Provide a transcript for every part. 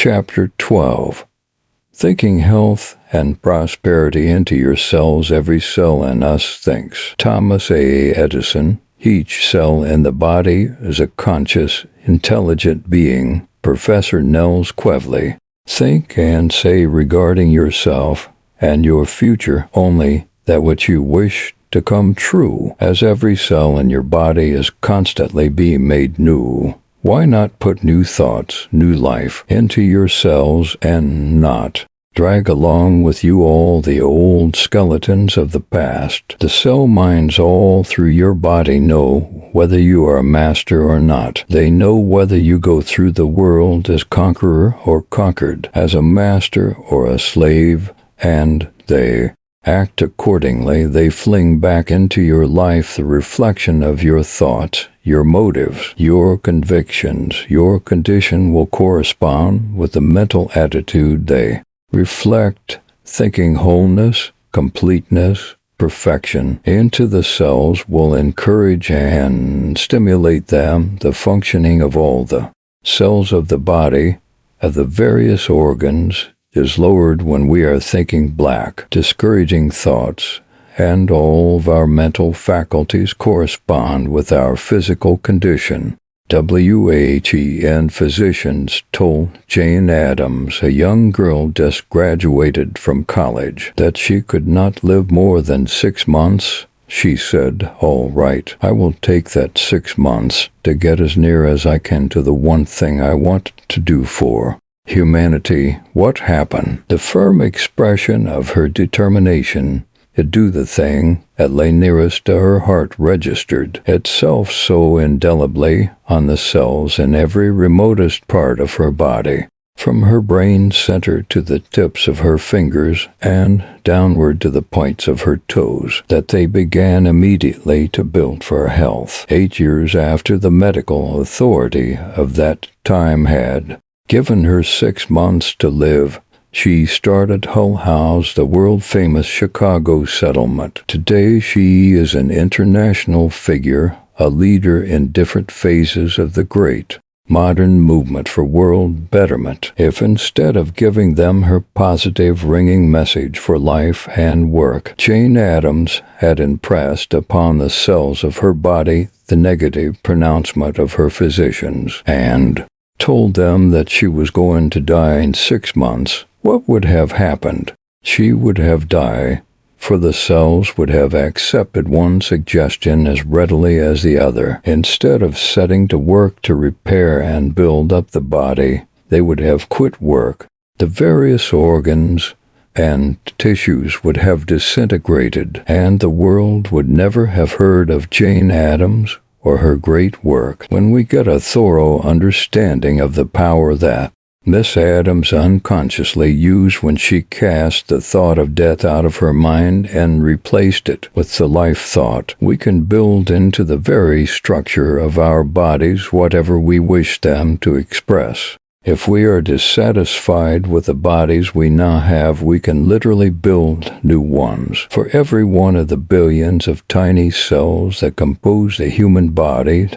Chapter 12. Thinking health and prosperity into your cells. Every cell in us thinks. Thomas A. Edison. Each cell in the body is a conscious, intelligent being. Professor Nels Quevely. Think and say regarding yourself and your future only that which you wish to come true, as every cell in your body is constantly being made new. Why not put new thoughts, new life into your cells and not drag along with you all the old skeletons of the past? The cell minds all through your body know whether you are a master or not. They know whether you go through the world as conqueror or conquered, as a master or a slave, and they act accordingly. They fling back into your life the reflection of your thoughts, your motives, your convictions. Your condition will correspond with the mental attitude they reflect, thinking wholeness, completeness, perfection into the cells will encourage and stimulate them. The functioning of all the cells of the body, of the various organs, is lowered when we are thinking black, discouraging thoughts, and all of our mental faculties correspond with our physical condition. WHEN physicians told Jane Addams, a young girl just graduated from college, that she could not live more than 6 months. She said, "All right, I will take that 6 months to get as near as I can to the one thing I want to do for humanity." What happened? The firm expression of her determination to do the thing that lay nearest to her heart registered itself so indelibly on the cells in every remotest part of her body, from her brain center to the tips of her fingers and downward to the points of her toes, that they began immediately to build for health. 8 years after the medical authority of that time had given her 6 months to live, she started Hull House, the world-famous Chicago settlement. Today she is an international figure, a leader in different phases of the great modern movement for world betterment. If instead of giving them her positive, ringing message for life and work, Jane Addams had impressed upon the cells of her body the negative pronouncement of her physicians, and told them that she was going to die in 6 months, what would have happened? She would have died, for the cells would have accepted one suggestion as readily as the other. Instead of setting to work to repair and build up the body, they would have quit work. The various organs and tissues would have disintegrated, and the world would never have heard of Jane Addams or her great work. When we get a thorough understanding of the power that Miss Addams unconsciously used when she cast the thought of death out of her mind and replaced it with the life thought, we can build into the very structure of our bodies whatever we wish them to express. If we are dissatisfied with the bodies we now have, we can literally build new ones. For every one of the billions of tiny cells that compose the human body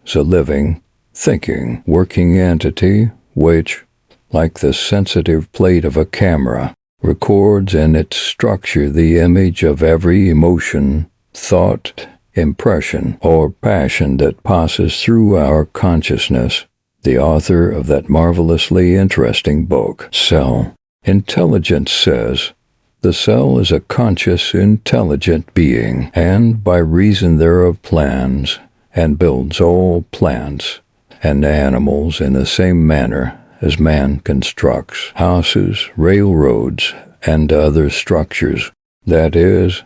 is a living, thinking, working entity which, like the sensitive plate of a camera, records in its structure the image of every emotion, thought, impression, or passion that passes through our consciousness. The author of that marvelously interesting book, Cell Intelligence, says, "The cell is a conscious, intelligent being, and by reason thereof plans and builds all plants and animals in the same manner as man constructs houses, railroads, and other structures. That is,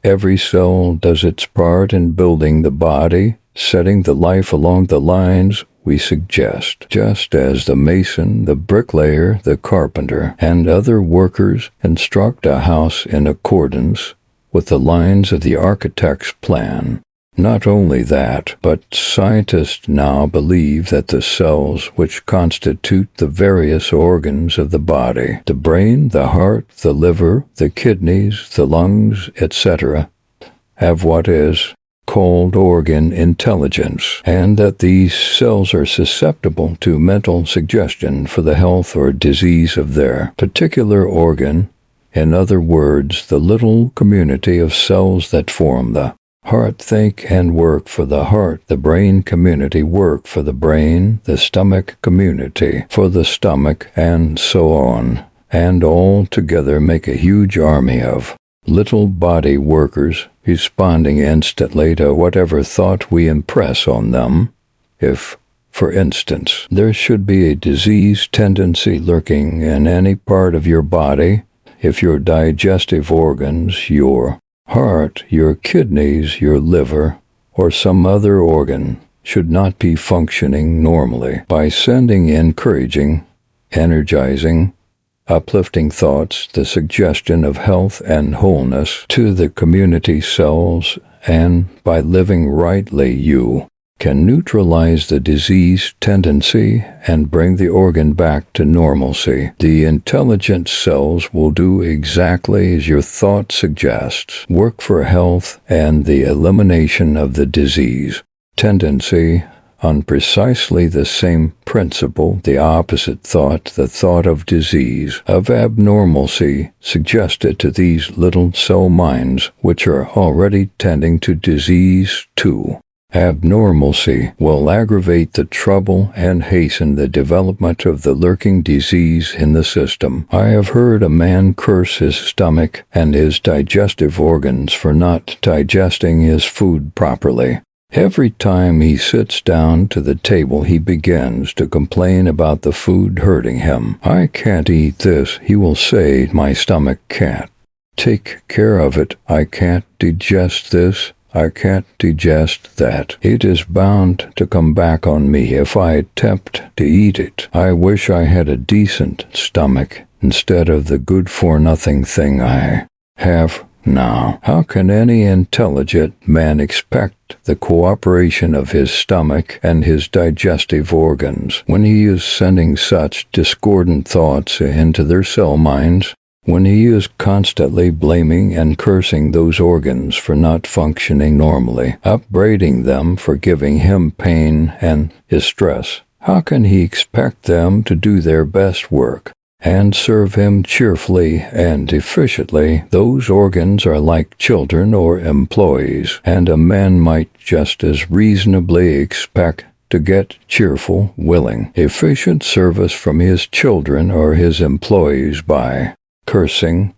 every cell does its part in building the body, setting the life along the lines we suggest, just as the mason, the bricklayer, the carpenter, and other workers construct a house in accordance with the lines of the architect's plan. Not only that, but scientists now believe that the cells which constitute the various organs of the body, the brain, the heart, the liver, the kidneys, the lungs, etc., have what is called organ intelligence, and that these cells are susceptible to mental suggestion for the health or disease of their particular organ. In other words, the little community of cells that form the heart think and work for the heart, the brain community work for the brain, the stomach community for the stomach, and so on, and all together make a huge army of little body workers responding instantly to whatever thought we impress on them. If, for instance, there should be a disease tendency lurking in any part of your body, if your digestive organs, your heart, your kidneys, your liver, or some other organ should not be functioning normally, by sending encouraging, energizing, uplifting thoughts, the suggestion of health and wholeness to the community cells, and by living rightly, you can neutralize the disease tendency and bring the organ back to normalcy. The intelligent cells will do exactly as your thought suggests, work for health and the elimination of the disease tendency on precisely the same principle. The opposite thought, the thought of disease, of abnormalcy, suggested to these little cell minds, which are already tending to disease too. Abnormalcy will aggravate the trouble and hasten the development of the lurking disease in the system. I have heard a man curse his stomach and his digestive organs for not digesting his food properly. Every time he sits down to the table, he begins to complain about the food hurting him. I can't eat this, he will say. My stomach can't take care of it. I can't digest this. I can't digest that. It is bound to come back on me if I attempt to eat it. I wish I had a decent stomach instead of the good-for-nothing thing I have now. How can any intelligent man expect the cooperation of his stomach and his digestive organs when he is sending such discordant thoughts into their cell minds? When he is constantly blaming and cursing those organs for not functioning normally, upbraiding them for giving him pain and distress, how can he expect them to do their best work and serve him cheerfully and efficiently? Those organs are like children or employees, and a man might just as reasonably expect to get cheerful, willing, efficient service from his children or his employees by cursing,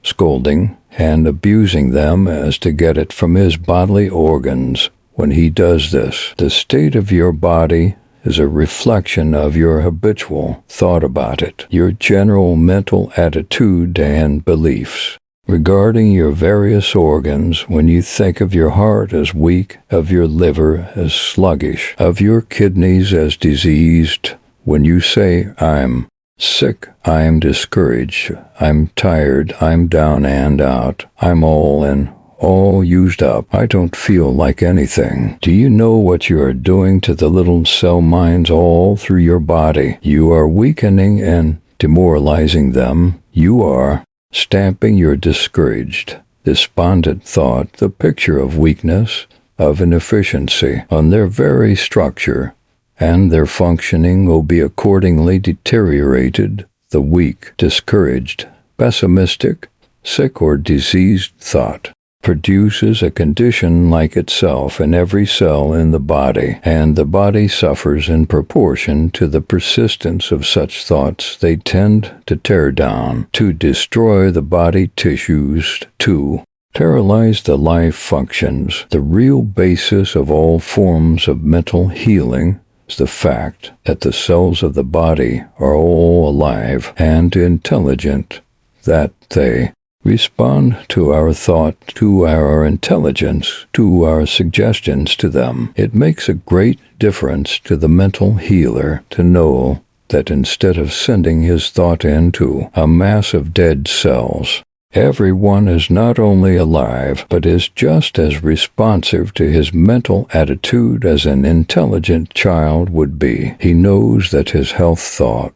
scolding, and abusing them as to get it from his bodily organs. When he does this, the state of your body is a reflection of your habitual thought about it, your general mental attitude and beliefs regarding your various organs. When you think of your heart as weak, of your liver as sluggish, of your kidneys as diseased, when you say, I'm sick, I am discouraged, I'm tired, I'm down and out, I'm all used up, I don't feel like anything. Do you know what you are doing to the little cell minds all through your body? You are weakening and demoralizing them. You are stamping your discouraged, despondent thought, the picture of weakness, of inefficiency, on their very structure, and their functioning will be accordingly deteriorated. The weak, discouraged, pessimistic, sick or diseased thought produces a condition like itself in every cell in the body, and the body suffers in proportion to the persistence of such thoughts. They tend to tear down, to destroy the body tissues, to paralyze the life functions. The real basis of all forms of mental healing is the fact that the cells of the body are all alive and intelligent, that they respond to our thought, to our intelligence, to our suggestions to them. It makes a great difference to the mental healer to know that instead of sending his thought into a mass of dead cells, everyone is not only alive, but is just as responsive to his mental attitude as an intelligent child would be. He knows that his health thought,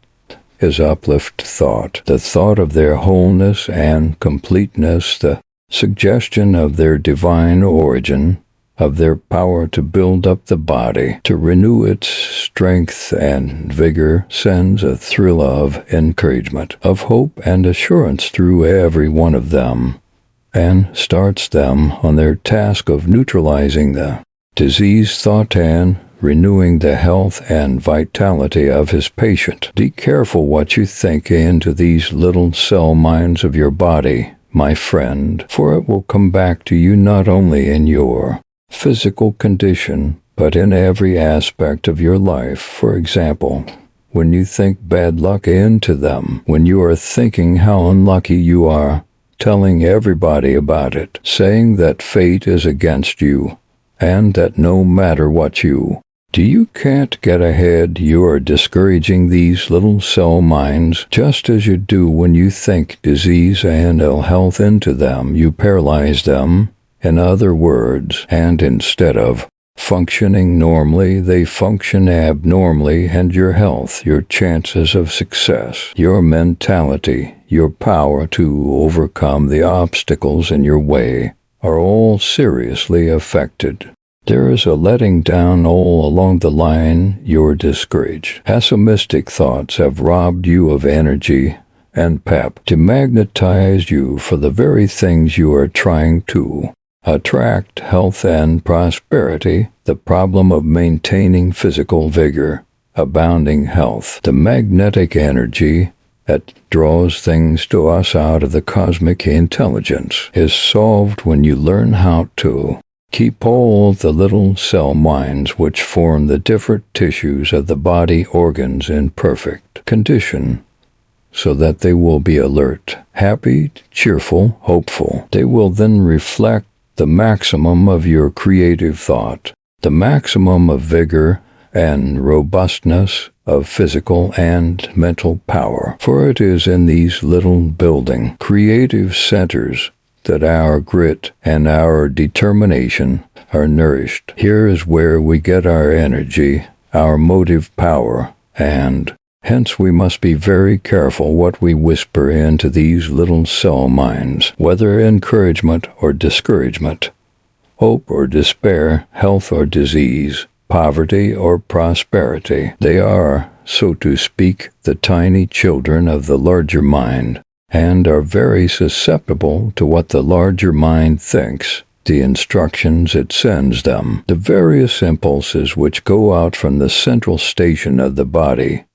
his uplift thought, the thought of their wholeness and completeness, the suggestion of their divine origin, of their power to build up the body, to renew its strength and vigor, sends a thrill of encouragement, of hope and assurance through every one of them, and starts them on their task of neutralizing the disease thought and renewing the health and vitality of his patient. Be careful what you think into these little cell minds of your body, my friend, for it will come back to you not only in your physical condition, but in every aspect of your life. For example, when you think bad luck into them, when you are thinking how unlucky you are, telling everybody about it, saying that fate is against you, and that no matter what you do, you can't get ahead. You are discouraging these little cell minds, just as you do when you think disease and ill health into them. You paralyze them, in other words, and instead of functioning normally, they function abnormally, and your health, your chances of success, your mentality, your power to overcome the obstacles in your way are all seriously affected. There is a letting down all along the line. You're discouraged. Pessimistic thoughts have robbed you of energy and pep to magnetize you for the very things you are trying to attract: health and prosperity, the problem of maintaining physical vigor, abounding health, the magnetic energy that draws things to us out of the cosmic intelligence, is solved when you learn how to keep all the little cell minds which form the different tissues of the body organs in perfect condition, so that they will be alert, happy, cheerful, hopeful. They will then reflect the maximum of your creative thought, the maximum of vigor and robustness of physical and mental power. For it is in these little building, creative centers that our grit and our determination are nourished. Here is where we get our energy, our motive power, and hence we must be very careful what we whisper into these little cell minds, whether encouragement or discouragement, hope or despair, health or disease, poverty or prosperity. They are, so to speak, the tiny children of the larger mind, and are very susceptible to what the larger mind thinks, the instructions it sends them, the various impulses which go out from the central station of the body.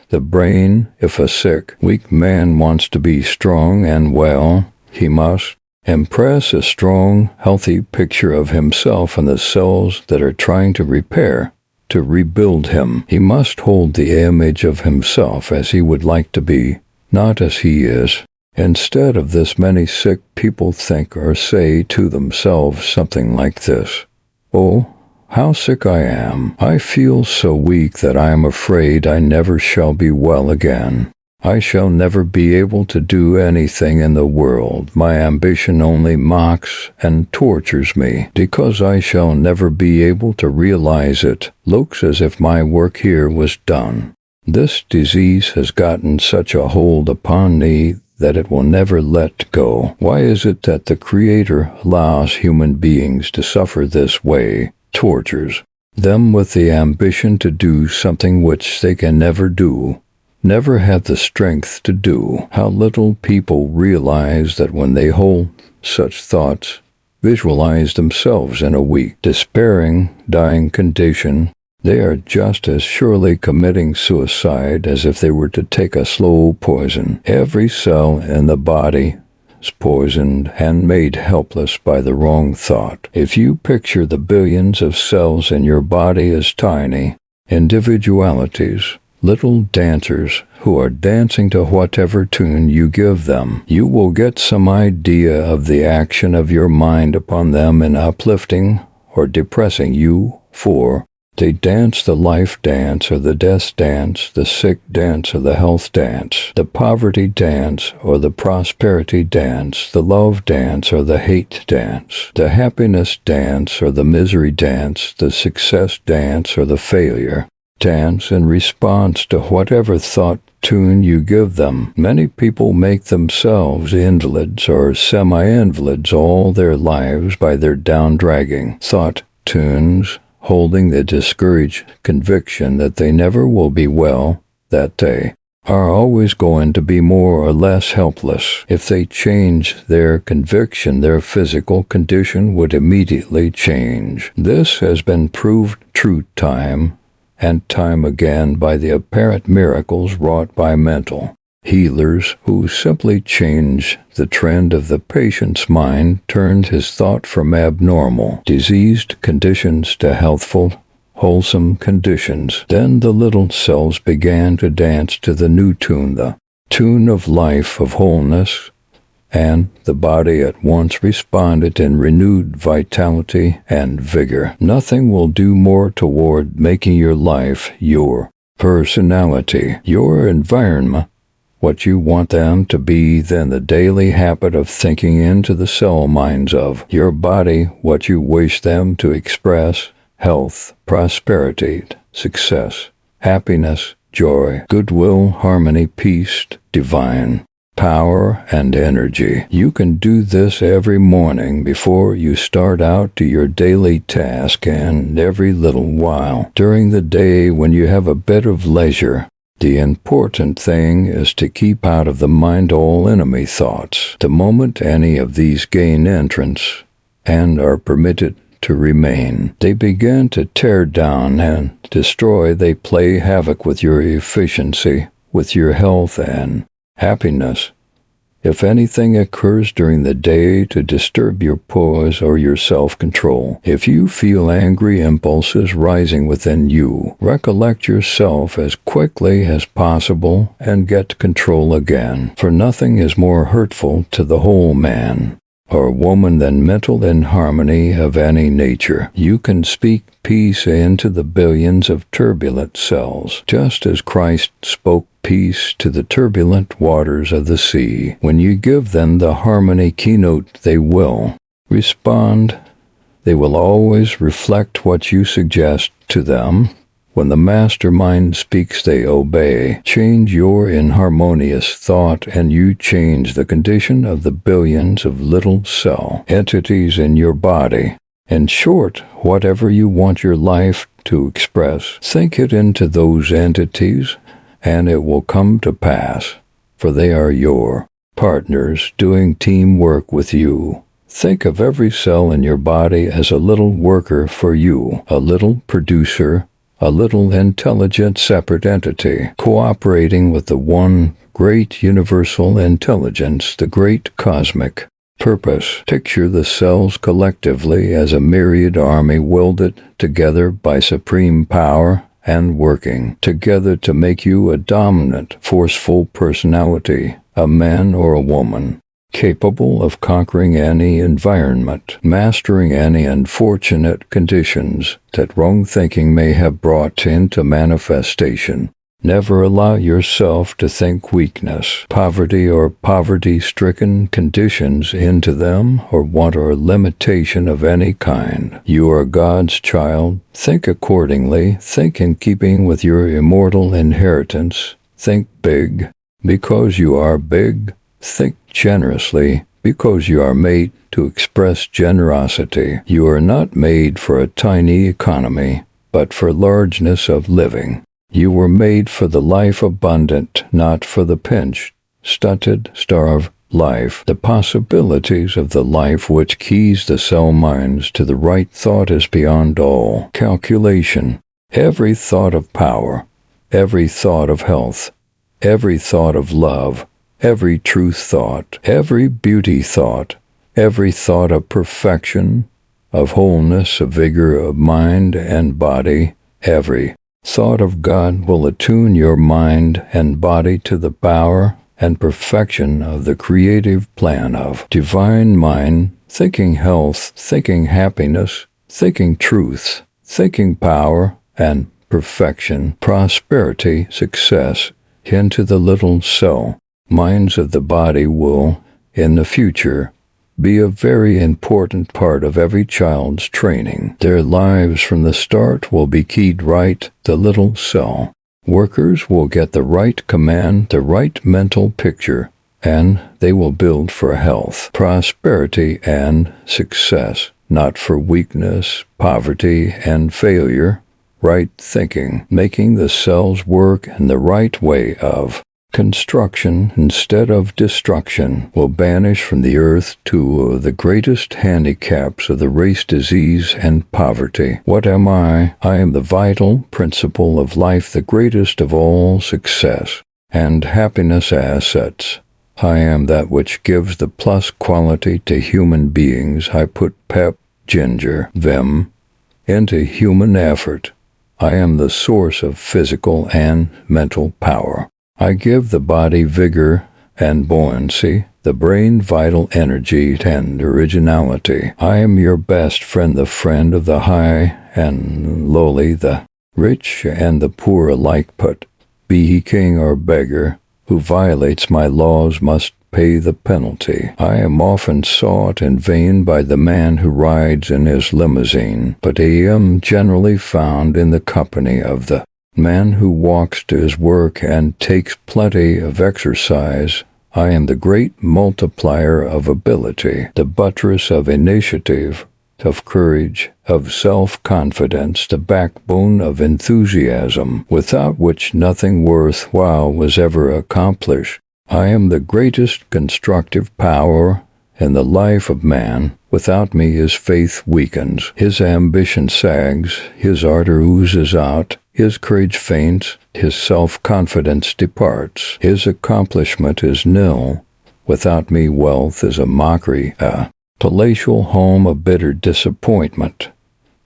The brain, if a sick, weak man wants to be strong and well, he must impress a strong, healthy picture of himself on the cells that are trying to repair, to rebuild him. He must hold the image of himself as he would like to be, not as he is. Instead of this, many sick people think or say to themselves something like this: "Oh, how sick I am. I feel so weak that I am afraid I never shall be well again. I shall never be able to do anything in the world. My ambition only mocks and tortures me, because I shall never be able to realize it. Looks as if my work here was done. This disease has gotten such a hold upon me that it will never let go. Why is it that the Creator allows human beings to suffer this way, tortures them with the ambition to do something which they can never do, never have the strength to do? How little people realize that when they hold such thoughts, visualize themselves in a weak, despairing, dying condition, they are just as surely committing suicide as if they were to take a slow poison. Every cell in the body is poisoned and made helpless by the wrong thought. If you picture the billions of cells in your body as tiny individualities, little dancers who are dancing to whatever tune you give them, you will get some idea of the action of your mind upon them in uplifting or depressing you, for they dance the life dance or the death dance, the sick dance or the health dance, the poverty dance or the prosperity dance, the love dance or the hate dance, the happiness dance or the misery dance, the success dance or the failure dance in response to whatever thought tune you give them. Many people make themselves invalids or semi-invalids all their lives by their down-dragging thought tunes, holding the discouraged conviction that they never will be well that day, are always going to be more or less helpless. If they change their conviction, their physical condition would immediately change. This has been proved true time and time again by the apparent miracles wrought by mental healers who simply changed the trend of the patient's mind, turned his thought from abnormal, diseased conditions to healthful, wholesome conditions. Then the little cells began to dance to the new tune, the tune of life, of wholeness, and the body at once responded in renewed vitality and vigor. Nothing will do more toward making your life, your personality, your environment, what you want them to be than the daily habit of thinking into the cell minds of your body what you wish them to express: health, prosperity, success, happiness, joy, goodwill, harmony, peace, divine power, and energy. You can do this every morning before you start out to your daily task, and every little while during the day when you have a bit of leisure. The important thing is to keep out of the mind all enemy thoughts. The moment any of these gain entrance and are permitted to remain, they begin to tear down and destroy. They play havoc with your efficiency, with your health and happiness. If anything occurs during the day to disturb your poise or your self-control, if you feel angry impulses rising within you, recollect yourself as quickly as possible and get control again. For nothing is more hurtful to the whole man or woman than mental inharmony of any nature. You can speak peace into the billions of turbulent cells, just as Christ spoke peace to the turbulent waters of the sea. When you give them the harmony keynote, they will respond. They will always reflect what you suggest to them. When the mastermind speaks, they obey. Change your inharmonious thought, and you change the condition of the billions of little cell entities in your body. In short, whatever you want your life to express, think it into those entities, and it will come to pass, for they are your partners doing teamwork with you. Think of every cell in your body as a little worker for you, a little producer, a little intelligent separate entity, cooperating with the one great universal intelligence, the great cosmic purpose. Picture the cells collectively as a myriad army welded together by supreme power and working together to make you a dominant, forceful personality, a man or a woman, capable of conquering any environment, mastering any unfortunate conditions that wrong thinking may have brought into manifestation. Never allow yourself to think weakness, poverty, or poverty-stricken conditions into them, or want or limitation of any kind. You are God's child. Think accordingly. Think in keeping with your immortal inheritance. Think big, because you are big. Think generously, because you are made to express generosity. You are not made for a tiny economy, but for largeness of living. You were made for the life abundant, not for the pinched, stunted, starved life. The possibilities of the life which keys the cell minds to the right thought is beyond all calculation. Every thought of power, every thought of health, every thought of love, every truth thought, every beauty thought, every thought of perfection, of wholeness, of vigor of mind and body, every thought of God will attune your mind and body to the power and perfection of the creative plan of divine mind, thinking health, thinking happiness, thinking truth, thinking power and perfection, prosperity, success, into the little cell minds of the body will, in the future, be a very important part of every child's training. Their lives from the start will be keyed right, the little cell. Workers will get the right command, the right mental picture, and they will build for health, prosperity, and success. not for weakness, poverty, and failure. Right thinking, making the cells work in the right way of construction instead of destruction, will banish from the earth two of the greatest handicaps of the race, disease and poverty. What am I? I am the vital principle of life, the greatest of all success and happiness assets. I am that which gives the plus quality to human beings. I put pep, ginger, vim into human effort. I am the source of physical and mental power. I give the body vigor and buoyancy, the brain vital energy and originality. I am your best friend, the friend of the high and lowly, the rich and the poor alike. But be he king or beggar, who violates my laws must pay the penalty. I am often sought in vain by the man who rides in his limousine, but I am generally found in the company of the man who walks to his work and takes plenty of exercise. I am the great multiplier of ability, the buttress of initiative, of courage, of self-confidence, the backbone of enthusiasm, without which nothing worthwhile was ever accomplished. I am the greatest constructive power in the life of man. Without me his faith weakens, his ambition sags, his ardor oozes out, his courage faints, his self-confidence departs, his accomplishment is nil. Without me wealth is a mockery, a palatial home of bitter disappointment.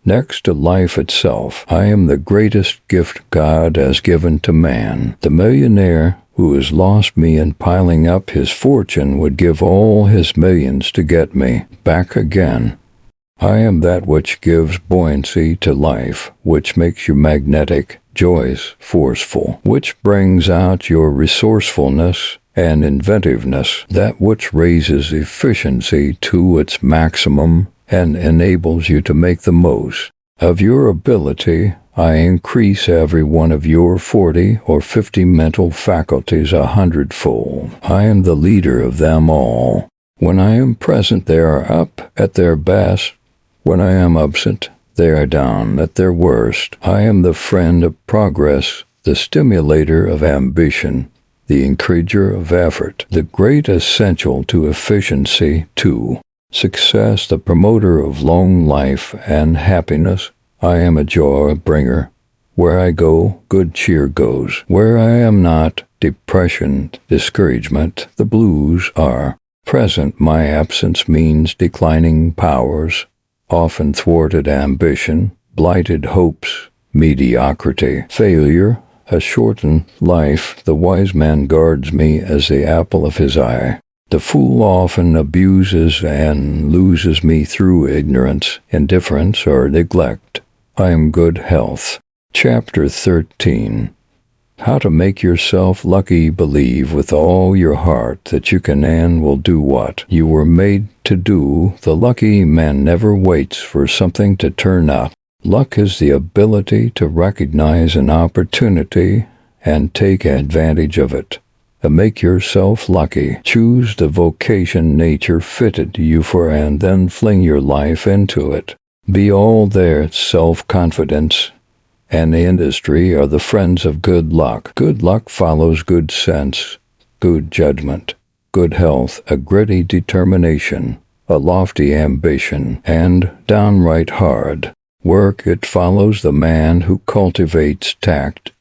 Next to life itself, I am the greatest gift God has given to man. The millionaire who has lost me in piling up his fortune would give all his millions to get me back again. I am that which gives buoyancy to life, which makes you magnetic, joyous, forceful, which brings out your resourcefulness and inventiveness, that which raises efficiency to its maximum and enables you to make the most of your ability. I increase every one of your 40 or 50 mental faculties 100-fold. I am the leader of them all. When I am present, they are up at their best. When I am absent, they are down at their worst. I am the friend of progress, the stimulator of ambition, the encourager of effort, the great essential to efficiency, to success, the promoter of long life and happiness. I am a joy bringer. Where I go, good cheer goes. Where I am not, depression, discouragement, the blues are present. My absence means declining powers, often thwarted ambition, blighted hopes, mediocrity, failure, a shortened life. The wise man guards me as the apple of his eye. The fool often abuses and loses me through ignorance, indifference, or neglect. I am good health. Chapter 13. How to make yourself lucky. Believe with all your heart that you can and will do what you were made to do. The lucky man never waits for something to turn up. Luck is the ability to recognize an opportunity and take advantage of it. Make yourself lucky. Choose the vocation nature fitted you for and then fling your life into it. Be all there. Self-confidence and industry are the friends of good luck. Good luck follows good sense, good judgment, good health, a gritty determination, a lofty ambition, and downright hard work. It follows the man who cultivates tact,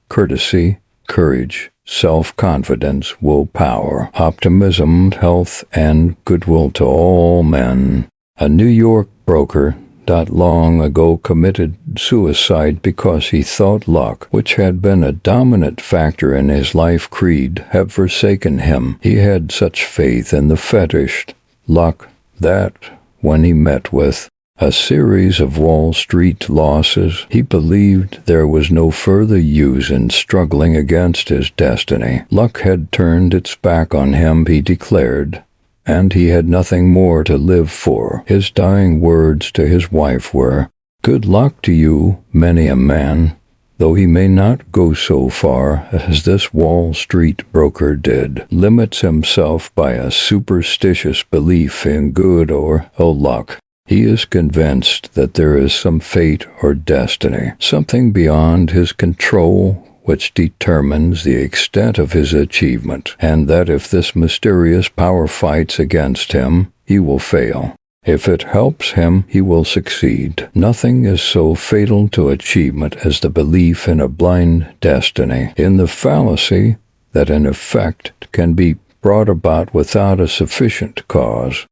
courtesy, courage, self-confidence, willpower, optimism, health, and goodwill to all men. A New York broker not long ago committed suicide because he thought luck, which had been a dominant factor in his life creed, had forsaken him. He had such faith in the fetish luck that, when he met with a series of Wall Street losses, he believed there was no further use in struggling against his destiny. Luck had turned its back on him, he declared, and he had nothing more to live for. His dying words to his wife were, "Good luck to you, many a man, though he may not go so far as this Wall Street broker did, limits himself by a superstitious belief in good or ill luck. He is convinced that there is some fate or destiny, something beyond his control, which determines the extent of his achievement, and that if this mysterious power fights against him, he will fail. If it helps him, he will succeed. Nothing is so fatal to achievement as the belief in a blind destiny, in the fallacy that an effect can be brought about without a sufficient cause.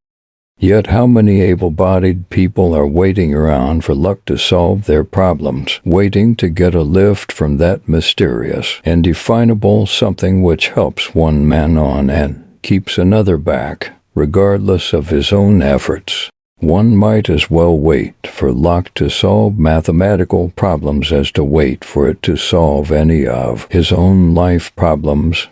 Yet how many able-bodied people are waiting around for luck to solve their problems, waiting to get a lift from that mysterious, indefinable something which helps one man on and keeps another back, regardless of his own efforts. One might as well wait for luck to solve mathematical problems as to wait for it to solve any of his own life problems.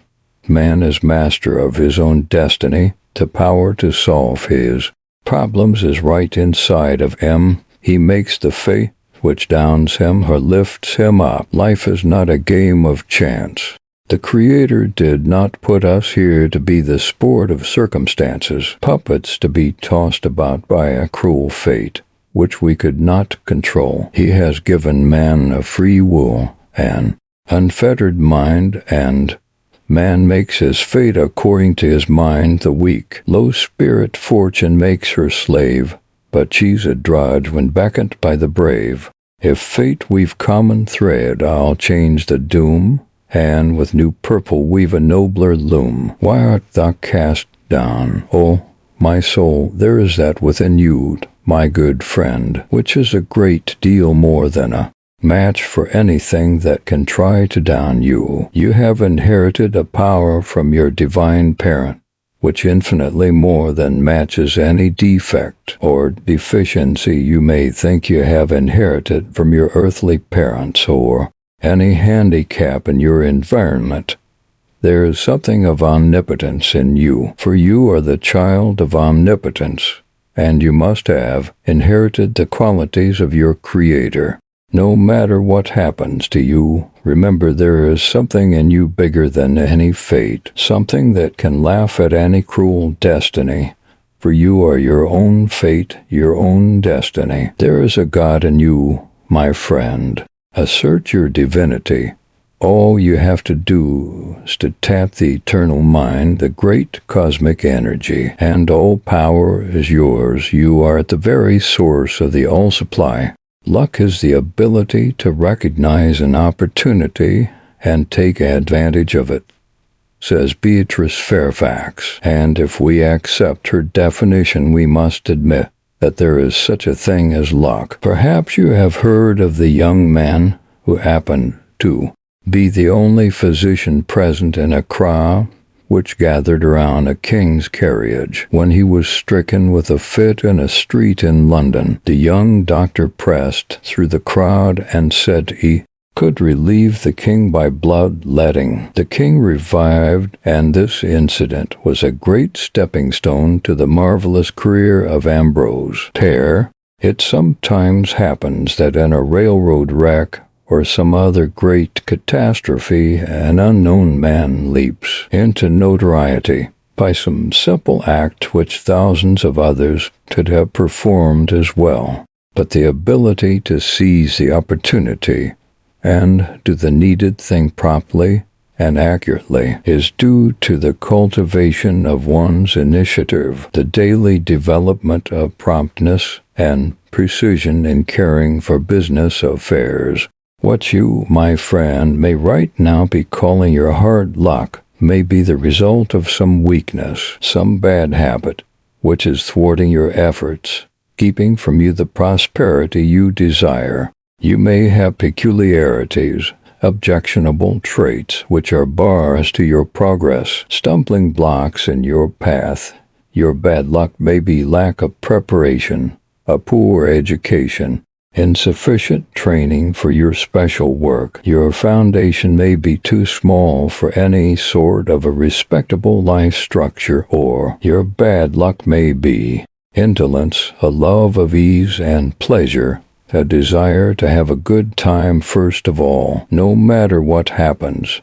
Man is master of his own destiny. The power to solve his problems is right inside of him. He makes the fate which downs him or lifts him up. Life is not a game of chance. The Creator did not put us here to be the sport of circumstances, puppets to be tossed about by a cruel fate, which we could not control. He has given man a free will, an unfettered mind, and man makes his fate according to his mind. The weak, low-spirit fortune makes her slave, but she's a drudge when beckoned by the brave. If fate weave common thread, I'll change the doom, and with new purple weave a nobler loom. Why art thou cast down, O my soul? There is that within you, my good friend, which is a great deal more than a match for anything that can try to down you. You have inherited a power from your divine parent, which infinitely more than matches any defect or deficiency you may think you have inherited from your earthly parents or any handicap in your environment. There is something of omnipotence in you, for you are the child of omnipotence, and you must have inherited the qualities of your Creator. No matter what happens to you, remember there is something in you bigger than any fate, something that can laugh at any cruel destiny, for you are your own fate, your own destiny. There is a God in you, my friend. Assert your divinity. All you have to do is to tap the eternal mind, the great cosmic energy, and all power is yours. You are at the very source of the all-supply. Luck is the ability to recognize an opportunity and take advantage of it, says Beatrice Fairfax, and if we accept her definition, we must admit that there is such a thing as luck. Perhaps you have heard of the young man who happened to be the only physician present in a crowd which gathered around a king's carriage. When he was stricken with a fit in a street in London, the young doctor pressed through the crowd and said he could relieve the king by blood-letting. The king revived, and this incident was a great stepping stone to the marvelous career of Ambrose Pare. It sometimes happens that in a railroad wreck or some other great catastrophe, an unknown man leaps into notoriety by some simple act which thousands of others could have performed as well. But the ability to seize the opportunity and do the needed thing promptly and accurately is due to the cultivation of one's initiative, the daily development of promptness and precision in caring for business affairs. What you, my friend, may right now be calling your hard luck may be the result of some weakness, some bad habit, which is thwarting your efforts, keeping from you the prosperity you desire. You may have peculiarities, objectionable traits, which are bars to your progress, stumbling blocks in your path. Your bad luck may be lack of preparation, a poor education, insufficient training for your special work. Your foundation may be too small for any sort of a respectable life structure, or your bad luck may be indolence, a love of ease and pleasure, a desire to have a good time first of all, no matter what happens.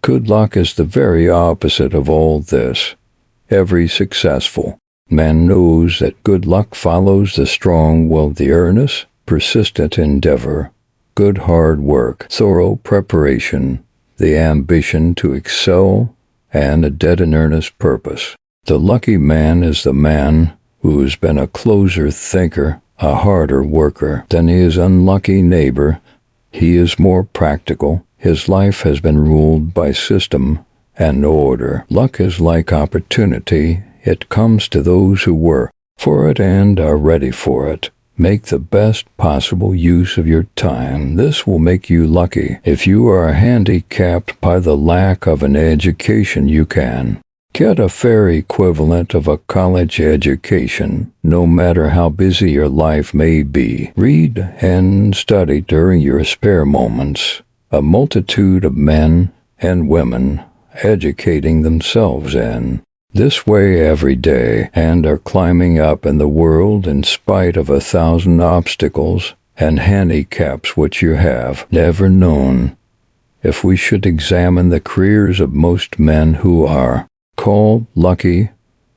Good luck is the very opposite of all this. Every successful Man knows that good luck follows the strong-willed, the earnest, persistent endeavor, good hard work, thorough preparation, the ambition to excel, and a dead and earnest purpose. The lucky man is the man who has been a closer thinker, a harder worker than his unlucky neighbor. He is more practical. His life has been ruled by system and order. Luck is like opportunity. It comes to those who work for it and are ready for it. Make the best possible use of your time. This will make you lucky. If you are handicapped by the lack of an education, you can get a fair equivalent of a college education, no matter how busy your life may be. Read and study during your spare moments. A multitude of men and women educating themselves in this way every day, and are climbing up in the world in spite of 1,000 obstacles and handicaps which you have never known. If we should examine the careers of most men who are called lucky,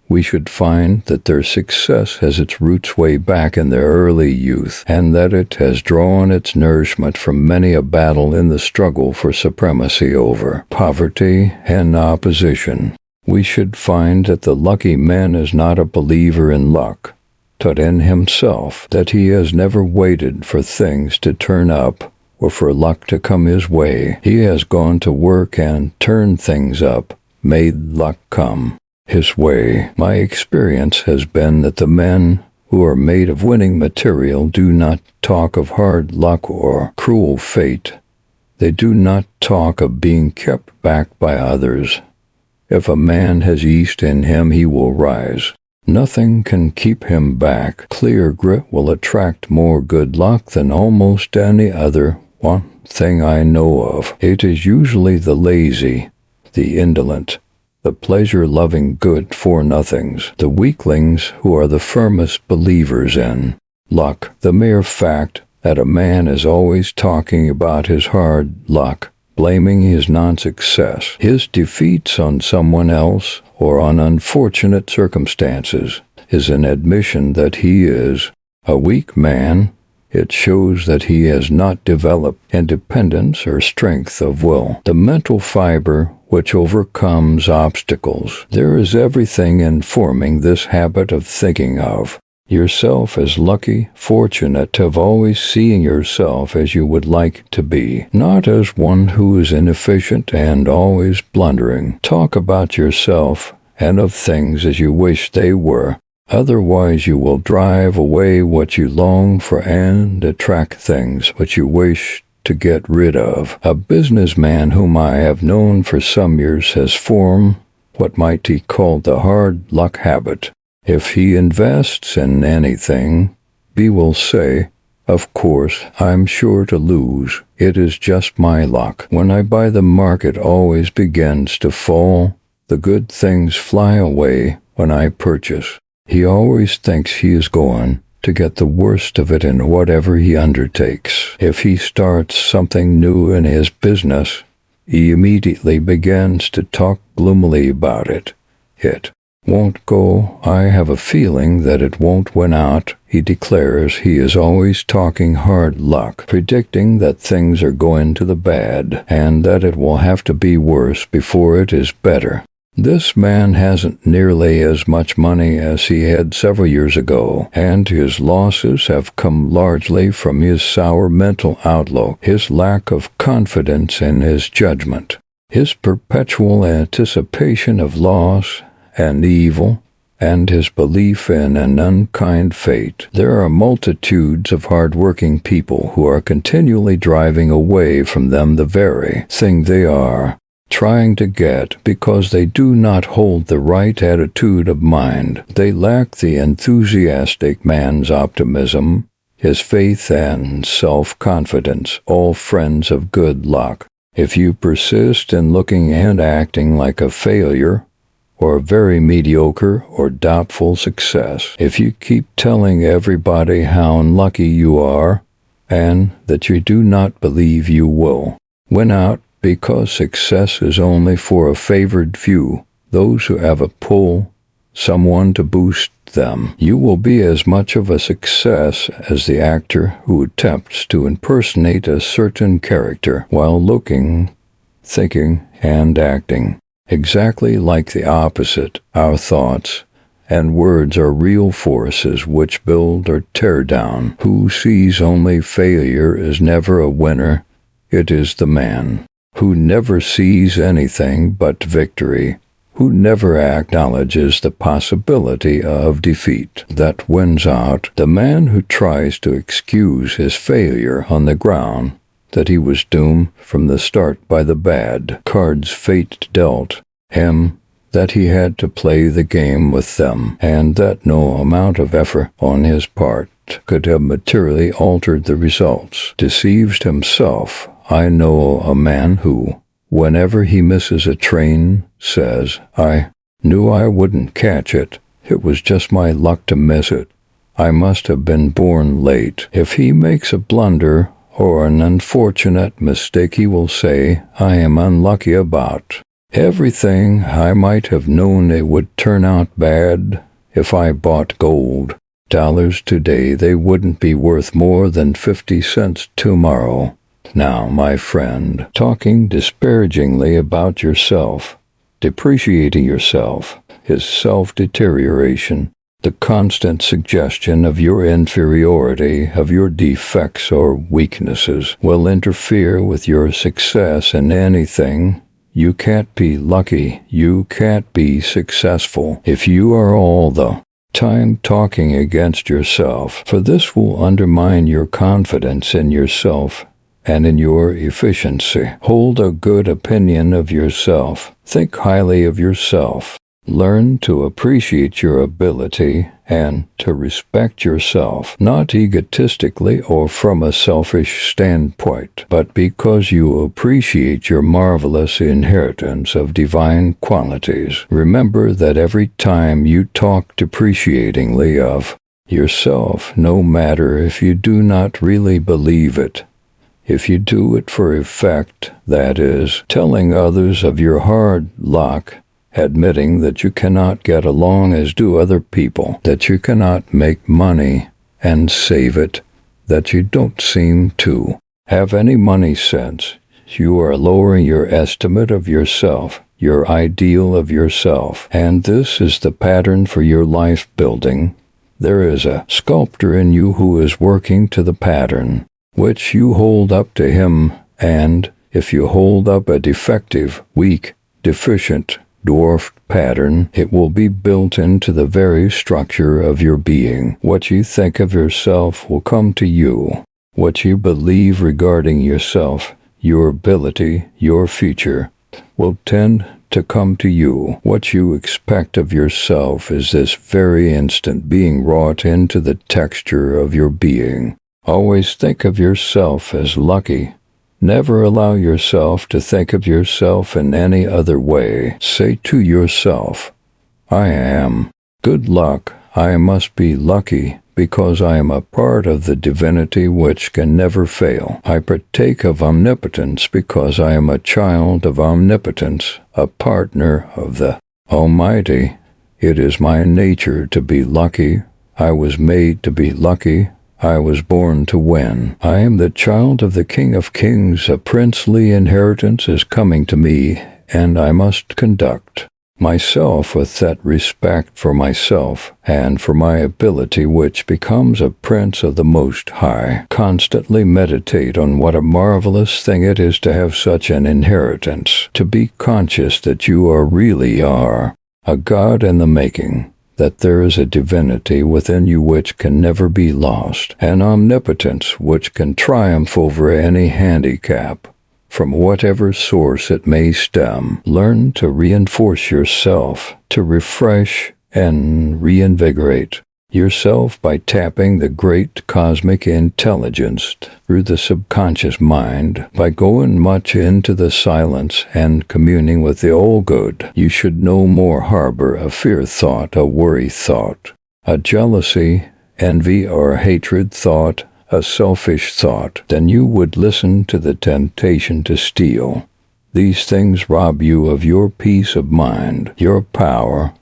we should find that their success has its roots way back in their early youth, and that it has drawn its nourishment from many a battle in the struggle for supremacy over poverty and opposition. We should find that the lucky man is not a believer in luck, but in himself, that he has never waited for things to turn up or for luck to come his way. He has gone to work and turned things up, made luck come his way. My experience has been that the men who are made of winning material do not talk of hard luck or cruel fate. They do not talk of being kept back by others. If a man has yeast in him, he will rise. Nothing can keep him back. Clear grit will attract more good luck than almost any other one thing I know of. It is usually the lazy, the indolent, the pleasure-loving good-for-nothings, the weaklings who are the firmest believers in luck. The mere fact that a man is always talking about his hard luck, blaming his non-success, his defeats on someone else or on unfortunate circumstances, is an admission that he is a weak man. It shows that he has not developed independence or strength of will, the mental fiber which overcomes obstacles. There is everything in forming this habit of thinking of yourself as lucky, fortunate, of always seeing yourself as you would like to be, not as one who is inefficient and always blundering. Talk about yourself and of things as you wish they were. Otherwise you will drive away what you long for and attract things which you wish to get rid of. A businessman whom I have known for some years has formed what might be called the hard luck habit. If he invests in anything, he will say, "Of course, I'm sure to lose. It is just my luck. When I buy, the market always begins to fall. The good things fly away when I purchase." He always thinks he is going to get the worst of it in whatever he undertakes. If he starts something new in his business, he immediately begins to talk gloomily about it. It won't go. I have a feeling that it won't win out. He declares he is always talking hard luck, predicting that things are going to the bad, and that it will have to be worse before it is better. This man hasn't nearly as much money as he had several years ago, and his losses have come largely from his sour mental outlook, his lack of confidence in his judgment, his perpetual anticipation of loss and evil, and his belief in an unkind fate. There are multitudes of hard-working people who are continually driving away from them the very thing they are trying to get, because they do not hold the right attitude of mind. They lack the enthusiastic man's optimism, his faith and self-confidence, all friends of good luck. If you persist in looking and acting like a failure, or very mediocre or doubtful success, if you keep telling everybody how unlucky you are, and that you do not believe you will win out, because success is only for a favored few, those who have a pull, someone to boost them. You will be as much of a success as the actor who attempts to impersonate a certain character while looking, thinking, and acting exactly like the opposite. Our thoughts and words are real forces which build or tear down. Who sees only failure is never a winner. It is the man who never sees anything but victory, who never acknowledges the possibility of defeat, that wins out. The man who tries to excuse his failure on the ground that he was doomed from the start by the bad cards fate dealt him, that he had to play the game with them, and that no amount of effort on his part could have materially altered the results, deceives himself. I know a man who, whenever he misses a train, says, "I knew I wouldn't catch it. It was just my luck to miss it. I must have been born late." If he makes a blunder or an unfortunate mistake, he will say, "I am unlucky about everything. I might have known it would turn out bad. If I bought gold dollars today, they wouldn't be worth more than 50 cents tomorrow." Now, my friend, talking disparagingly about yourself, depreciating yourself, is self-deterioration. The constant suggestion of your inferiority, of your defects or weaknesses, will interfere with your success in anything. You can't be lucky. You can't be successful if you are all the time talking against yourself, for this will undermine your confidence in yourself and in your efficiency. Hold a good opinion of yourself. Think highly of yourself. Learn to appreciate your ability and to respect yourself, not egotistically or from a selfish standpoint, but because you appreciate your marvelous inheritance of divine qualities. Remember that every time you talk depreciatingly of yourself, no matter if you do not really believe it, if you do it for effect, that is, telling others of your hard luck, admitting that you cannot get along as do other people, that you cannot make money and save it, that you don't seem to have any money sense, you are lowering your estimate of yourself, your ideal of yourself, and this is the pattern for your life building. There is a sculptor in you who is working to the pattern, which you hold up to him, and if you hold up a defective, weak, deficient, dwarfed pattern, it will be built into the very structure of your being. What you think of yourself will come to you. What you believe regarding yourself, your ability, your future, will tend to come to you. What you expect of yourself is this very instant being wrought into the texture of your being. Always think of yourself as lucky. Never allow yourself to think of yourself in any other way. Say to yourself, "I am. Good luck. I must be lucky because I am a part of the divinity which can never fail. I partake of omnipotence because I am a child of omnipotence, a partner of the Almighty. It is my nature to be lucky. I was made to be lucky. I was born to win. I am the child of the King of Kings. A princely inheritance is coming to me, and I must conduct myself with that respect for myself and for my ability which becomes a prince of the Most High. Constantly meditate on what a marvelous thing it is to have such an inheritance, to be conscious that you really are a God in the making, that there is a divinity within you which can never be lost, an omnipotence which can triumph over any handicap, from whatever source it may stem. Learn to reinforce yourself, to refresh and reinvigorate yourself by tapping the great cosmic intelligence through the subconscious mind, by going much into the silence and communing with the all-good. You should no more harbor a fear thought, a worry thought, a jealousy, envy, or hatred thought, a selfish thought, than you would listen to the temptation to steal. These things rob you of your peace of mind, your power,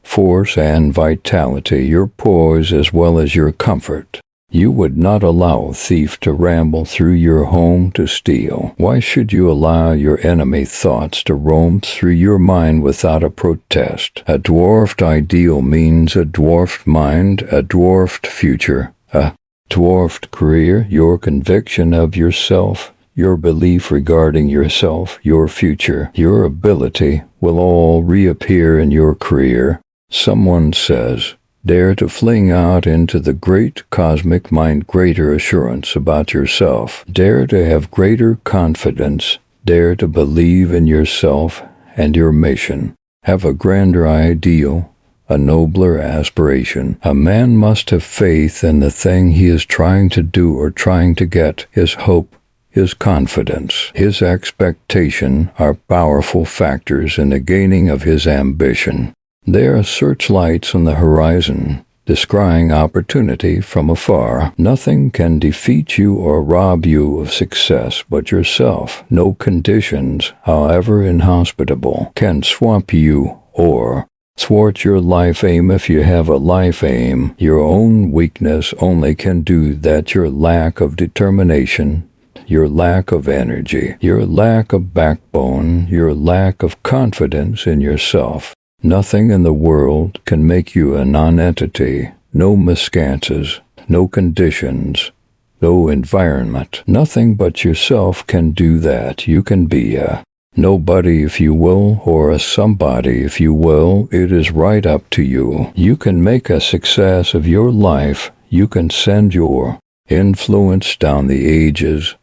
force and vitality, your poise as well as your comfort. You would not allow a thief to ramble through your home to steal. Why should you allow your enemy thoughts to roam through your mind without a protest? A dwarfed ideal means a dwarfed mind, a dwarfed future, a dwarfed career. Your conviction of yourself, your belief regarding yourself, your future, your ability will all reappear in your career. Someone says, dare to fling out into the great cosmic mind greater assurance about yourself. Dare to have greater confidence. Dare to believe in yourself and your mission. Have a grander ideal, a nobler aspiration. A man must have faith in the thing he is trying to do or trying to get. His hope, his confidence, his expectation are powerful factors in the gaining of his ambition. They are searchlights on the horizon, descrying opportunity from afar. Nothing can defeat you or rob you of success but yourself. No conditions, however inhospitable, can swamp you or thwart your life aim if you have a life aim. Your own weakness only can do that. Your lack of determination, your lack of energy, your lack of backbone, your lack of confidence in yourself. Nothing in the world can make you a non-entity. No miscances, no conditions, no environment. Nothing but yourself can do that. You can be a nobody if you will, or a somebody if you will. It is right up to you. You can make a success of your life. You can send your influence down the ages,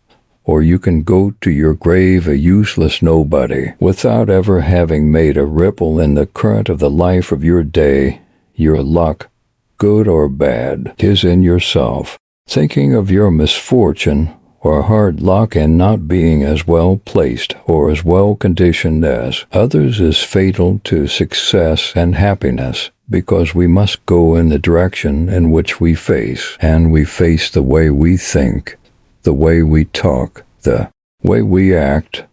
or you can go to your grave a useless nobody without ever having made a ripple in the current of the life of your day. Your luck, good or bad, is in yourself. Thinking of your misfortune or hard luck and not being as well placed or as well conditioned as others is fatal to success and happiness, because we must go in the direction in which we face, and we face the way we think, the way we talk, the way we act.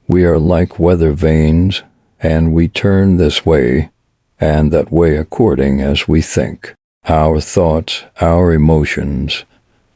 We are like weather vanes, and we turn this way and that way according as we think. Our thoughts, our emotions,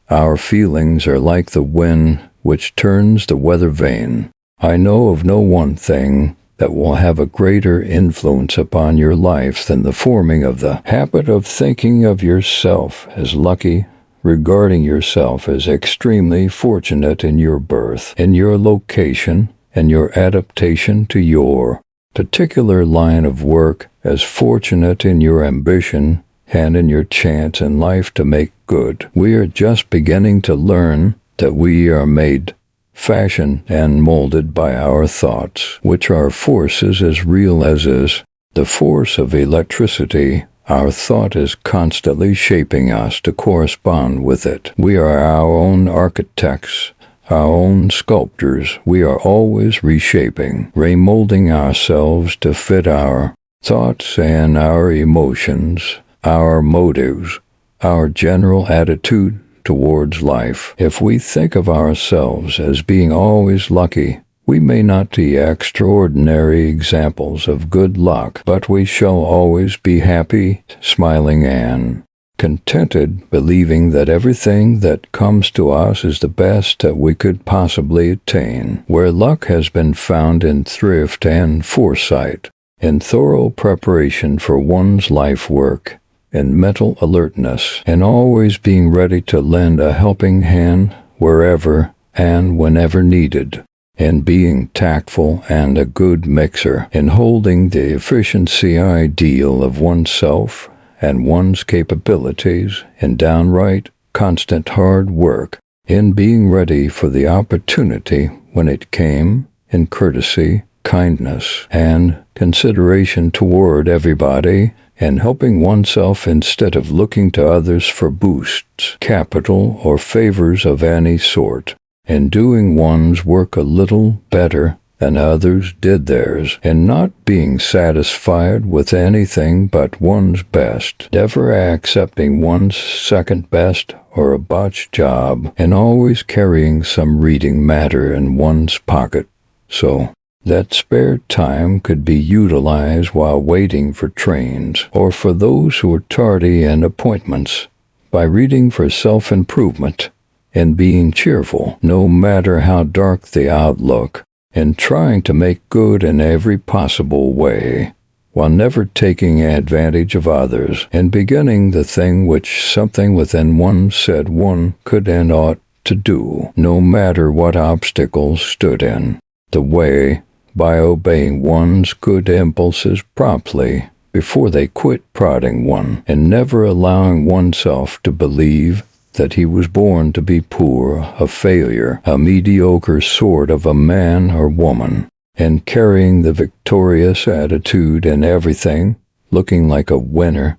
our feelings are like the wind which turns the weather vane. I know of no one thing that will have a greater influence upon your life than the forming of the habit of thinking of yourself as lucky, regarding yourself as extremely fortunate in your birth, in your location, and your adaptation to your particular line of work, as fortunate in your ambition and in your chance in life to make good. We are just beginning to learn that we are made, fashioned, and molded by our thoughts, which are forces as real as is the force of electricity. Our thought is constantly shaping us to correspond with it. We are our own architects, our own sculptors. We are always reshaping, remolding ourselves to fit our thoughts and our emotions, our motives, our general attitude towards life. If we think of ourselves as being always lucky, we may not be extraordinary examples of good luck, but we shall always be happy, smiling, and contented, believing that everything that comes to us is the best that we could possibly attain. Where luck has been found in thrift and foresight, in thorough preparation for one's life work, in mental alertness, and always being ready to lend a helping hand wherever and whenever needed, in being tactful and a good mixer, in holding the efficiency ideal of oneself and one's capabilities, in downright, constant hard work, in being ready for the opportunity when it came, in courtesy, kindness, and consideration toward everybody, and helping oneself instead of looking to others for boosts, capital, or favors of any sort, and doing one's work a little better than others did theirs, and not being satisfied with anything but one's best, never accepting one's second best or a botched job, and always carrying some reading matter in one's pocket. So, That spare time could be utilized while waiting for trains, or for those who are tardy in appointments, by reading for self-improvement and being cheerful, no matter how dark the outlook, and trying to make good in every possible way, while never taking advantage of others, and beginning the thing which something within one said one could and ought to do, no matter what obstacles stood in the way, by obeying one's good impulses promptly before they quit prodding one, and never allowing oneself to believe that he was born to be poor, a failure, a mediocre sort of a man or woman, and carrying the victorious attitude in everything, looking like a winner,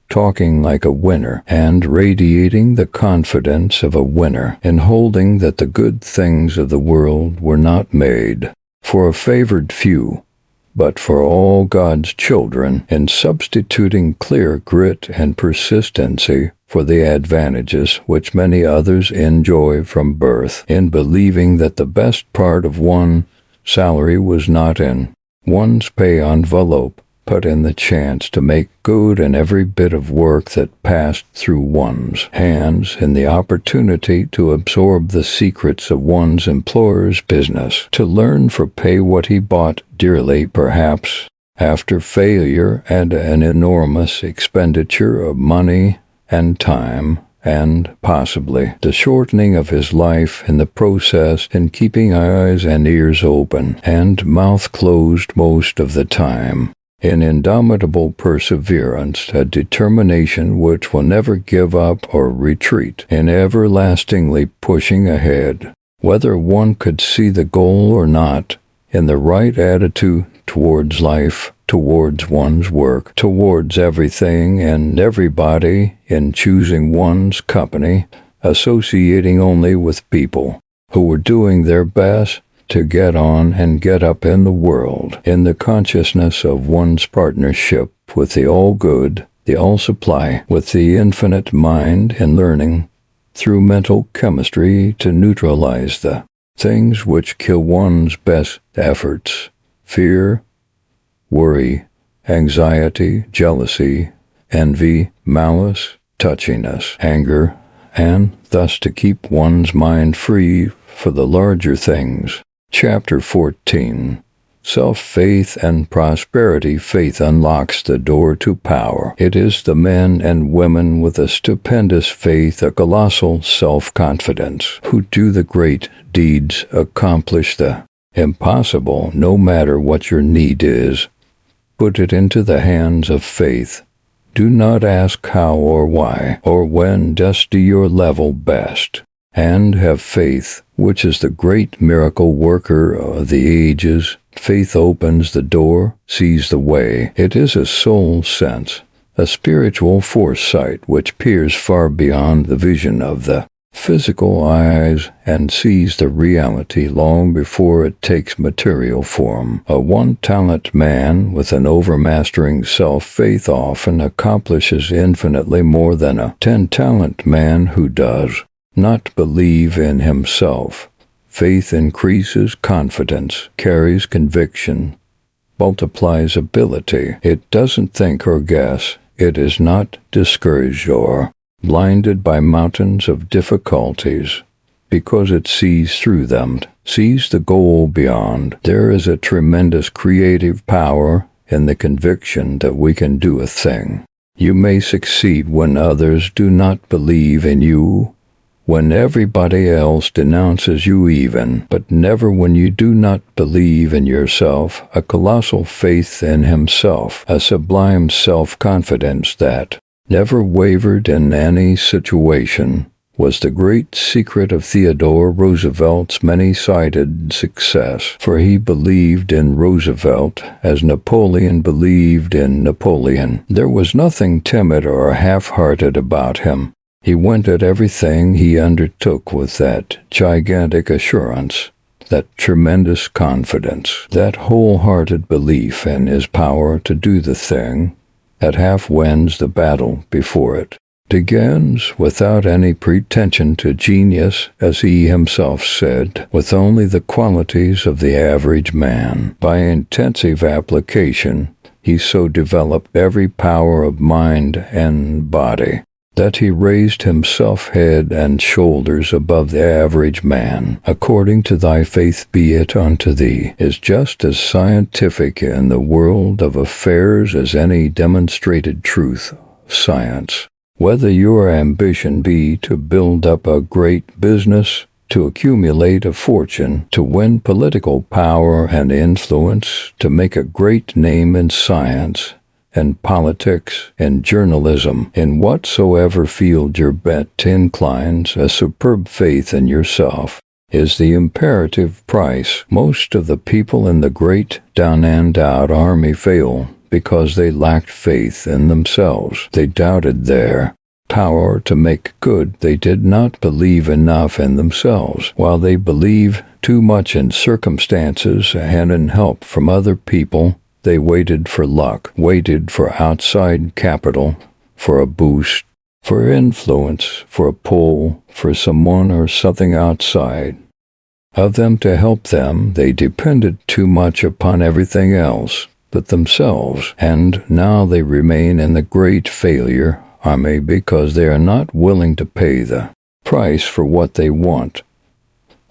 talking like a winner, and radiating the confidence of a winner, and holding that the good things of the world were not made for a favored few, but for all God's children, and substituting clear grit and persistency for the advantages which many others enjoy from birth, in believing that the best part of one's salary was not in one's pay envelope, but in the chance to make good in every bit of work that passed through one's hands, in the opportunity to absorb the secrets of one's employer's business, to learn for pay what he bought dearly, perhaps, after failure and an enormous expenditure of money and time, and possibly the shortening of his life in the process, in keeping eyes and ears open and mouth closed most of the time, in indomitable perseverance, a determination which will never give up or retreat, in everlastingly pushing ahead, whether one could see the goal or not, in the right attitude towards life, towards one's work, towards everything and everybody, in choosing one's company, associating only with people who were doing their best to get on and get up in the world, in the consciousness of one's partnership with the all-good, the all-supply, with the infinite mind, and learning, through mental chemistry, to neutralize the things which kill one's best efforts: fear, worry, anxiety, jealousy, envy, malice, touchiness, anger, and thus to keep one's mind free for the larger things. Chapter 14. Self-Faith and Prosperity. Faith unlocks the door to power. It is the men and women with a stupendous faith, a colossal self-confidence, who do the great deeds, accomplish the impossible, no matter what your need is. Put it into the hands of faith. Do not ask how or why, or when, just do your level best. And have faith, which is the great miracle worker of the ages. Faith opens the door, sees the way. It is a soul sense, a spiritual foresight which peers far beyond the vision of the physical eyes and sees the reality long before it takes material form. A one-talent man with an overmastering self-faith often accomplishes infinitely more than a 10-talent man who does not believe in himself. Faith increases confidence, carries conviction, multiplies ability. It doesn't think or guess. It is not discouraged or blinded by mountains of difficulties, because it sees through them, sees the goal beyond. There is a tremendous creative power in the conviction that we can do a thing. You may succeed when others do not believe in you, when everybody else denounces you even, but never when you do not believe in yourself. A colossal faith in himself, a sublime self-confidence that never wavered in any situation, was the great secret of Theodore Roosevelt's many-sided success, for he believed in Roosevelt as Napoleon believed in Napoleon. There was nothing timid or half-hearted about him. He went at everything he undertook with that gigantic assurance, that tremendous confidence, that wholehearted belief in his power to do the thing that half wins the battle before it. begins without any pretension to genius, as he himself said, with only the qualities of the average man. By intensive application, he so developed every power of mind and body that he raised himself head and shoulders above the average man. According to thy faith be it unto thee, is just as scientific in the world of affairs as any demonstrated truth of science. Whether your ambition be to build up a great business, to accumulate a fortune, to win political power and influence, to make a great name in science, and politics, and journalism, in whatsoever field your bent inclines, a superb faith in yourself is the imperative price. Most of the people in the great down and out army fail because they lacked faith in themselves. They doubted their power to make good. They did not believe enough in themselves. While they believe too much in circumstances and in help from other people, they waited for luck, waited for outside capital, for a boost, for influence, for a pull, for someone or something outside of them to help them. They depended too much upon everything else but themselves, and now they remain in the great failure army because they are not willing to pay the price for what they want,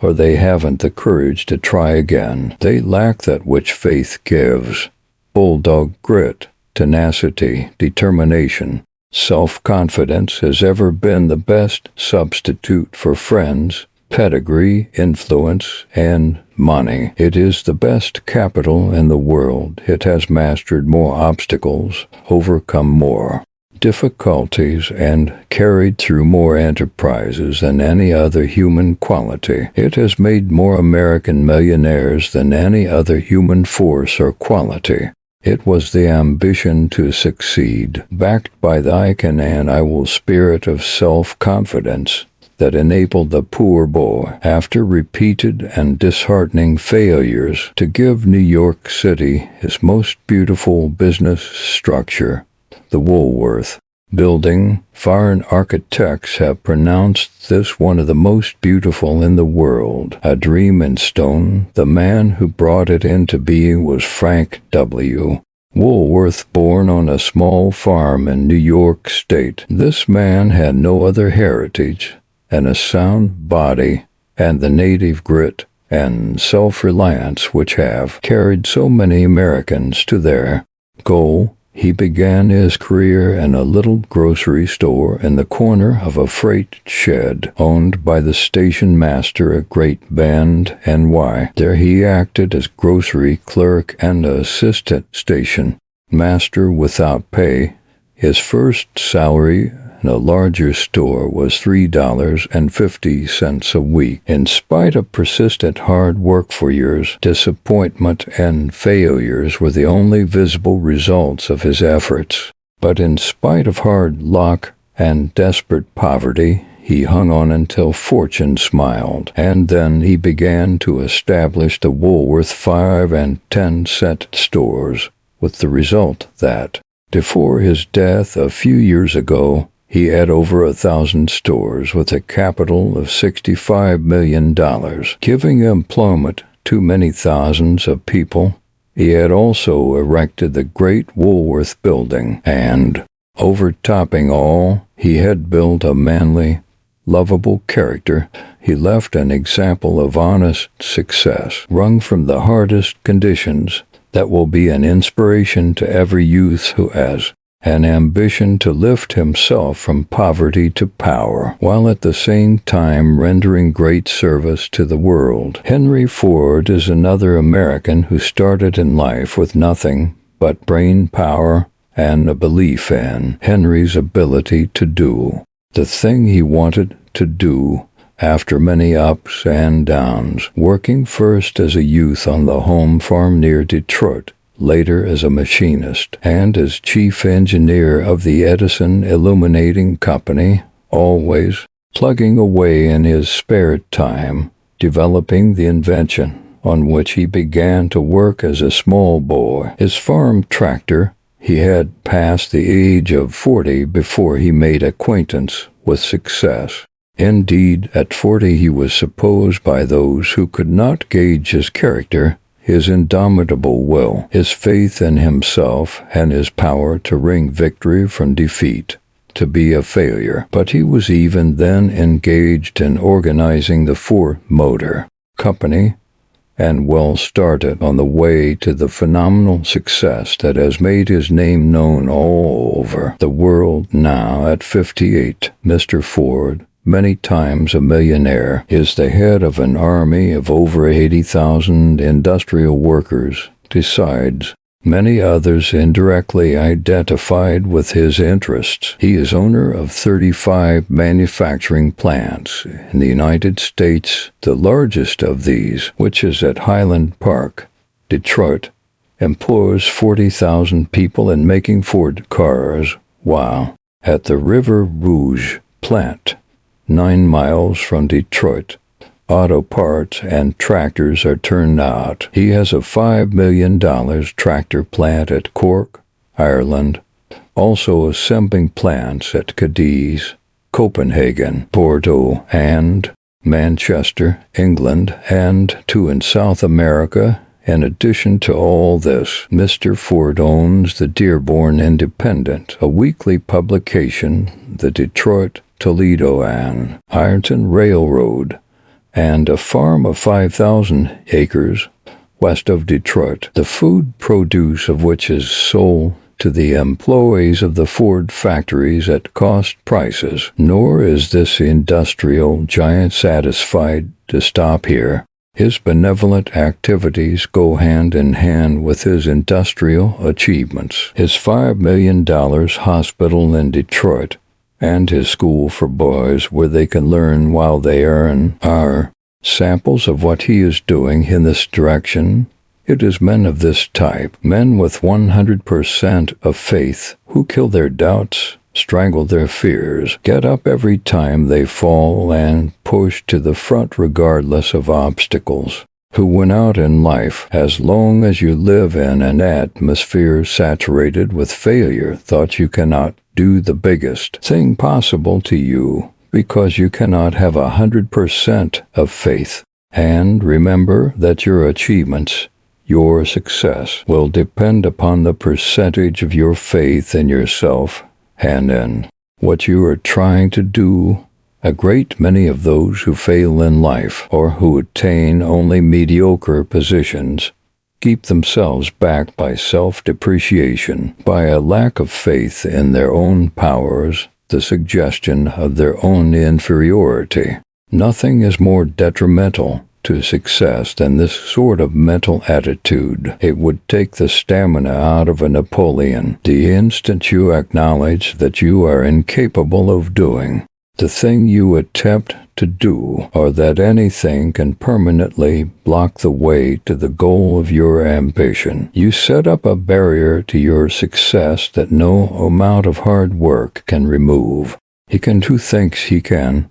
or they haven't the courage to try again. They lack that which faith gives: bulldog grit, tenacity, determination. Self-confidence has ever been the best substitute for friends, pedigree, influence, and money. It is the best capital in the world. It has mastered more obstacles, overcome more difficulties, and carried through more enterprises than any other human quality. It has made more American millionaires than any other human force or quality. It was the ambition to succeed, backed by the I can and I will spirit of self-confidence, that enabled the poor boy, after repeated and disheartening failures, to give New York City his most beautiful business structure, the Woolworth Building. Foreign architects have pronounced this one of the most beautiful in the world. A dream in stone. The man who brought it into being was Frank W. Woolworth, born on a small farm in New York State. This man had no other heritage and a sound body and the native grit and self-reliance which have carried so many Americans to their goal. He began his career in a little grocery store in the corner of a freight shed owned by the station master at Great Bend, NY. There he acted as grocery clerk and assistant station master without pay. His first salary in a larger store was $3.50 a week. In spite of persistent hard work for years, disappointment and failures were the only visible results of his efforts. But in spite of hard luck and desperate poverty, he hung on until fortune smiled, and then he began to establish the Woolworth 5 and 10-cent stores, with the result that, before his death a few years ago, he had over 1,000 stores with a capital of $65 million, giving employment to many thousands of people. He had also erected the Great Woolworth Building, and, overtopping all, he had built a manly, lovable character. He left an example of honest success, wrung from the hardest conditions, that will be an inspiration to every youth who has an ambition to lift himself from poverty to power, while at the same time rendering great service to the world. Henry Ford is another American who started in life with nothing but brain power and a belief in Henry's ability to do the thing he wanted to do after many ups and downs, working first as a youth on the home farm near Detroit, later as a machinist, and as chief engineer of the Edison Illuminating Company, always plugging away in his spare time, developing the invention on which he began to work as a small boy. His farm tractor, He had passed the age of 40 before he made acquaintance with success. Indeed, at 40 he was supposed by those who could not gauge his character, his indomitable will, his faith in himself, and his power to wring victory from defeat, to be a failure. But he was even then engaged in organizing the Ford Motor Company, and well started on the way to the phenomenal success that has made his name known all over the world now. At 58, Mr. Ford, many times a millionaire, is the head of an army of over 80,000 industrial workers, besides many others indirectly identified with his interests. He is owner of 35 manufacturing plants in the United States. The largest of these, which is at Highland Park, Detroit, employs 40,000 people in making Ford cars, while at the River Rouge plant, 9 miles from Detroit, auto parts and tractors are turned out. He has a $5 million tractor plant at Cork, Ireland, also assembling plants at Cadiz, Copenhagen, Bordeaux, and Manchester, England, and 2 in South America. In addition to all this, Mr. Ford owns the Dearborn Independent, a weekly publication, the Detroit, Toledo, and Ironton Railroad, and a farm of 5,000 acres west of Detroit, the food produce of which is sold to the employees of the Ford factories at cost prices. Nor is this industrial giant satisfied to stop here. His benevolent activities go hand in hand with his industrial achievements. His $5 million hospital in Detroit and his school for boys where they can learn while they earn are samples of what he is doing in this direction. It is men of this type, men with 100% of faith, who kill their doubts, strangle their fears, get up every time they fall, and push to the front regardless of obstacles, who win out in life. As long as you live in an atmosphere saturated with failure, thought you cannot do the biggest thing possible to you, because you cannot have 100% of faith. And remember that your achievements, your success, will depend upon the percentage of your faith in yourself and in what you are trying to do. A great many of those who fail in life, or who attain only mediocre positions, keep themselves back by self-depreciation, by a lack of faith in their own powers, the suggestion of their own inferiority. Nothing is more detrimental to success than this sort of mental attitude. It would take the stamina out of a Napoleon the instant you acknowledge that you are incapable of doing the thing you attempt to do, or that anything can permanently block the way to the goal of your ambition. You set up a barrier to your success that no amount of hard work can remove. He who thinks he can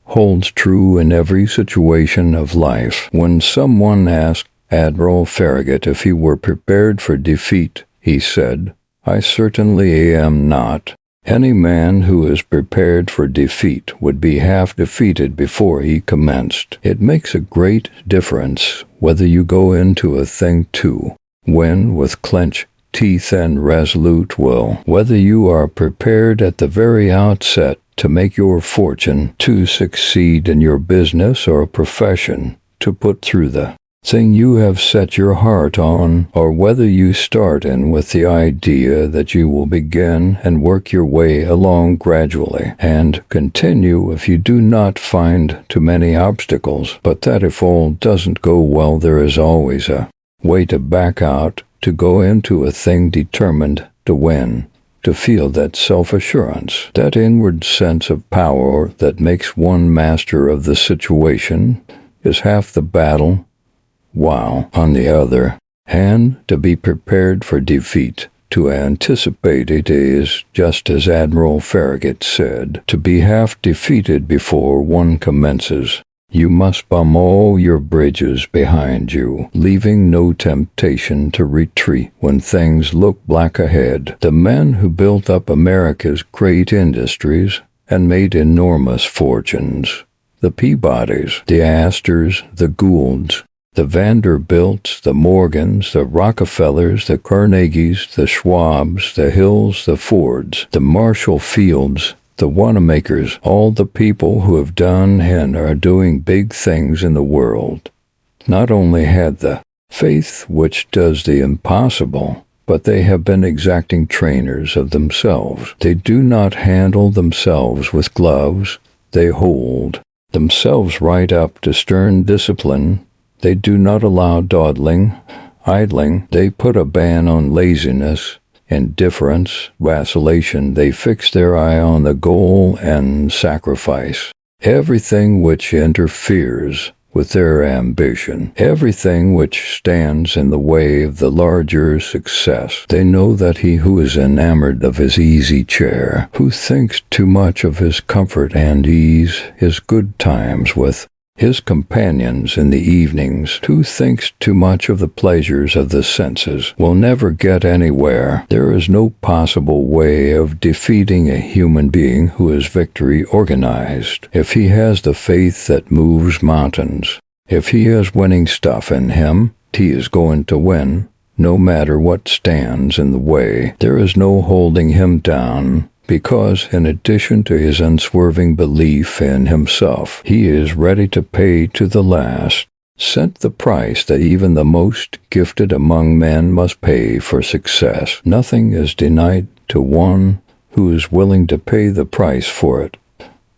holds true in every situation of life. When someone asked Admiral Farragut if he were prepared for defeat, he said, "I certainly am not." Any man who is prepared for defeat would be half defeated before he commenced. It makes a great difference whether you go into a thing to win with clenched teeth and resolute will, whether you are prepared at the very outset to make your fortune, to succeed in your business or profession, to put through the thing you have set your heart on, or whether you start in with the idea that you will begin and work your way along gradually, and continue if you do not find too many obstacles, but that if all doesn't go well there is always a way to back out, to go into a thing determined to win, to feel that self-assurance, that inward sense of power that makes one master of the situation, is half the battle, while, on the other hand, to be prepared for defeat, to anticipate it is, just as Admiral Farragut said, to be half defeated before one commences. You must bomb all your bridges behind you, leaving no temptation to retreat when things look black ahead. The men who built up America's great industries and made enormous fortunes, the Peabodys, the Astors, the Goulds, the Vanderbilts, the Morgans, the Rockefellers, the Carnegies, the Schwabs, the Hills, the Fords, the Marshall Fields, the Wanamakers, all the people who have done and are doing big things in the world, not only had the faith which does the impossible, but they have been exacting trainers of themselves. They do not handle themselves with gloves. They hold themselves right up to stern discipline. They do not allow dawdling, idling. They put a ban on laziness, indifference, vacillation. They fix their eye on the goal and sacrifice everything which interferes with their ambition, everything which stands in the way of the larger success. They know that he who is enamored of his easy chair, who thinks too much of his comfort and ease, his good times with his companions in the evenings, who thinks too much of the pleasures of the senses, will never get anywhere. There is no possible way of defeating a human being who is victory organized. If he has the faith that moves mountains, if he has winning stuff in him, he is going to win, no matter what stands in the way. There is no holding him down, because in addition to his unswerving belief in himself, he is ready to pay to the last cent the price that even the most gifted among men must pay for success. Nothing is denied to one who is willing to pay the price for it.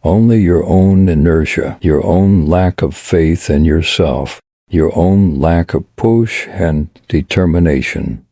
Only your own inertia, your own lack of faith in yourself, your own lack of push and determination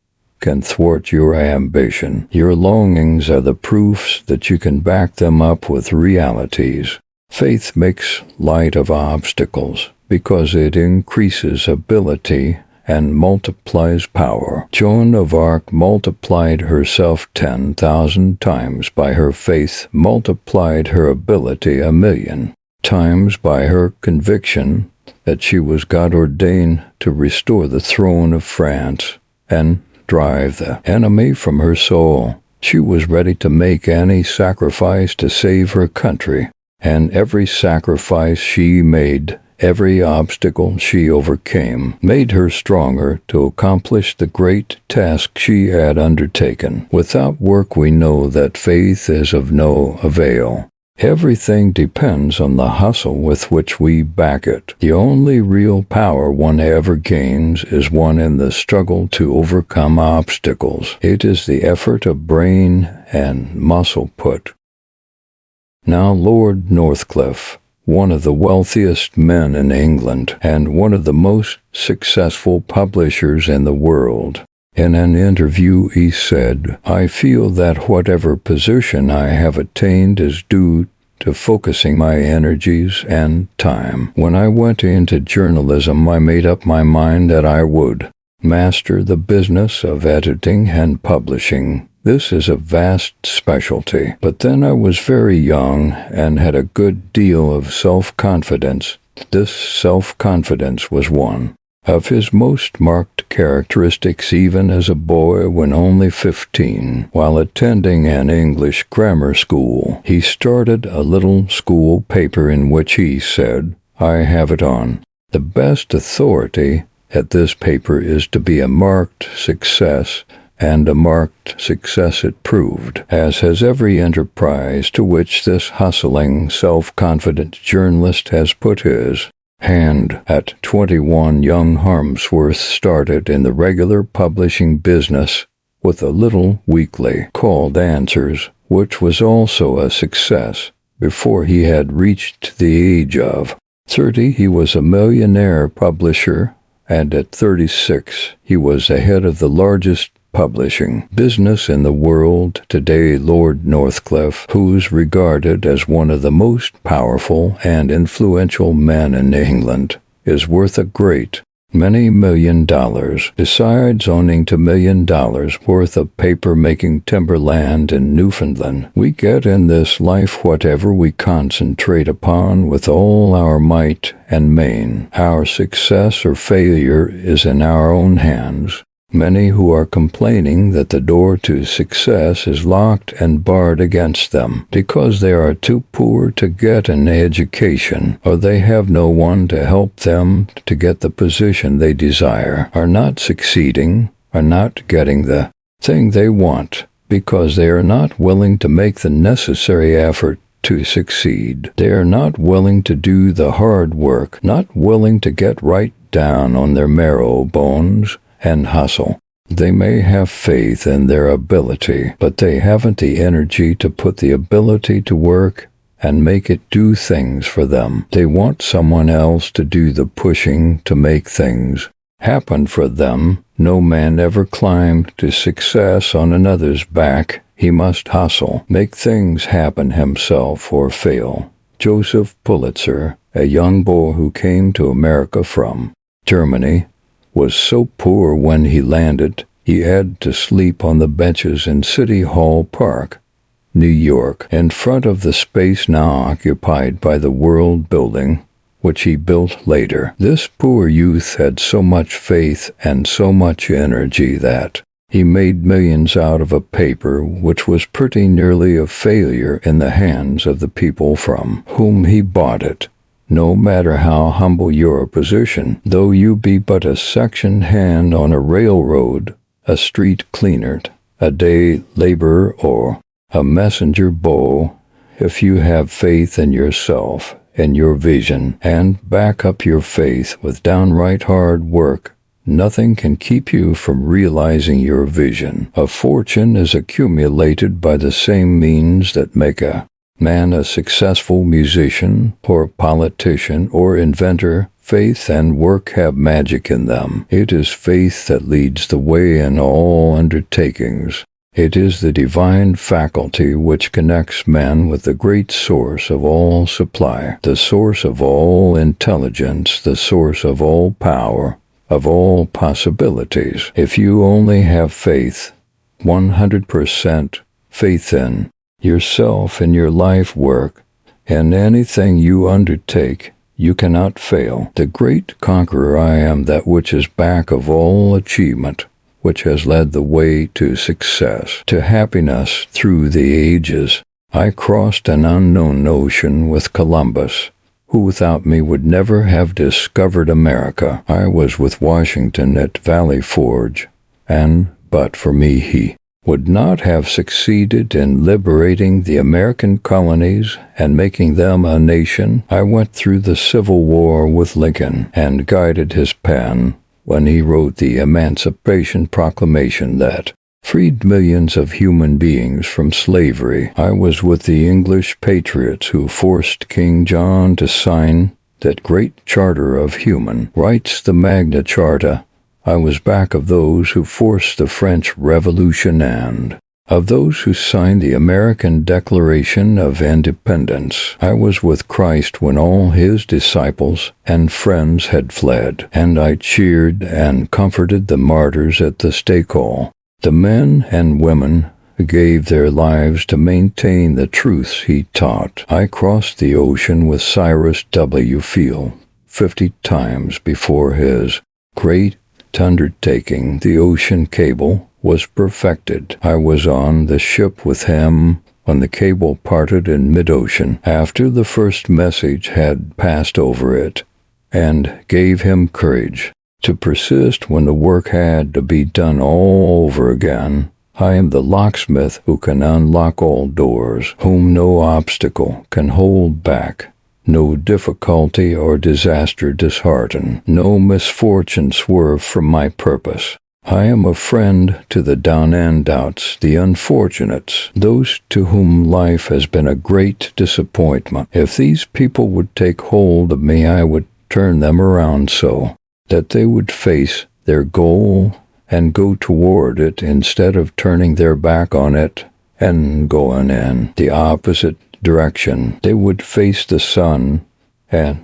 can thwart your ambition. Your longings are the proofs that you can back them up with realities. Faith makes light of obstacles because it increases ability and multiplies power. Joan of Arc multiplied herself 10,000 times by her faith, multiplied her ability 1,000,000 times by her conviction that she was God ordained to restore the throne of France and drive the enemy from her soul. She was ready to make any sacrifice to save her country, and every sacrifice she made, every obstacle she overcame, made her stronger to accomplish the great task she had undertaken. Without work we know that faith is of no avail. Everything depends on the hustle with which we back it. The only real power one ever gains is one in the struggle to overcome obstacles. It is the effort of brain and muscle put. Now Lord Northcliffe, one of the wealthiest men in England and one of the most successful publishers in the world, in an interview he said, "I feel that whatever position I have attained is due to focusing my energies and time. When I went into journalism, I made up my mind that I would master the business of editing and publishing. This is a vast specialty. But then I was very young and had a good deal of self-confidence. This self-confidence was one of his most marked characteristics even as a boy when only 15. While attending an English grammar school, he started a little school paper in which he said, I have it on. The best authority at this paper is to be a marked success, and a marked success it proved, as has every enterprise to which this hustling, self-confident journalist has put his hand. At 21, young Harmsworth started in the regular publishing business with a little weekly called Answers, which was also a success. Before he had reached the age of 30, he was a millionaire publisher, and at 36, he was the head of the largest publishing business in the world. Today, Lord Northcliffe, who's regarded as one of the most powerful and influential men in England, is worth a great many $1 million. Besides owning $2 million worth of paper-making timberland in Newfoundland, we get in this life whatever we concentrate upon with all our might and main. Our success or failure is in our own hands. Many who are complaining that the door to success is locked and barred against them because they are too poor to get an education, or they have no one to help them to get the position they desire, are not succeeding, are not getting the thing they want because they are not willing to make the necessary effort to succeed. They are not willing to do the hard work, not willing to get right down on their marrow bones and hustle. They may have faith in their ability, but they haven't the energy to put the ability to work and make it do things for them. They want someone else to do the pushing to make things happen for them. No man ever climbed to success on another's back. He must hustle, make things happen himself or fail. Joseph Pulitzer, a young boy who came to America from Germany, was so poor when he landed, he had to sleep on the benches in City Hall Park, New York, in front of the space now occupied by the World Building, which he built later. This poor youth had so much faith and so much energy that he made millions out of a paper which was pretty nearly a failure in the hands of the people from whom he bought it. No matter how humble your position, though you be but a section hand on a railroad, a street cleaner, a day laborer, or a messenger boy, if you have faith in yourself, in your vision, and back up your faith with downright hard work, nothing can keep you from realizing your vision. A fortune is accumulated by the same means that make a man a successful musician or politician or inventor. Faith and work have magic in them. It is faith that leads the way in all undertakings. It is the divine faculty which connects men with the great source of all supply, the source of all intelligence, the source of all power, of all possibilities. If you only have faith, 100% faith in yourself and your life work, and anything you undertake, you cannot fail. The great conqueror I am that which is back of all achievement, which has led the way to success, to happiness through the ages. I crossed an unknown ocean with Columbus, who without me would never have discovered America. I was with Washington at Valley Forge, and but for me he would not have succeeded in liberating the American colonies and making them a nation. I went through the Civil War with Lincoln and guided his pen when he wrote the Emancipation Proclamation that freed millions of human beings from slavery. I was with the English patriots who forced King John to sign that great charter of human rights, the Magna Charta. I was back of those who forced the French Revolution and of those who signed the American Declaration of Independence. I was with Christ when all his disciples and friends had fled, and I cheered and comforted the martyrs at the stake hall. The men and women who gave their lives to maintain the truths he taught. I crossed the ocean with Cyrus W. Field 50 times before his great undertaking. The ocean cable was perfected. I was on the ship with him when the cable parted in mid-ocean after the first message had passed over it, and gave him courage to persist when the work had to be done all over again. I am the locksmith who can unlock all doors, whom no obstacle can hold back. No difficulty or disaster dishearten, no misfortune swerve from my purpose. I am a friend to the down and outs, the unfortunates, those to whom life has been a great disappointment. If these people would take hold of me, I would turn them around so that they would face their goal and go toward it instead of turning their back on it and going in the opposite direction. They would face the sun and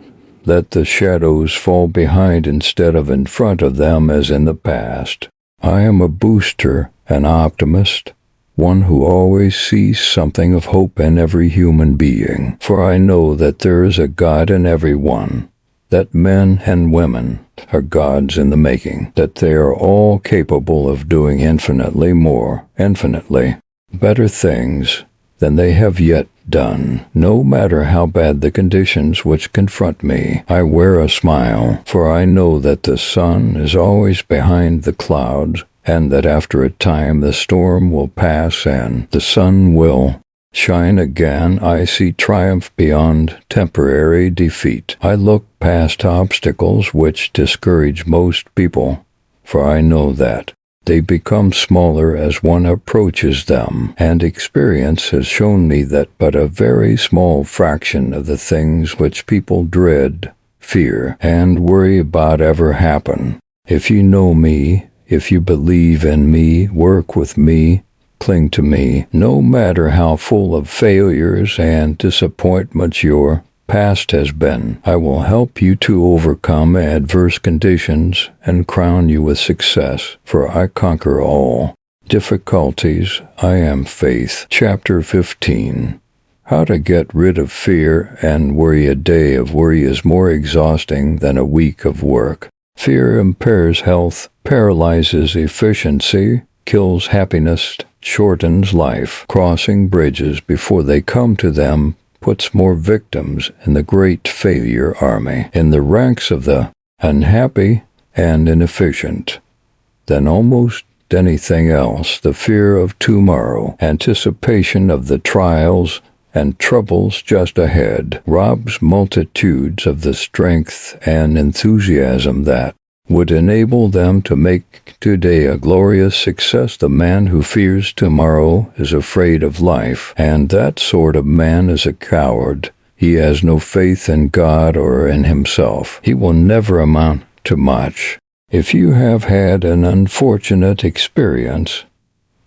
let the shadows fall behind instead of in front of them as in the past. I am a booster, an optimist, one who always sees something of hope in every human being, for I know that there is a God in everyone, that men and women are gods in the making, that they are all capable of doing infinitely more, infinitely better things than they have yet done. No matter how bad the conditions which confront me, I wear a smile, for I know that the sun is always behind the clouds, and that after a time the storm will pass and the sun will shine again. I see triumph beyond temporary defeat. I look past obstacles which discourage most people, for I know that they become smaller as one approaches them, and experience has shown me that but a very small fraction of the things which people dread, fear, and worry about ever happen. If you know me, if you believe in me, work with me, cling to me, no matter how full of failures and disappointments your past has been, I will help you to overcome adverse conditions and crown you with success, for I conquer all difficulties. I am faith. Chapter 15. How to get rid of fear and worry. A day of worry is more exhausting than a week of work. Fear impairs health, paralyzes efficiency, kills happiness, shortens life. Crossing bridges before they come to them puts more victims in the great failure army, in the ranks of the unhappy and inefficient, than almost anything else. The fear of tomorrow, anticipation of the trials and troubles just ahead, robs multitudes of the strength and enthusiasm that would enable them to make today a glorious success. The man who fears tomorrow is afraid of life, and that sort of man is a coward. He has no faith in God or in himself. He will never amount to much. If you have had an unfortunate experience,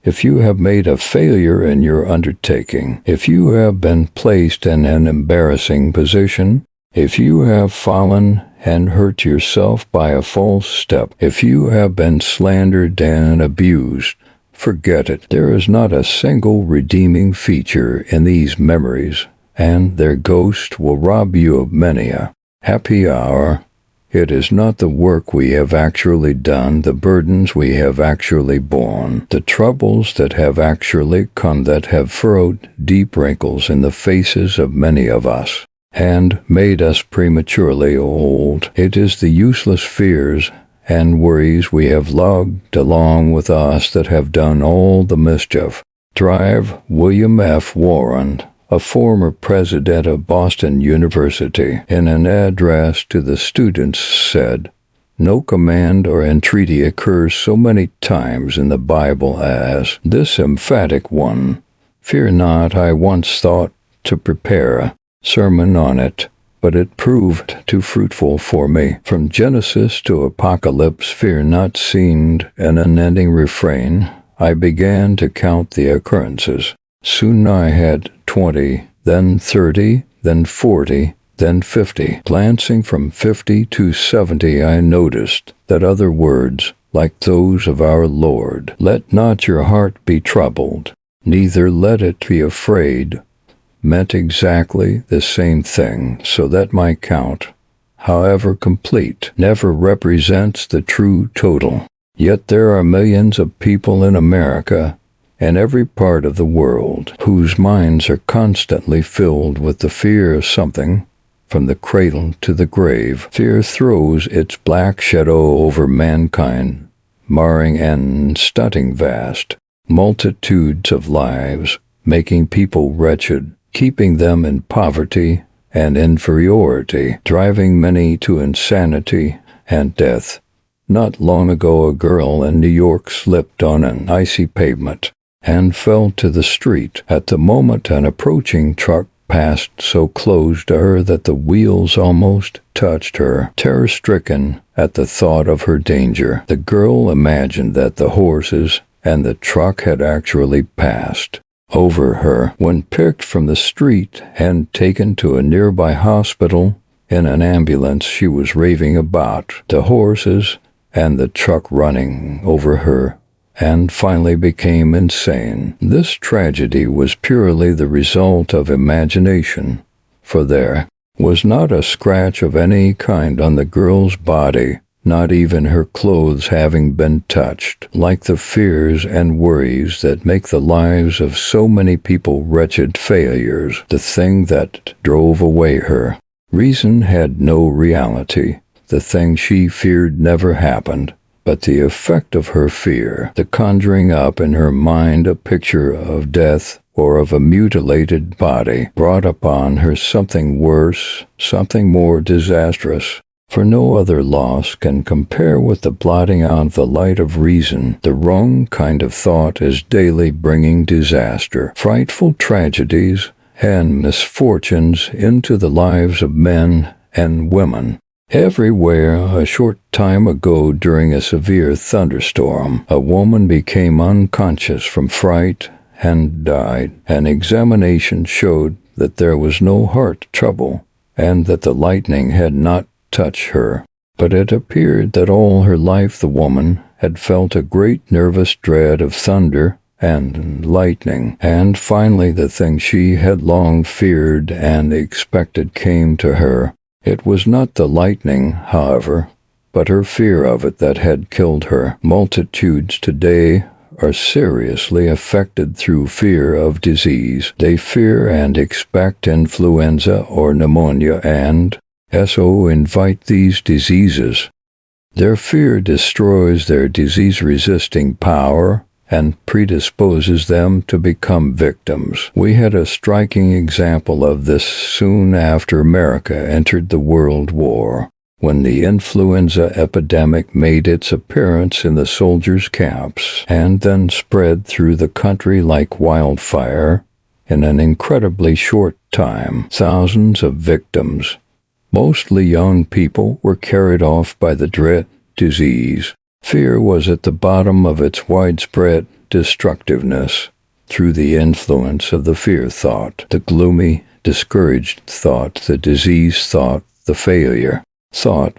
if you have made a failure in your undertaking, if you have been placed in an embarrassing position, if you have fallen and hurt yourself by a false step, if you have been slandered and abused, forget it. There is not a single redeeming feature in these memories, and their ghost will rob you of many a happy hour. It is not the work we have actually done, the burdens we have actually borne, the troubles that have actually come that have furrowed deep wrinkles in the faces of many of us, and made us prematurely old. It is the useless fears and worries we have lugged along with us that have done all the mischief. Drive William F. Warren, a former president of Boston University, in an address to the students said, "No command or entreaty occurs so many times in the Bible as this emphatic one. Fear not. I once thought to prepare a sermon on it, but it proved too fruitful for me. From Genesis to Apocalypse, fear not seemed an unending refrain. I began to count the occurrences. Soon I had 20, then 30, then 40, then 50. Glancing from 50 to 70, I noticed that other words, like those of our Lord, 'Let not your heart be troubled, neither let it be afraid,' meant exactly the same thing, so that my count, however complete, never represents the true total. Yet there are millions of people in America and every part of the world whose minds are constantly filled with the fear of something from the cradle to the grave. Fear throws its black shadow over mankind, marring and stunting vast multitudes of lives, making people wretched, keeping them in poverty and inferiority, driving many to insanity and death. Not long ago a girl in New York slipped on an icy pavement and fell to the street. At the moment an approaching truck passed so close to her that the wheels almost touched her. Terror-stricken at the thought of her danger, the girl imagined that the horses and the truck had actually passed over her. When picked from the street and taken to a nearby hospital, In an ambulance she was raving about the horses and the truck running over her, and finally became insane. This tragedy was purely the result of imagination, for there was not a scratch of any kind on the girl's body, not even her clothes having been touched. Like the fears and worries that make the lives of so many people wretched failures, the thing that drove away her reason had no reality. The thing she feared never happened, but the effect of her fear, the conjuring up in her mind a picture of death or of a mutilated body, brought upon her something worse, something more disastrous. For no other loss can compare with the blotting out of the light of reason. The wrong kind of thought is daily bringing disaster, frightful tragedies, and misfortunes into the lives of men and women. Everywhere. A short time ago, during a severe thunderstorm, a woman became unconscious from fright and died. An examination showed that there was no heart trouble, and that the lightning had not touched her. But it appeared that all her life the woman had felt a great nervous dread of thunder and lightning, and finally the thing she had long feared and expected came to her. It was not the lightning, however, but her fear of it that had killed her. Multitudes today are seriously affected through fear of disease. They fear and expect influenza or pneumonia and so invite these diseases. Their fear destroys their disease-resisting power and predisposes them to become victims. We had a striking example of this soon after America entered the World War, when the influenza epidemic made its appearance in the soldiers' camps and then spread through the country like wildfire. In an incredibly short time, thousands of victims, mostly young people, were carried off by the dread disease. Fear was at the bottom of its widespread destructiveness. Through the influence of the fear thought, the gloomy, discouraged thought, the disease thought, the failure thought,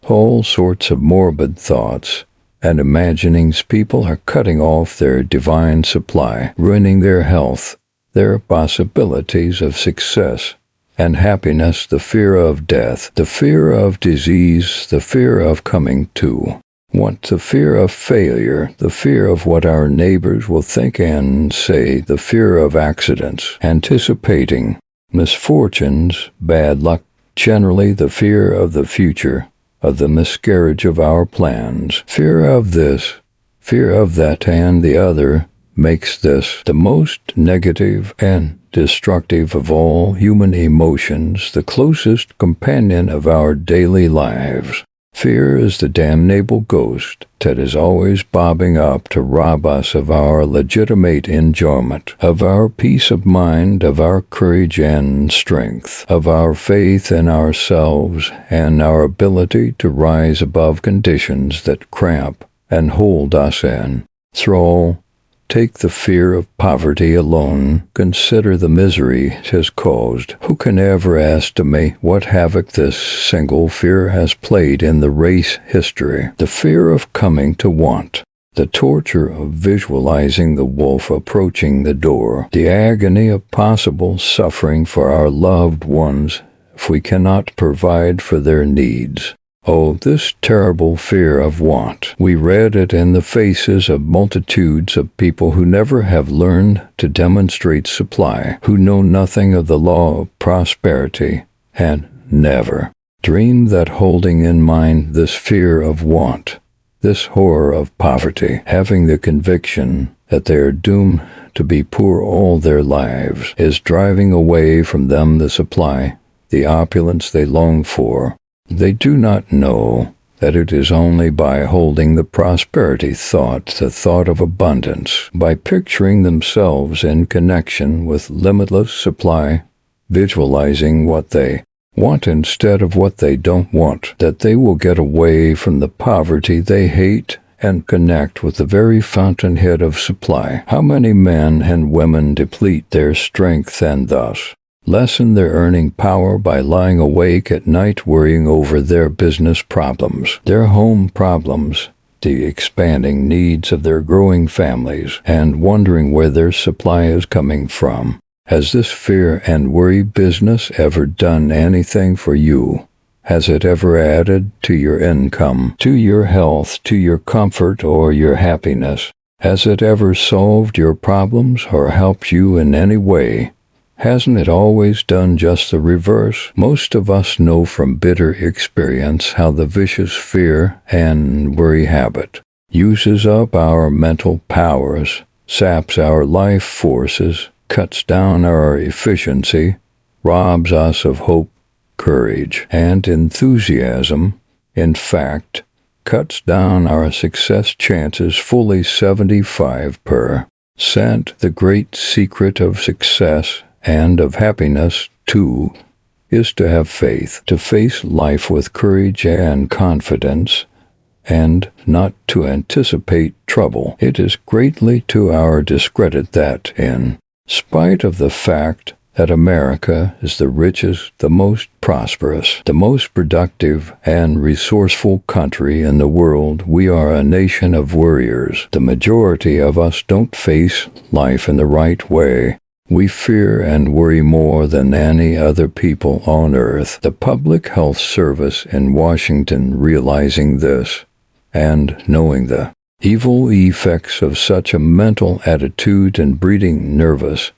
all sorts of morbid thoughts and imaginings, people are cutting off their divine supply, ruining their health, their possibilities of success and happiness, the fear of death, the fear of disease, the fear of coming to what, the fear of failure, the fear of what our neighbors will think and say, the fear of accidents, anticipating misfortunes, bad luck, generally the fear of the future, of the miscarriage of our plans. Fear of this, fear of that and the other makes this the most negative and destructive of all human emotions, the closest companion of our daily lives. Fear is the damnable ghost that is always bobbing up to rob us of our legitimate enjoyment, of our peace of mind, of our courage and strength, of our faith in ourselves, and our ability to rise above conditions that cramp and hold us in thrall. Take the fear of poverty alone. Consider the misery it has caused. Who can ever estimate what havoc this single fear has played in the race history? The fear of coming to want, the torture of visualizing the wolf approaching the door, the agony of possible suffering for our loved ones if we cannot provide for their needs. Oh, this terrible fear of want. We read it in the faces of multitudes of people who never have learned to demonstrate supply, who know nothing of the law of prosperity, and never dream that holding in mind this fear of want, this horror of poverty, having the conviction that they are doomed to be poor all their lives, is driving away from them the supply, the opulence they long for. They do not know that it is only by holding the prosperity thought, the thought of abundance, by picturing themselves in connection with limitless supply, visualizing what they want instead of what they don't want, that they will get away from the poverty they hate and connect with the very fountainhead of supply. How many men and women deplete their strength and thus lessen their earning power by lying awake at night worrying over their business problems, their home problems, the expanding needs of their growing families, and wondering where their supply is coming from. Has this fear and worry business ever done anything for you? Has it ever added to your income, to your health, to your comfort, or your happiness? Has it ever solved your problems or helped you in any way? Hasn't it always done just the reverse? Most of us know from bitter experience how the vicious fear and worry habit uses up our mental powers, saps our life forces, cuts down our efficiency, robs us of hope, courage, and enthusiasm. In fact, cuts down our success chances fully 75%. The great secret of success and of happiness, too, is to have faith, to face life with courage and confidence, and not to anticipate trouble. It is greatly to our discredit that, in spite of the fact that America is the richest, the most prosperous, the most productive and resourceful country in the world, we are a nation of worriers. The majority of us don't face life in the right way. We fear and worry more than any other people on earth. The Public Health Service in Washington, realizing this and knowing the evil effects of such a mental attitude and breeding nervous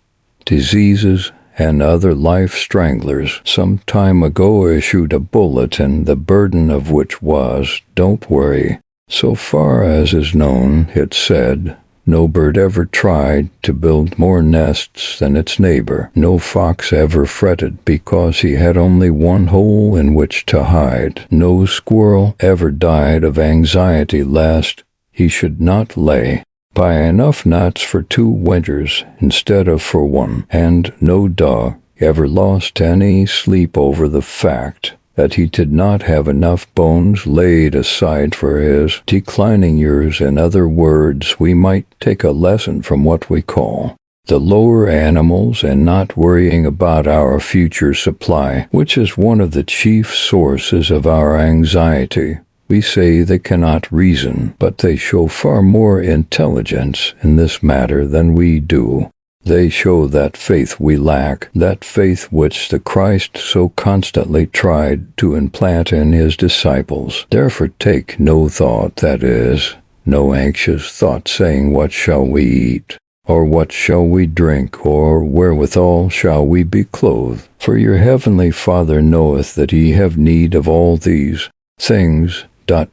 diseases and other life stranglers, some time ago issued a bulletin, the burden of which was, "Don't worry." So far as is known, it said, no bird ever tried to build more nests than its neighbor. No fox ever fretted because he had only one hole in which to hide. No squirrel ever died of anxiety lest he should not lay by enough nuts for 2 winters instead of for one. And no dog ever lost any sleep over the fact that he did not have enough bones laid aside for his declining years. In other words, we might take a lesson from what we call the lower animals and not worrying about our future supply, which is one of the chief sources of our anxiety. We say they cannot reason, but they show far more intelligence in this matter than we do. They show that faith we lack, that faith which the Christ so constantly tried to implant in his disciples. Therefore take no thought, that is, no anxious thought saying, "What shall we eat?" or "What shall we drink?" or "Wherewithal shall we be clothed?" For your heavenly Father knoweth that ye have need of all these things.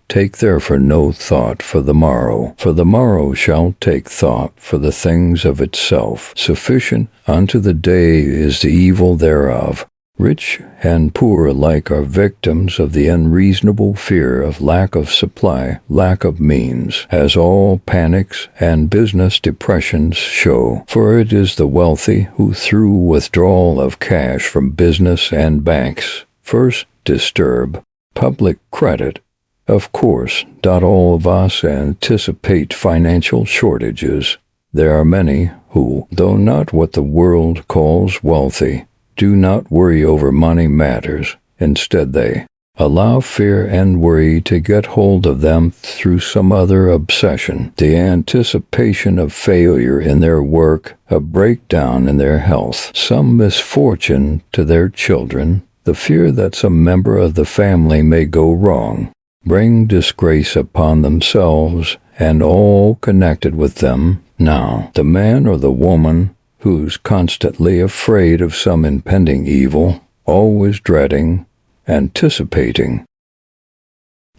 Take therefore no thought for the morrow shall take thought for the things of itself. Sufficient unto the day is the evil thereof. Rich and poor alike are victims of the unreasonable fear of lack of supply, lack of means, as all panics and business depressions show. For it is the wealthy who, through withdrawal of cash from business and banks, first disturb public credit. Of course, all of us anticipate financial shortages. There are many who, though not what the world calls wealthy, do not worry over money matters. Instead, they allow fear and worry to get hold of them through some other obsession, the anticipation of failure in their work, a breakdown in their health, some misfortune to their children, the fear that some member of the family may go wrong, bring disgrace upon themselves and all connected with them. Now, the man or the woman who's constantly afraid of some impending evil, always dreading, anticipating,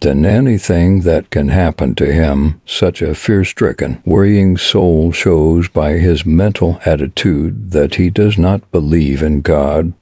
then anything that can happen to him, such a fear-stricken, worrying soul shows by his mental attitude that he does not believe in God,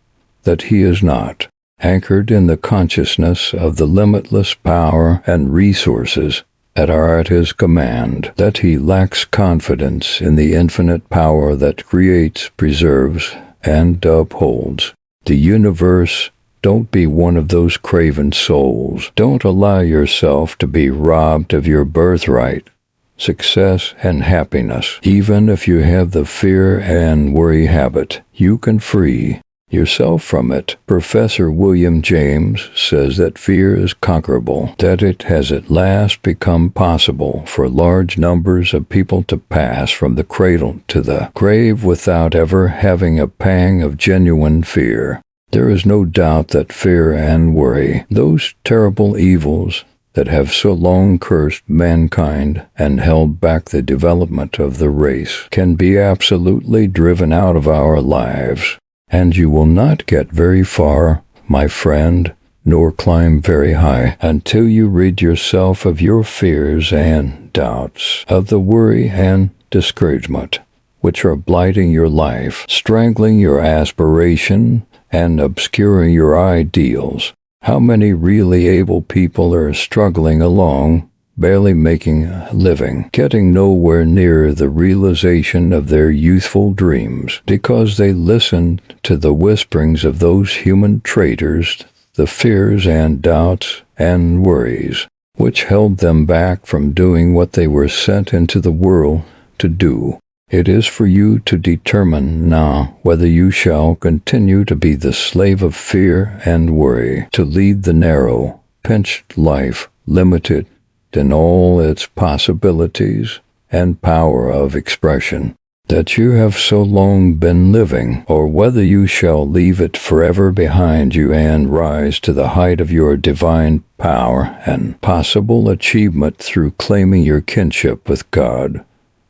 that he is not anchored in the consciousness of the limitless power and resources that are at his command, that he lacks confidence in the infinite power that creates, preserves, and upholds the universe. Don't be one of those craven souls. Don't allow yourself to be robbed of your birthright, success, and happiness. Even if you have the fear and worry habit, you can free yourself from it. Professor William James says that fear is conquerable, that it has at last become possible for large numbers of people to pass from the cradle to the grave without ever having a pang of genuine fear. There is no doubt that fear and worry, those terrible evils that have so long cursed mankind and held back the development of the race, can be absolutely driven out of our lives. And you will not get very far, my friend, nor climb very high, until you rid yourself of your fears and doubts, of the worry and discouragement, which are blighting your life, strangling your aspiration, and obscuring your ideals. How many really able people are struggling along, barely making a living, getting nowhere near the realization of their youthful dreams, because they listened to the whisperings of those human traitors, the fears and doubts and worries, which held them back from doing what they were sent into the world to do. It is for you to determine now whether you shall continue to be the slave of fear and worry, to lead the narrow, pinched life, limited in all its possibilities and power of expression, that you have so long been living, or whether you shall leave it forever behind you and rise to the height of your divine power and possible achievement through claiming your kinship with God,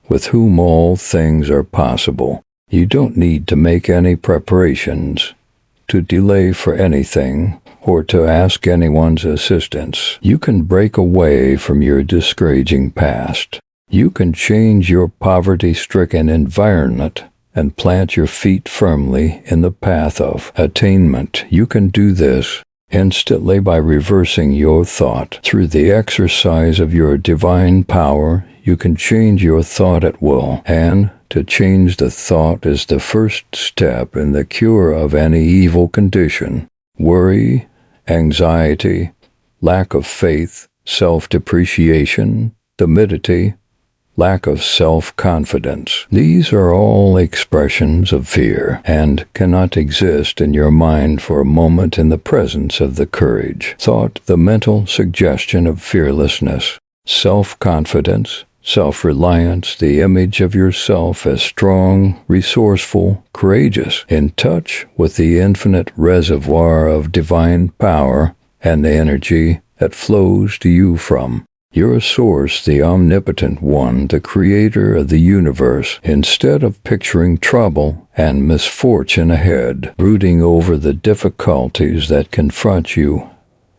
with whom all things are possible. You don't need to make any preparations, to delay for anything, or to ask anyone's assistance. You can break away from your discouraging past. You can change your poverty-stricken environment and plant your feet firmly in the path of attainment. You can do this instantly by reversing your thought. Through the exercise of your divine power, you can change your thought at will, and to change the thought is the first step in the cure of any evil condition. Worry, anxiety, lack of faith, self-depreciation, timidity, lack of self-confidence. These are all expressions of fear and cannot exist in your mind for a moment in the presence of the courage, thought, the mental suggestion of fearlessness, self-confidence, self-reliance, the image of yourself as strong, resourceful, courageous, in touch with the infinite reservoir of divine power and the energy that flows to you from your source, the omnipotent one, the creator of the universe. Instead of picturing trouble and misfortune ahead, brooding over the difficulties that confront you,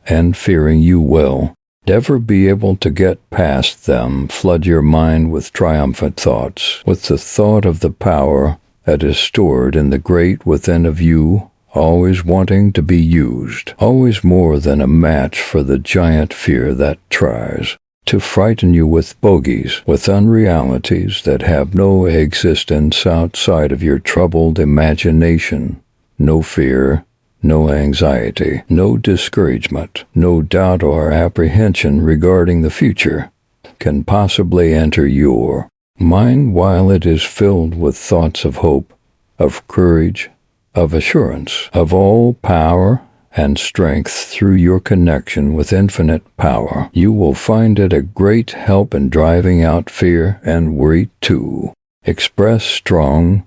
and fearing you will never be able to get past them, flood your mind with triumphant thoughts, with the thought of the power that is stored in the great within of you, always wanting to be used, always more than a match for the giant fear that tries to frighten you with bogies, with unrealities that have no existence outside of your troubled imagination. No fear, no anxiety, no discouragement, no doubt or apprehension regarding the future can possibly enter your mind while it is filled with thoughts of hope, of courage, of assurance, of all power and strength through your connection with infinite power. You will find it a great help in driving out fear and worry too. Express strong,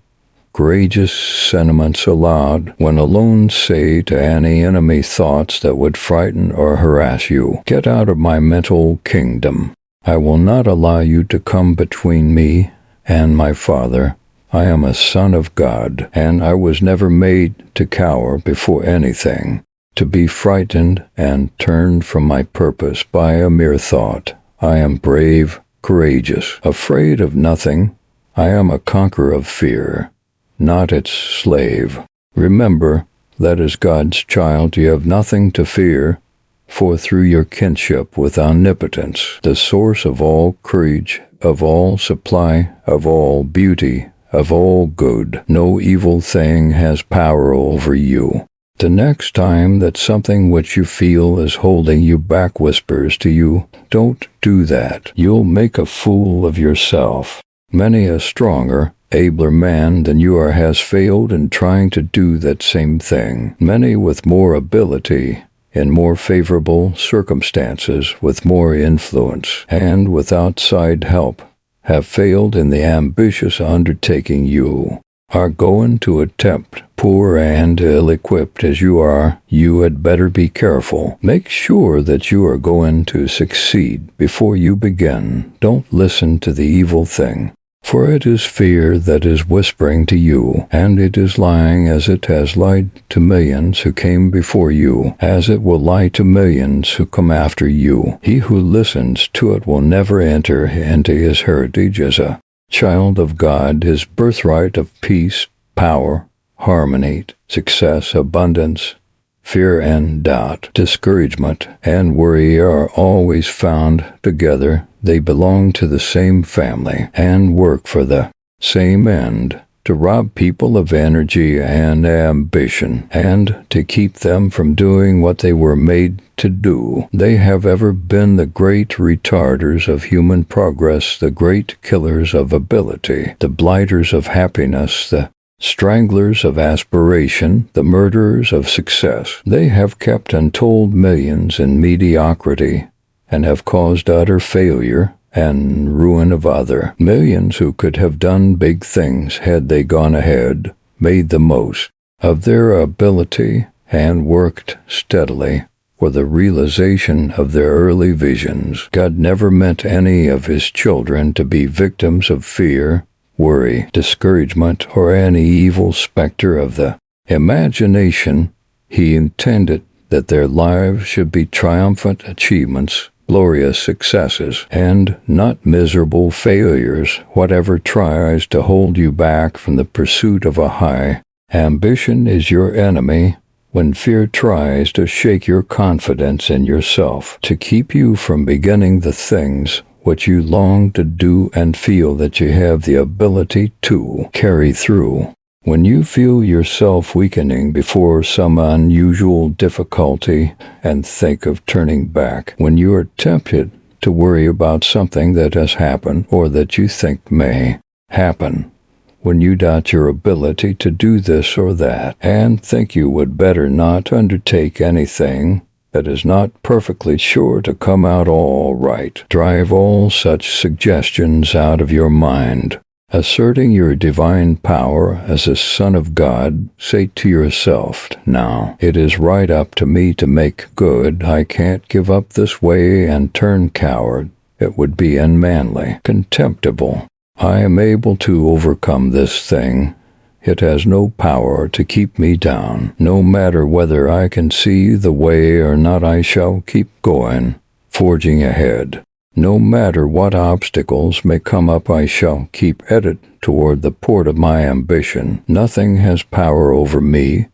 courageous sentiments aloud when alone. Say to any enemy thoughts that would frighten or harass you, "Get out of my mental kingdom. I will not allow you to come between me and my Father. I am a son of God, and I was never made to cower before anything, to be frightened and turned from my purpose by a mere thought. I am brave, courageous, afraid of nothing. I am a conqueror of fear, not its slave. Remember that as God's child you have nothing to fear, for through your kinship with omnipotence, the source of all courage, of all supply, of all beauty, of all good, no evil thing has power over you. The next time that something which you feel is holding you back whispers to you, don't do that. You'll make a fool of yourself. Many a stronger, abler man than you are has failed in trying to do that same thing. Many with more ability, in more favorable circumstances, with more influence, and with outside help, have failed in the ambitious undertaking you are going to attempt. Poor and ill-equipped as you are, you had better be careful. Make sure that you are going to succeed before you begin. Don't listen to the evil thing, for it is fear that is whispering to you, and it is lying as it has lied to millions who came before you, as it will lie to millions who come after you. He who listens to it will never enter into his heritage as a child of God, his birthright of peace, power, harmony, success, abundance. Fear and doubt, discouragement, and worry are always found together. They belong to the same family and work for the same end, to rob people of energy and ambition, and to keep them from doing what they were made to do. They have ever been the great retarders of human progress, the great killers of ability, the blighters of happiness, the stranglers of aspiration, the murderers of success. They have kept untold millions in mediocrity, and have caused utter failure and ruin of other millions who could have done big things had they gone ahead, made the most of their ability, and worked steadily for the realization of their early visions. God never meant any of his children to be victims of fear, worry, discouragement, or any evil specter of the imagination. He intended that their lives should be triumphant achievements, glorious successes, and not miserable failures. Whatever tries to hold you back from the pursuit of a high ambition is your enemy. When fear tries to shake your confidence in yourself, to keep you from beginning the things which you long to do and feel that you have the ability to carry through. When you feel yourself weakening before some unusual difficulty and think of turning back, when you are tempted to worry about something that has happened or that you think may happen, when you doubt your ability to do this or that, and think you would better not undertake anything that is not perfectly sure to come out all right, drive all such suggestions out of your mind. Asserting your divine power as a son of God, say to yourself, now, it is right up to me to make good. I can't give up this way and turn coward. It would be unmanly, contemptible. I am able to overcome this thing. It has no power to keep me down. No matter whether I can see the way or not, I shall keep going, forging ahead. No matter what obstacles may come up, I shall keep headed toward the port of my ambition. Nothing has power over me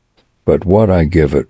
but what I give it.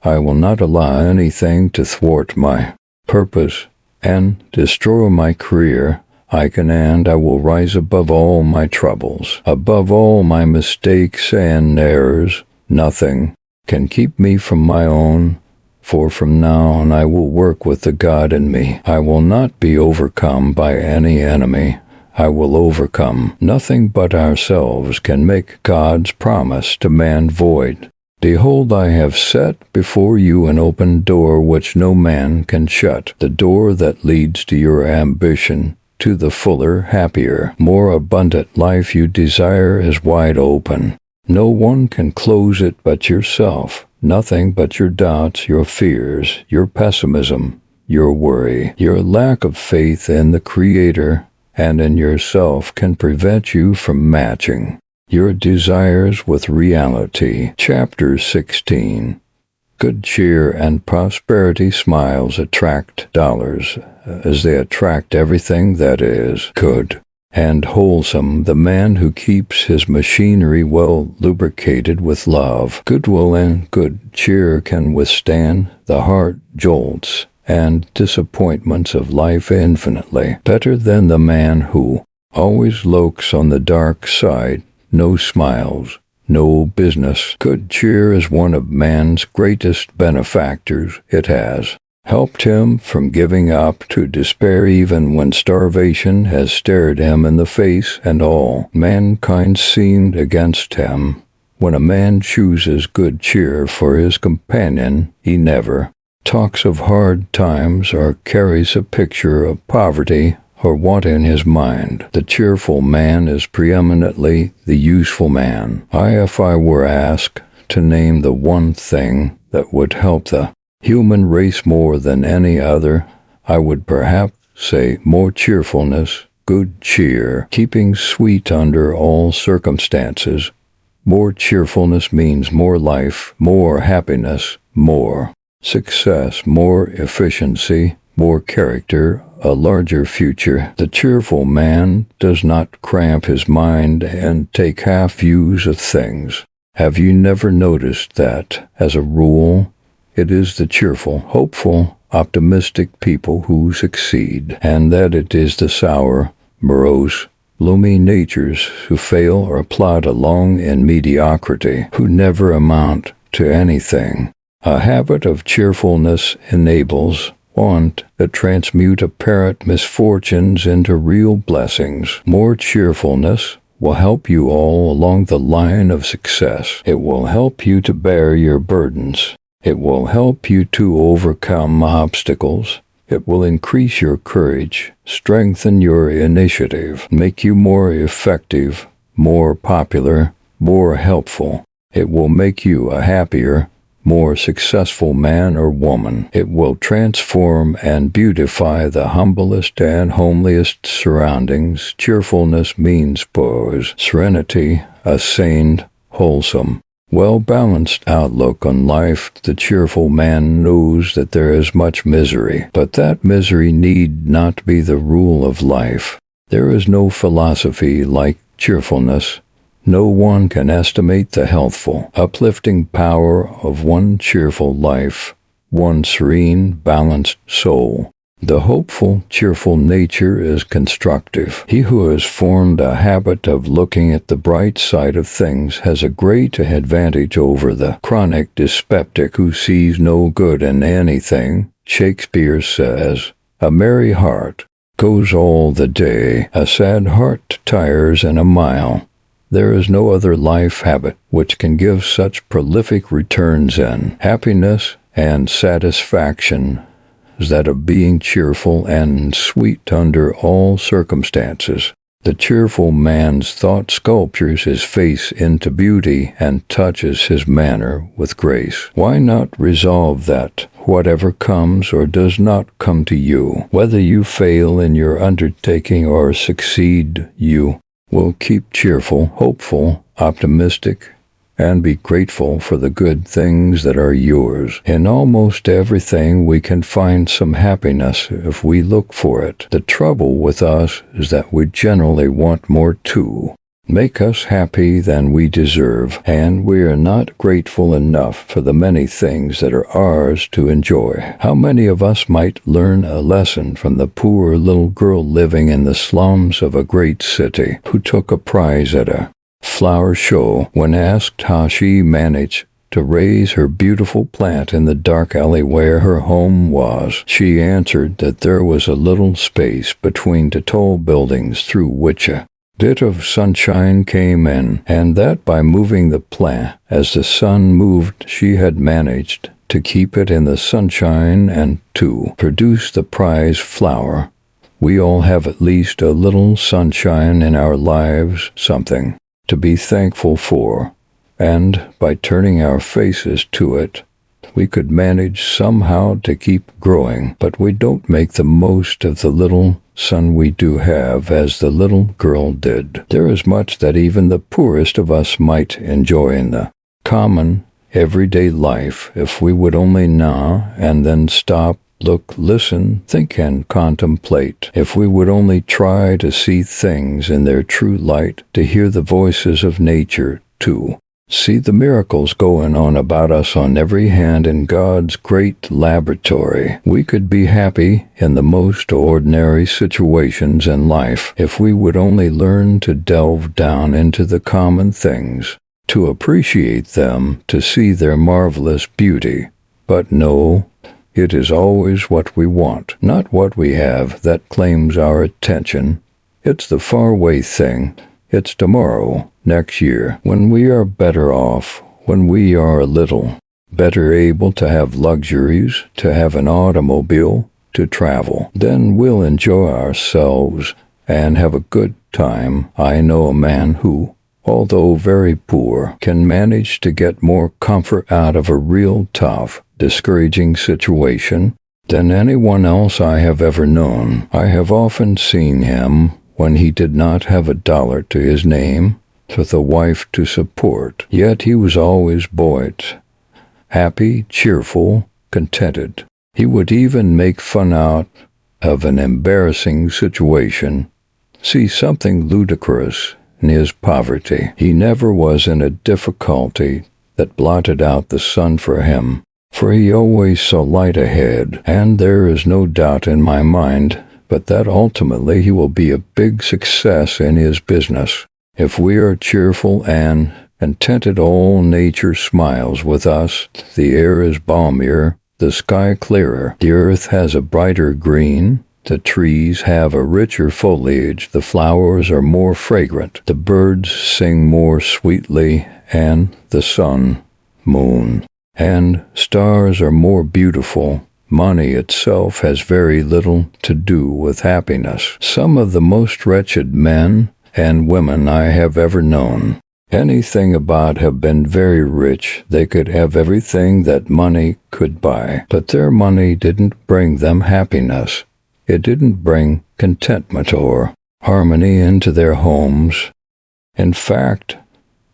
I will not allow anything to thwart my purpose and destroy my career. I will rise above all my troubles, above all my mistakes and errors. Nothing can keep me from my own. For from now on I will work with the God in me. I will not be overcome by any enemy. I will overcome. Nothing but ourselves can make God's promise to man void. Behold, I have set before you an open door which no man can shut, the door that leads to your ambition, to the fuller, happier, more abundant life you desire is wide open. No one can close it but yourself. Nothing but your doubts, your fears, your pessimism, your worry, your lack of faith in the Creator and in yourself can prevent you from matching your desires with reality. Chapter 16. Good cheer and prosperity smiles attract dollars, as they attract everything that is good and wholesome. The man who keeps his machinery well lubricated with love, goodwill, and good cheer can withstand the heart jolts and disappointments of life infinitely better than the man who always lurks on the dark side. No smiles, no business. Good cheer is one of man's greatest benefactors. It has helped him from giving up to despair even when starvation has stared him in the face and all mankind seemed against him. When a man chooses good cheer for his companion, he never talks of hard times or carries a picture of poverty or want in his mind. The cheerful man is preeminently the useful man. If I were asked to name the one thing that would help the human race more than any other, I would perhaps say more cheerfulness, good cheer, keeping sweet under all circumstances. More cheerfulness means more life, more happiness, more success, more efficiency, more character, a larger future. The cheerful man does not cramp his mind and take half views of things. Have you never noticed that, as a rule, it is the cheerful, hopeful, optimistic people who succeed, and that it is the sour, morose, gloomy natures who fail or plod along in mediocrity, who never amount to anything? A habit of cheerfulness enables one to transmute apparent misfortunes into real blessings. More cheerfulness will help you all along the line of success. It will help you to bear your burdens. It will help you to overcome obstacles. It will increase your courage, strengthen your initiative, make you more effective, more popular, more helpful. It will make you a happier, more successful man or woman. It will transform and beautify the humblest and homeliest surroundings. Cheerfulness means pose, serenity, a sane, wholesome, well-balanced outlook on life. The cheerful man knows that there is much misery, but that misery need not be the rule of life. There is no philosophy like cheerfulness. No one can estimate the healthful, uplifting power of one cheerful life, one serene, balanced soul. The hopeful, cheerful nature is constructive. He who has formed a habit of looking at the bright side of things has a great advantage over the chronic dyspeptic who sees no good in anything. Shakespeare says, "A merry heart goes all the day, a sad heart tires in a mile." There is no other life habit which can give such prolific returns in happiness and satisfaction as that of being cheerful and sweet under all circumstances. The cheerful man's thought sculptures his face into beauty and touches his manner with grace. Why not resolve that whatever comes or does not come to you, whether you fail in your undertaking or succeed, you will keep cheerful, hopeful, optimistic, and be grateful for the good things that are yours. In almost everything we can find some happiness if we look for it. The trouble with us is that we generally want more too. Make us happy than we deserve, and we are not grateful enough for the many things that are ours to enjoy. How many of us might learn a lesson from the poor little girl living in the slums of a great city who took a prize at a flower show? When asked how she managed to raise her beautiful plant in the dark alley where her home was, she answered that there was a little space between the tall buildings through which a bit of sunshine came in, and that by moving the plant as the sun moved, she had managed to keep it in the sunshine and to produce the prize flower. We all have at least a little sunshine in our lives, something to be thankful for, and by turning our faces to it, we could manage somehow to keep growing. But we don't make the most of the little sun we do have, as the little girl did. There is much that even the poorest of us might enjoy in the common, everyday life if we would only now and then stop, look, listen, think, and contemplate. If we would only try to see things in their true light, to hear the voices of nature, to see the miracles going on about us on every hand in God's great laboratory, we could be happy in the most ordinary situations in life if we would only learn to delve down into the common things, to appreciate them, to see their marvelous beauty. But no, It is always what we want, not what we have, that claims our attention. It's the faraway thing. It's tomorrow, next year, when we are better off, when we are a little better able to have luxuries, to have an automobile, to travel. Then we'll enjoy ourselves and have a good time. I know a man who, although very poor, can manage to get more comfort out of a real tough, discouraging situation than anyone else I have ever known. I have often seen him when he did not have a dollar to his name, with a wife to support, yet he was always buoyant, happy, cheerful, contented. He would even make fun out of an embarrassing situation, see something ludicrous in his poverty. He never was in a difficulty that blotted out the sun for him, for he always saw light ahead, and there is no doubt in my mind but that ultimately he will be a big success in his business. If we are cheerful and contented, all nature smiles with us. The air is balmier, the sky clearer, the earth has a brighter green, the trees have a richer foliage, the flowers are more fragrant, the birds sing more sweetly, and the sun, moon, and stars are more beautiful. Money itself has very little to do with happiness. Some of the most wretched men and women I have ever known, anything about, have been very rich. They could have everything that money could buy, but their money didn't bring them happiness. It didn't bring contentment or harmony into their homes. In fact,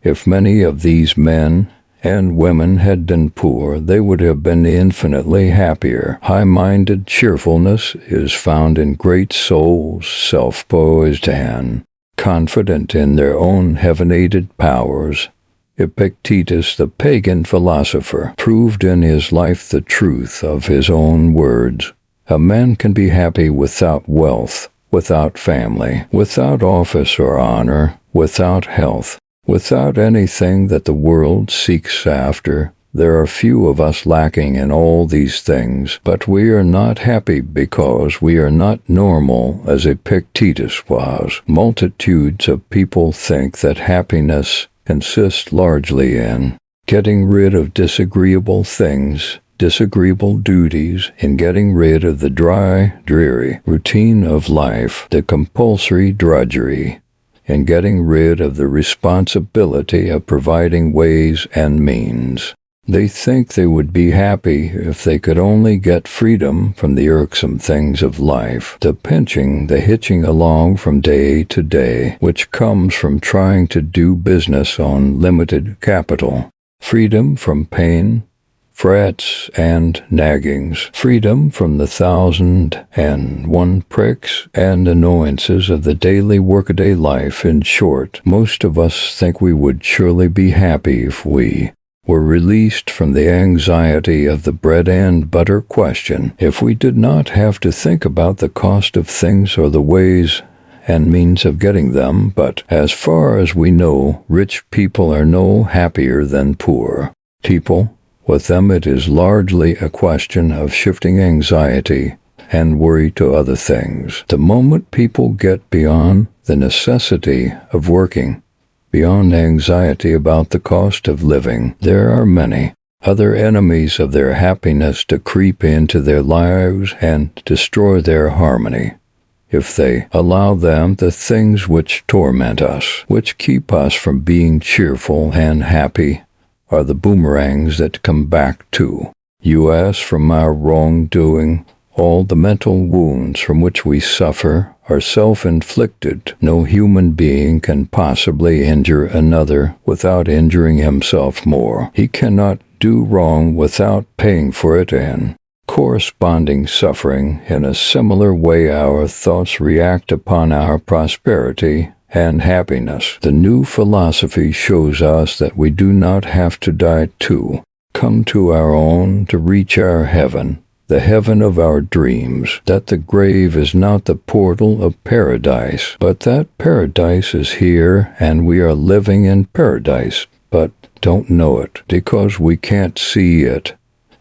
if many of these men and women had been poor, they would have been infinitely happier. High-minded cheerfulness is found in great souls, self-poised and confident in their own heaven-aided powers. Epictetus, the pagan philosopher, proved in his life the truth of his own words. A man can be happy without wealth, without family, without office or honor, without health, without anything that the world seeks after. There are few of us lacking in all these things, but we are not happy because we are not normal as Epictetus was. Multitudes of people think that happiness consists largely in getting rid of disagreeable things, disagreeable duties, in getting rid of the dry, dreary routine of life, the compulsory drudgery, in getting rid of the responsibility of providing ways and means. They think they would be happy if they could only get freedom from the irksome things of life, the pinching, the hitching along from day to day, which comes from trying to do business on limited capital. Freedom from pain, frets, and naggings, freedom from the 1,001 pricks and annoyances of the daily workaday life. In short, most of us think we would surely be happy if we were released from the anxiety of the bread and butter question, if we did not have to think about the cost of things or the ways and means of getting them. But as far as we know, rich people are no happier than poor people. With them it is largely a question of shifting anxiety and worry to other things. The moment people get beyond the necessity of working, beyond anxiety about the cost of living, there are many other enemies of their happiness to creep into their lives and destroy their harmony. If they allow them, the things which torment us, which keep us from being cheerful and happy, are the boomerangs that come back to us from our wrongdoing. All the mental wounds from which we suffer are self-inflicted. No human being can possibly injure another without injuring himself more. He cannot do wrong without paying for it and corresponding suffering. In a similar way, our thoughts react upon our prosperity and happiness. The new philosophy shows us that we do not have to die to come to our own, to reach our heaven, the heaven of our dreams, that the grave is not the portal of paradise, but that paradise is here and we are living in paradise, but don't know it because we can't see it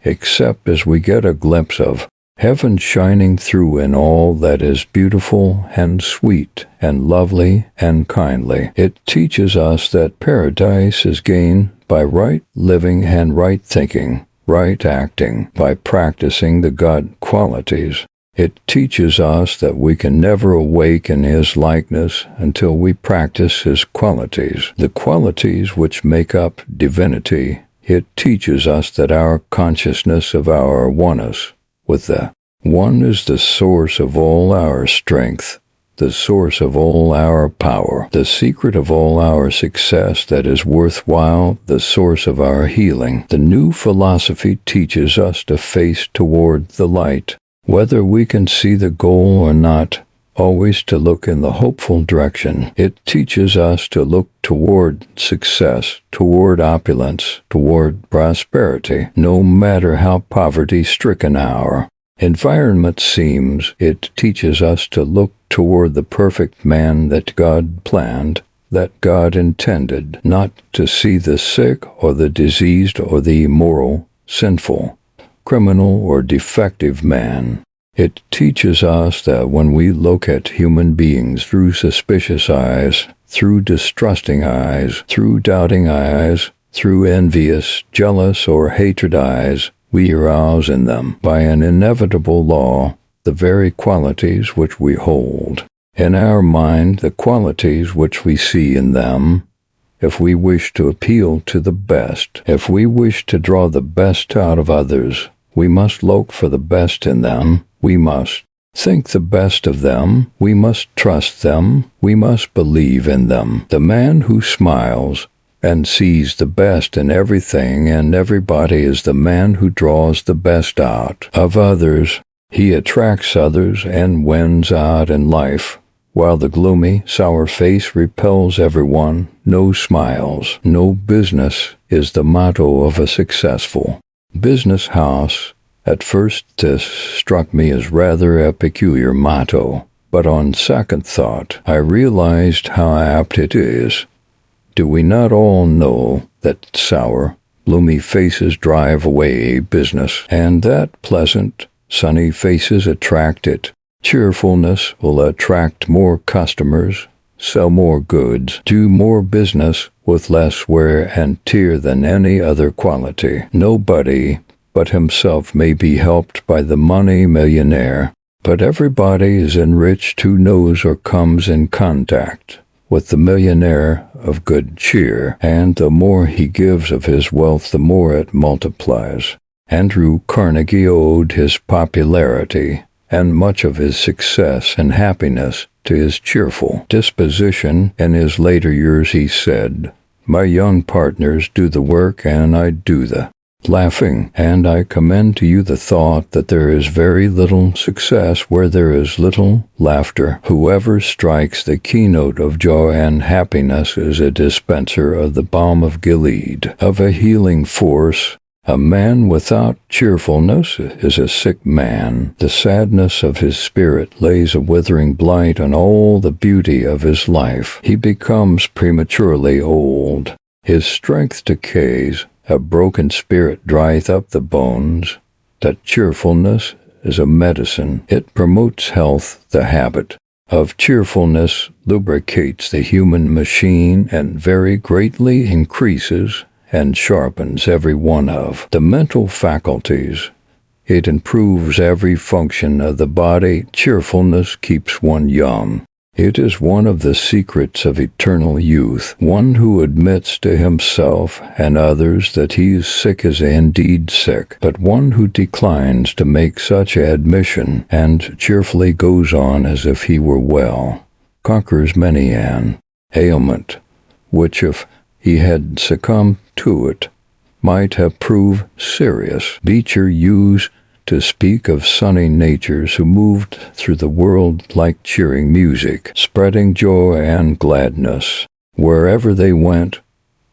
except as we get a glimpse of heaven shining through in all that is beautiful and sweet and lovely and kindly. It teaches us that paradise is gained by right living and right thinking, right acting, by practicing the God qualities. It teaches us that we can never awaken His likeness until we practice His qualities, the qualities which make up divinity. It teaches us that our consciousness of our oneness with the One is the source of all our strength, the source of all our power, the secret of all our success that is worthwhile, the source of our healing. The new philosophy teaches us to face toward the light, whether we can see the goal or not, always to look in the hopeful direction. It teaches us to look toward success, toward opulence, toward prosperity, no matter how poverty-stricken our environment seems. It teaches us to look toward the perfect man that God planned, that God intended, not to see the sick or the diseased or the immoral, sinful, criminal or defective man. It teaches us that when we look at human beings through suspicious eyes, through distrusting eyes, through doubting eyes, through envious, jealous, or hatred eyes, we arouse in them, by an inevitable law, the very qualities which we hold. In our mind, the qualities which we see in them. If we wish to appeal to the best, if we wish to draw the best out of others, we must look for the best in them. We must think the best of them. We must trust them. We must believe in them. The man who smiles and sees the best in everything and everybody is the man who draws the best out of others. He attracts others and wins out in life, while the gloomy, sour face repels everyone. No smiles, no business is the motto of a successful business house. At first this struck me as rather a peculiar motto, but on second thought I realized how apt it is. Do we not all know that sour, gloomy faces drive away business, and that pleasant, sunny faces attract it? Cheerfulness will attract more customers, sell more goods, do more business with less wear and tear than any other quality. Nobody but himself may be helped by the money millionaire, but everybody is enriched who knows or comes in contact with the millionaire of good cheer, and the more he gives of his wealth, the more it multiplies. Andrew Carnegie owed his popularity and much of his success and happiness to his cheerful disposition. In his later years he said, "My young partners do the work and I do the laughing, and I commend to you the thought that there is very little success where there is little laughter. Whoever strikes the keynote of joy and happiness is a dispenser of the balm of Gilead, of a healing force. A man without cheerfulness is a sick man. The sadness of his spirit lays a withering blight on all the beauty of his life. He becomes prematurely old. His strength decays. A broken spirit drieth up the bones. That cheerfulness is a medicine. It promotes health. The habit of cheerfulness lubricates the human machine and very greatly increases and sharpens every one of the mental faculties. It improves every function of the body. Cheerfulness keeps one young. It is one of the secrets of eternal youth. One who admits to himself and others that he is sick is indeed sick, but one who declines to make such admission and cheerfully goes on as if he were well, conquers many an ailment, which if he had succumbed to it, might have proved serious. Beecher used to speak of sunny natures who moved through the world like cheering music, spreading joy and gladness. Wherever they went,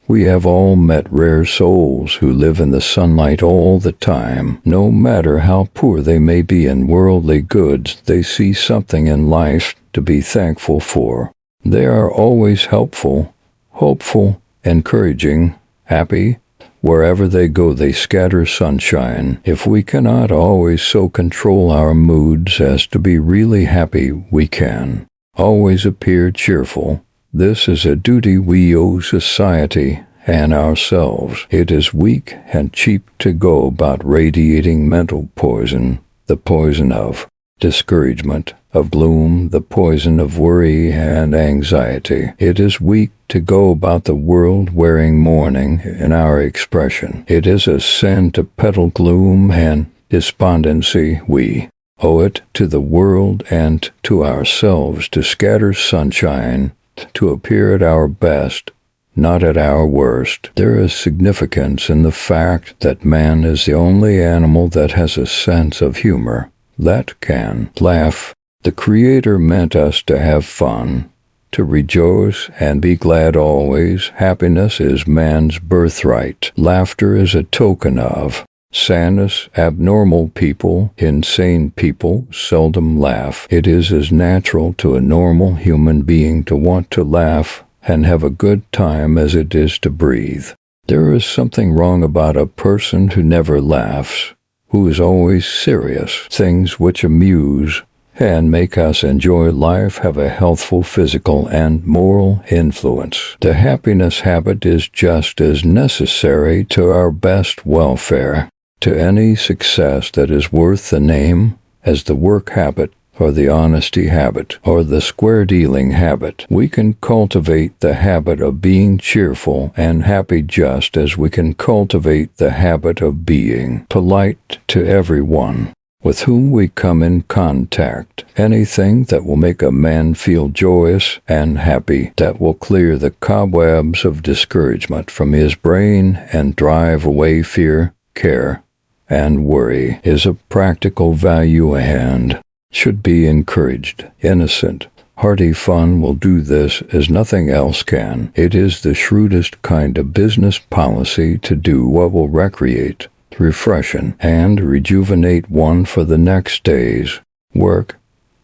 we have all met rare souls who live in the sunlight all the time. No matter how poor they may be in worldly goods, they see something in life to be thankful for. They are always helpful, hopeful, encouraging, happy, Wherever they go, they scatter sunshine. If we cannot always so control our moods as to be really happy, we can always appear cheerful. This is a duty we owe society and ourselves. It is weak and cheap to go about radiating mental poison, the poison of discouragement, of gloom, the poison of worry and anxiety. It is weak to go about the world wearing mourning in our expression. It is a sin to peddle gloom and despondency. We owe it to the world and to ourselves to scatter sunshine, to appear at our best, not at our worst. There is significance in the fact that man is the only animal that has a sense of humor, that can laugh. The Creator meant us to have fun, to rejoice and be glad always. Happiness is man's birthright. Laughter is a token of sadness. Abnormal people, insane people, seldom laugh. It is as natural to a normal human being to want to laugh and have a good time as it is to breathe. There is something wrong about a person who never laughs, who is always serious. Things which amuse and make us enjoy life have a healthful physical and moral influence. The happiness habit is just as necessary to our best welfare, to any success that is worth the name, as the work habit or the honesty habit, or the square-dealing habit. We can cultivate the habit of being cheerful and happy just as we can cultivate the habit of being polite to everyone with whom we come in contact. Anything that will make a man feel joyous and happy, that will clear the cobwebs of discouragement from his brain and drive away fear, care, and worry, is of practical value and should be encouraged. Innocent, hearty fun will do this as nothing else can. It is the shrewdest kind of business policy to do what will recreate, refreshen, and rejuvenate one for the next day's work.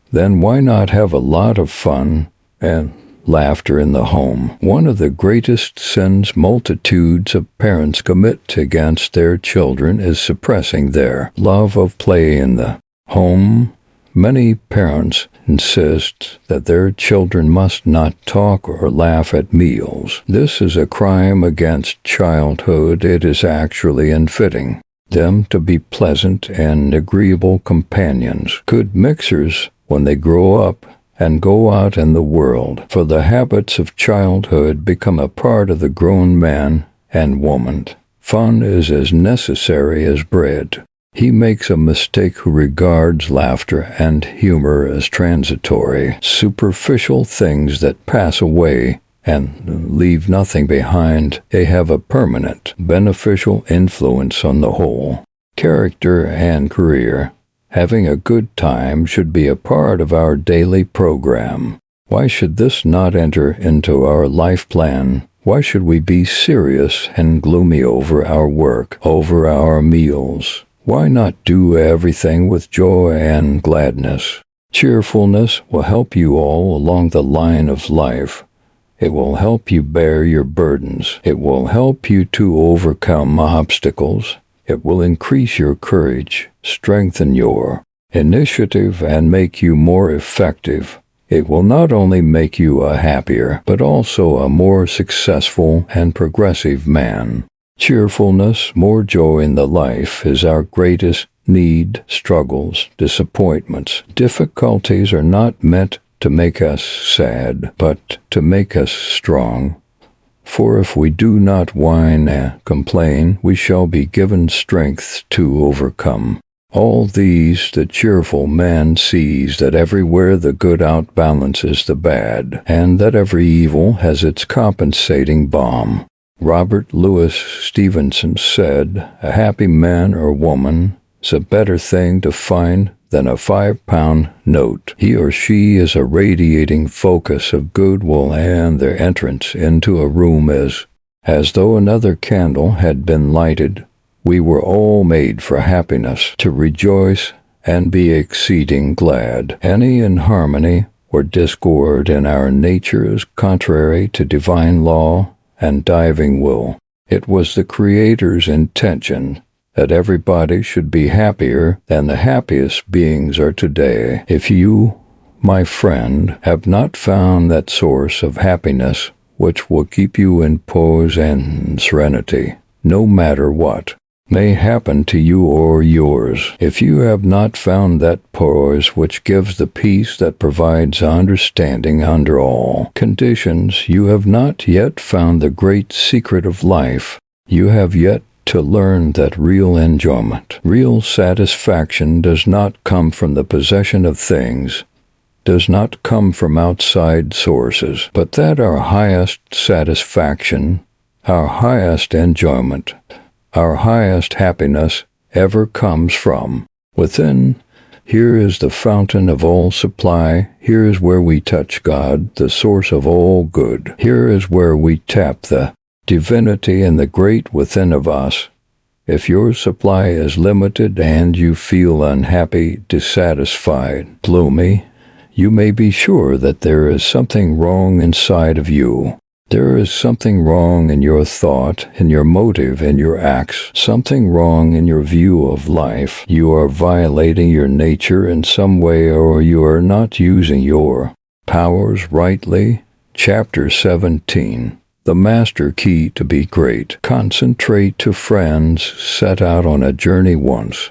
Then why not have a lot of fun and laughter in the home? One of the greatest sins multitudes of parents commit against their children is suppressing their love of play in the home. Many parents insist that their children must not talk or laugh at meals. This is a crime against childhood. It is actually unfitting them to be pleasant and agreeable companions, good mixers when they grow up and go out in the world, for the habits of childhood become a part of the grown man and woman. Fun is as necessary as bread. He makes a mistake who regards laughter and humor as transitory, superficial things that pass away and leave nothing behind. They have a permanent, beneficial influence on the whole character and career. Having a good time should be a part of our daily program. Why should this not enter into our life plan? Why should we be serious and gloomy over our work, over our meals? Why not do everything with joy and gladness? Cheerfulness will help you all along the line of life. It will help you bear your burdens. It will help you to overcome obstacles. It will increase your courage, strengthen your initiative, and make you more effective. It will not only make you a happier, but also a more successful and progressive man. Cheerfulness, more joy in the life, is our greatest need. Struggles, disappointments, difficulties are not meant to make us sad, but to make us strong. For if we do not whine and complain, we shall be given strength to overcome. All these the cheerful man sees, that everywhere the good outbalances the bad, and that every evil has its compensating balm. Robert Louis Stevenson said, "A happy man or woman is a better thing to find than a 5-pound note. He or she is a radiating focus of goodwill, and their entrance into a room is as though another candle had been lighted." We were all made for happiness, to rejoice and be exceeding glad. Any inharmony or discord in our nature is contrary to divine law and divine will. It was the Creator's intention that everybody should be happier than the happiest beings are today. If you, my friend, have not found that source of happiness which will keep you in poise and serenity, no matter what may happen to you or yours, if you have not found that poise which gives the peace that provides understanding under all conditions, you have not yet found the great secret of life. You have yet to learn that real enjoyment, real satisfaction does not come from the possession of things, does not come from outside sources, but that our highest satisfaction, our highest enjoyment, our highest happiness ever comes from within. Here is the fountain of all supply. Here is where we touch God, the source of all good. Here is where we tap the divinity and the great within of us. If your supply is limited and you feel unhappy, dissatisfied, gloomy, you may be sure that there is something wrong inside of you. There is something wrong in your thought, in your motive, in your acts, something wrong in your view of life. You are violating your nature in some way, or you are not using your powers rightly. Chapter 17. The Master Key to be Great. Concentrate. Two friends set out on a journey once,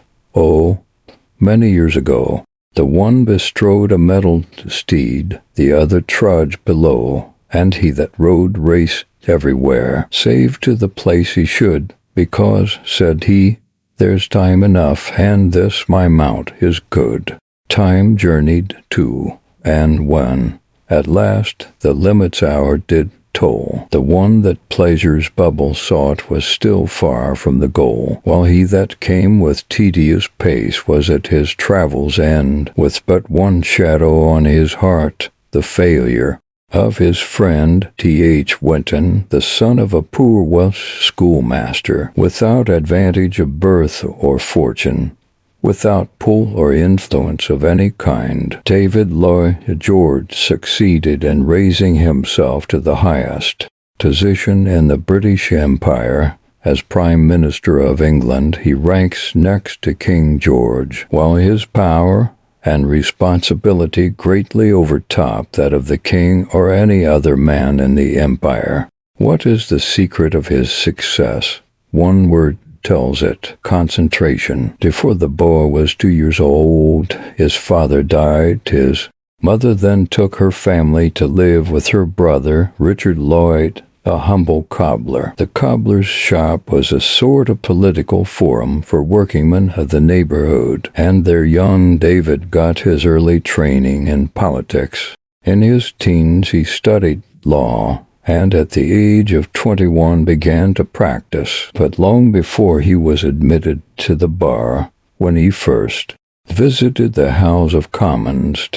many years ago. The one bestrode a mettled steed, the other trudged below, and he that rode raced everywhere, save to the place he should, because, said he, there's time enough, and this my mount is good. Time journeyed too, and when, at last, the limit's hour did toll, the one that pleasure's bubble sought was still far from the goal, while he that came with tedious pace was at his travel's end, with but one shadow on his heart, the failure of his friend T.H. Winton, the son of a poor Welsh schoolmaster, without advantage of birth or fortune, without pull or influence of any kind. David Lloyd George succeeded in raising himself to the highest position in the British Empire. As Prime Minister of England, he ranks next to King George, while his power and responsibility greatly overtop that of the king or any other man in the empire. What is the secret of his success? One word tells it: concentration. Before the boy was 2 years old, his father died. His mother then took her family to live with her brother, Richard Lloyd, a humble cobbler. The cobbler's shop was a sort of political forum for workingmen of the neighborhood, and there young David got his early training in politics. In his teens he studied law, and at the age of 21 began to practice. But long before he was admitted to the bar, when he first visited the House of Commons,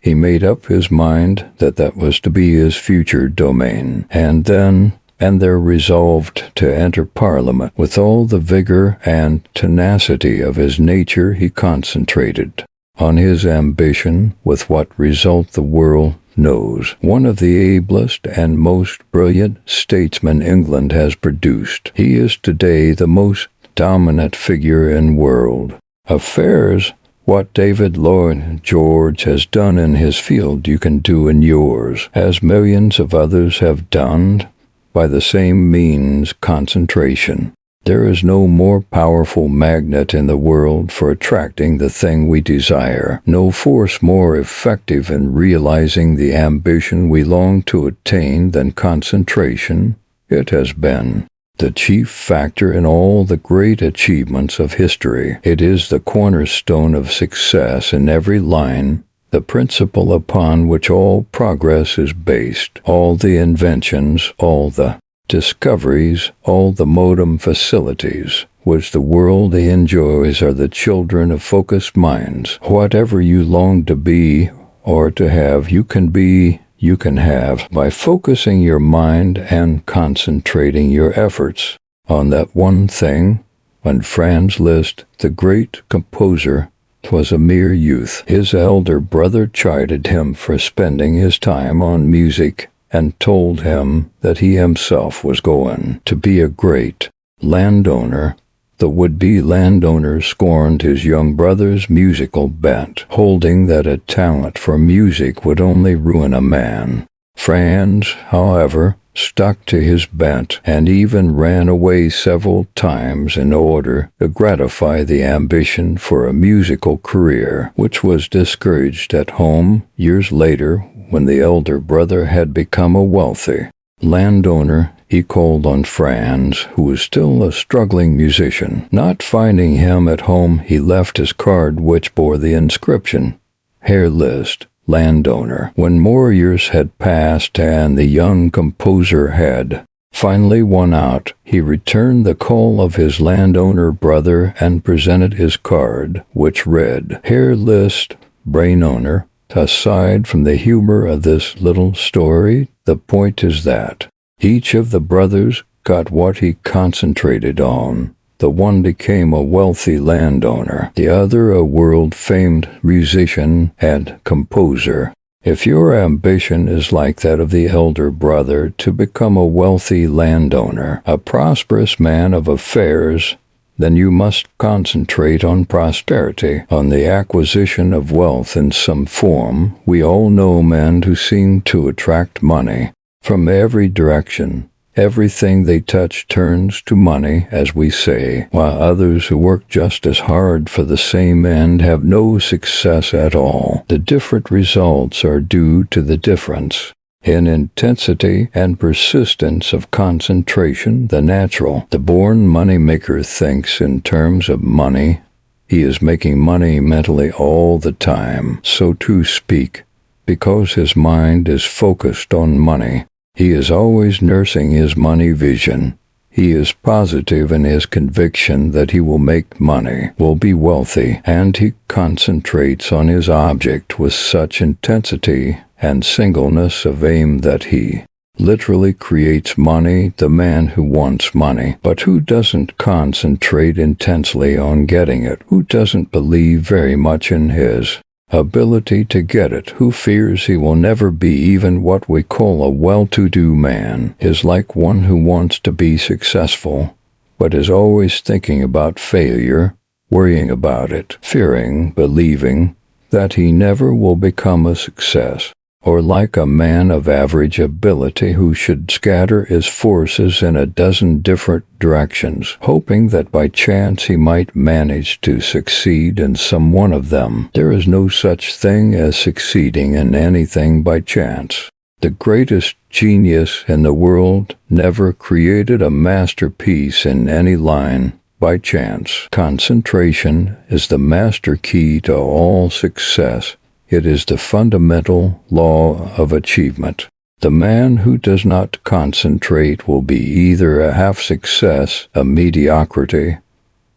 he made up his mind that that was to be his future domain, and there resolved to enter Parliament. With all the vigor and tenacity of his nature, he concentrated on his ambition, with what result the world knows. One of the ablest and most brilliant statesmen England has produced. He is today the most dominant figure in world affairs. What David Lloyd George has done in his field, you can do in yours, as millions of others have done, by the same means, concentration. There is no more powerful magnet in the world for attracting the thing we desire, no force more effective in realizing the ambition we long to attain than concentration. It has been the chief factor in all the great achievements of history. It is the cornerstone of success in every line, the principle upon which all progress is based. All the inventions, all the discoveries, all the modern facilities which the world enjoys are the children of focused minds. Whatever you long to be or to have, you can be, you can have, by focusing your mind and concentrating your efforts on that one thing. When Franz Liszt, the great composer, was a mere youth, his elder brother chided him for spending his time on music and told him that he himself was going to be a great landowner. The would-be landowner scorned his young brother's musical bent, holding that a talent for music would only ruin a man. Franz, however, stuck to his bent and even ran away several times in order to gratify the ambition for a musical career, which was discouraged at home years later when the elder brother had become a wealthy landowner. He called on Franz, who was still a struggling musician. Not finding him at home, he left his card which bore the inscription, Herr List, landowner. When more years had passed and the young composer had finally won out, he returned the call of his landowner brother and presented his card, which read, Herr List, brain owner. Aside from the humor of this little story, the point is that each of the brothers got what he concentrated on. The one became a wealthy landowner, the other a world-famed musician and composer. If your ambition is like that of the elder brother to become a wealthy landowner, a prosperous man of affairs, then you must concentrate on prosperity, on the acquisition of wealth in some form. We all know men who seem to attract money from every direction. Everything they touch turns to money, as we say, while others who work just as hard for the same end have no success at all. The different results are due to the difference in intensity and persistence of concentration. The born moneymaker thinks in terms of money. He is making money mentally all the time, so to speak, because his mind is focused on money. He is always nursing his money vision. He is positive in his conviction that he will make money, will be wealthy, and he concentrates on his object with such intensity and singleness of aim that he literally creates money. The man who wants money, but who doesn't concentrate intensely on getting it, who doesn't believe very much in his ability to get it, who fears he will never be even what we call a well-to-do man, is like one who wants to be successful, but is always thinking about failure, worrying about it, fearing, believing that he never will become a success. Or like a man of average ability who should scatter his forces in a dozen different directions, hoping that by chance he might manage to succeed in some one of them. There is no such thing as succeeding in anything by chance. The greatest genius in the world never created a masterpiece in any line by chance. Concentration is the master key to all success. It is the fundamental law of achievement. The man who does not concentrate will be either a half success, a mediocrity,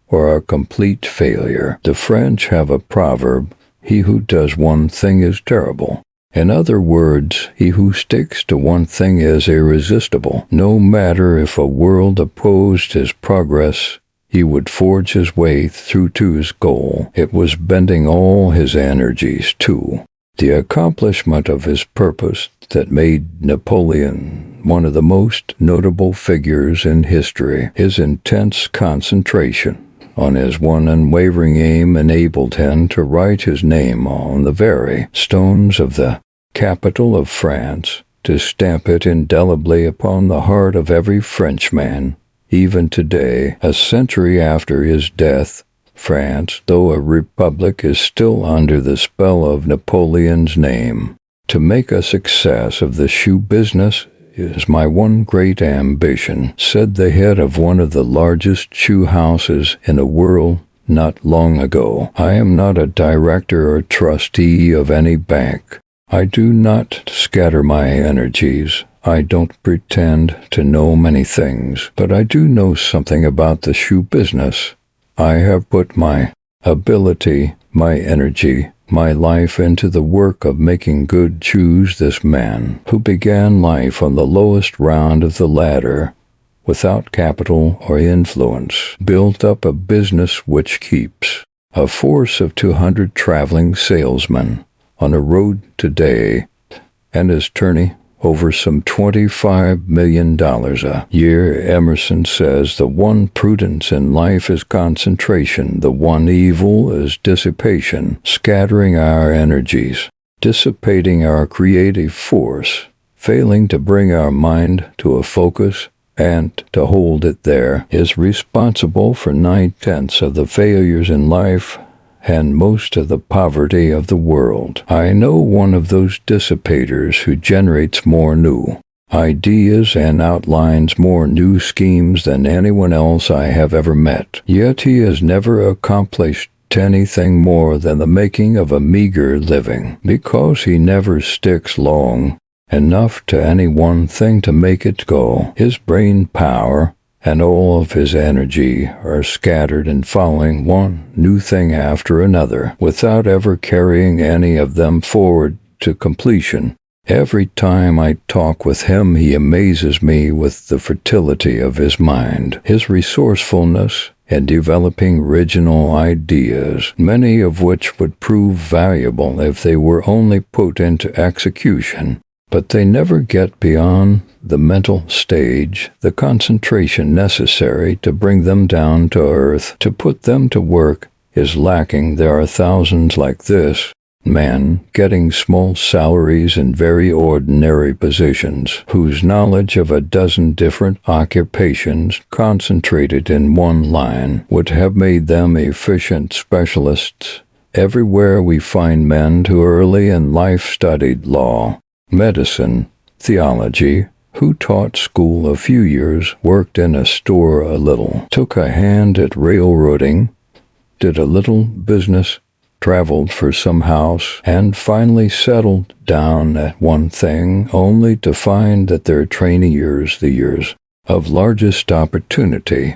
or a complete failure. The French have a proverb, he who does one thing is terrible. In other words, he who sticks to one thing is irresistible. No matter if a world opposed his progress, he would forge his way through to his goal. It was bending all his energies to the accomplishment of his purpose that made Napoleon one of the most notable figures in history. His intense concentration on his one unwavering aim enabled him to write his name on the very stones of the capital of France, to stamp it indelibly upon the heart of every Frenchman. Even today, a century after his death, France, though a republic, is still under the spell of Napoleon's name. To make a success of the shoe business is my one great ambition, said the head of one of the largest shoe houses in the world not long ago. I am not a director or trustee of any bank. I do not scatter my energies. I don't pretend to know many things, but I do know something about the shoe business. I have put my ability, my energy, my life into the work of making good shoes. This man, who began life on the lowest round of the ladder, without capital or influence, built up a business which keeps a force of 200 traveling salesmen on a road today, and is turning over some $25 million a year. Emerson says the one prudence in life is concentration, the one evil is dissipation, scattering our energies, dissipating our creative force, failing to bring our mind to a focus and to hold it there is responsible for 9/10 of the failures in life and most of the poverty of the world. I know one of those dissipators who generates more new ideas and outlines more new schemes than anyone else I have ever met. Yet he has never accomplished anything more than the making of a meager living, because he never sticks long enough to any one thing to make it go. His brain power and all of his energy are scattered in following one new thing after another, without ever carrying any of them forward to completion. Every time I talk with him, he amazes me with the fertility of his mind, his resourcefulness, and developing original ideas, many of which would prove valuable if they were only put into execution. But they never get beyond the mental stage, the concentration necessary to bring them down to earth, to put them to work, is lacking. There are thousands like this man getting small salaries in very ordinary positions, whose knowledge of a dozen different occupations concentrated in one line would have made them efficient specialists. Everywhere we find men who early in life studied law, medicine, theology, who taught school a few years, worked in a store a little, took a hand at railroading, did a little business, traveled for some house, and finally settled down at one thing, only to find that their training years, the years of largest opportunity,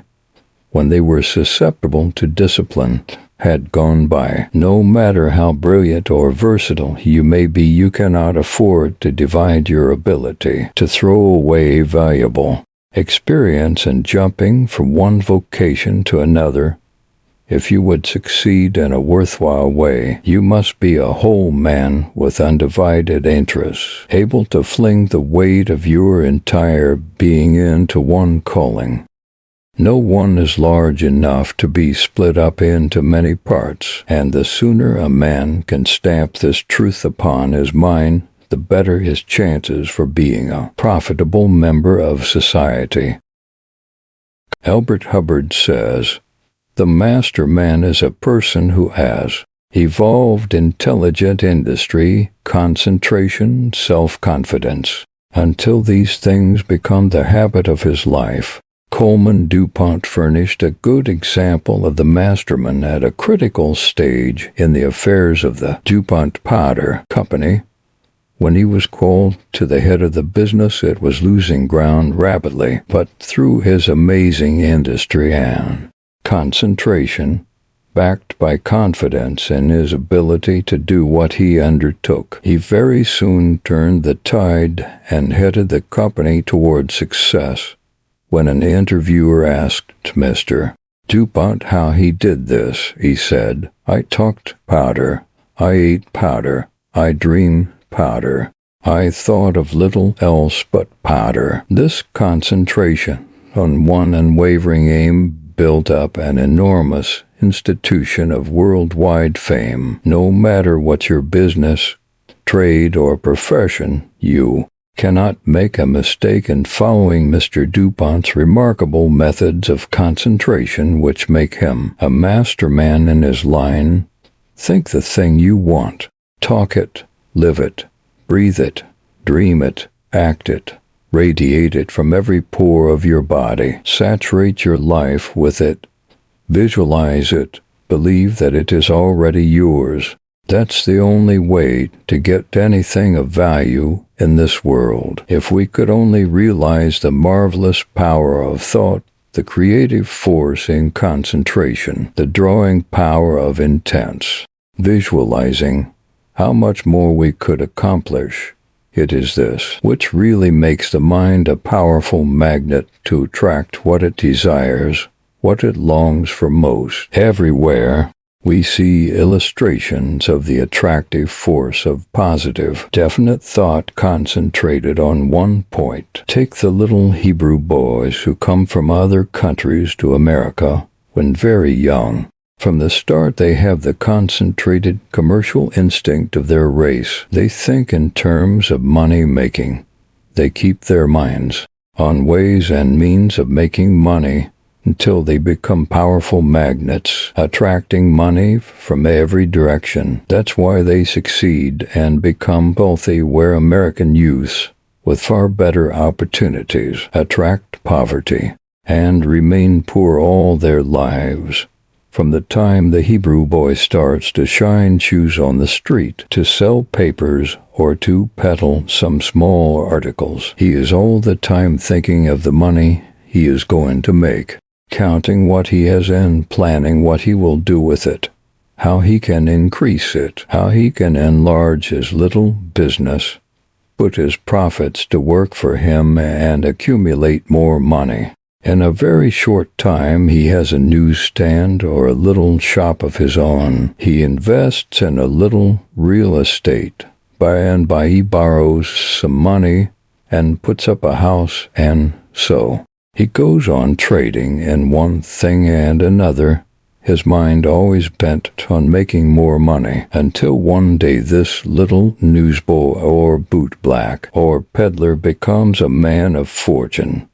when they were susceptible to discipline, had gone by. No matter how brilliant or versatile you may be, you cannot afford to divide your ability, to throw away valuable experience in jumping from one vocation to another. If you would succeed in a worthwhile way, you must be a whole man with undivided interests, able to fling the weight of your entire being into one calling. No one is large enough to be split up into many parts, and the sooner a man can stamp this truth upon his mind, the better his chances for being a profitable member of society. Albert Hubbard says, "The master man is a person who has evolved intelligent industry, concentration, self-confidence. Until these things become the habit of his life." Coleman DuPont furnished a good example of the masterman at a critical stage in the affairs of the DuPont Powder Company. When he was called to the head of the business, it was losing ground rapidly, but through his amazing industry and concentration, backed by confidence in his ability to do what he undertook, he very soon turned the tide and headed the company toward success. When an interviewer asked Mr. DuPont how he did this, he said, "I talked powder, I ate powder, I dreamed powder, I thought of little else but powder." This concentration on one unwavering aim built up an enormous institution of worldwide fame. No matter what your business, trade, or profession, you cannot make a mistake in following Mr. DuPont's remarkable methods of concentration, which make him a masterman in his line. Think the thing you want. Talk it, live it, breathe it, dream it, act it, radiate it from every pore of your body. Saturate your life with it. Visualize it. Believe that it is already yours. That's the only way to get anything of value in this world. If we could only realize the marvelous power of thought, the creative force in concentration, the drawing power of intense visualizing, how much more we could accomplish. It is this which really makes the mind a powerful magnet to attract what it desires, what it longs for most. Everywhere We see illustrations of the attractive force of positive, definite thought concentrated on one point. Take the little Hebrew boys who come from other countries to America when very young. From the start, they have the concentrated commercial instinct of their race. They think in terms of money-making. They keep their minds on ways and means of making money until they become powerful magnets, attracting money from every direction. That's why they succeed and become wealthy, where American youths, with far better opportunities, attract poverty and remain poor all their lives. From the time the Hebrew boy starts to shine shoes on the street, to sell papers, or to peddle some small articles, he is all the time thinking of the money he is going to make, counting what he has and planning what he will do with it, how he can increase it, how he can enlarge his little business, put his profits to work for him and accumulate more money. In a very short time, he has a newsstand or a little shop of his own. He invests in a little real estate. By and by, he borrows some money and puts up a house, and so he goes on trading in one thing and another, his mind always bent on making more money, until one day this little newsboy or bootblack or peddler becomes a man of fortune,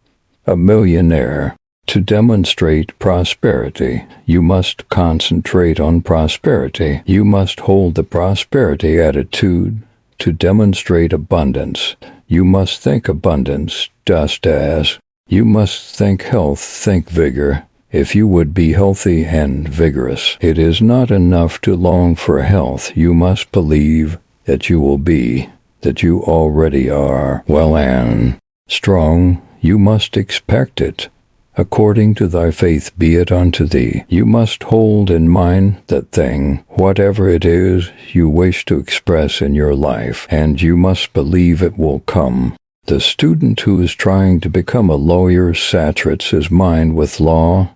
a millionaire. To demonstrate prosperity, you must concentrate on prosperity. You must hold the prosperity attitude. To demonstrate abundance, you must think abundance, just as you must think health, think vigor. If you would be healthy and vigorous, it is not enough to long for health. You must believe that you will be, that you already are, well and strong. You must expect it. According to thy faith be it unto thee. You must hold in mind that thing, whatever it is you wish to express in your life, and you must believe it will come. The student who is trying to become a lawyer saturates his mind with law.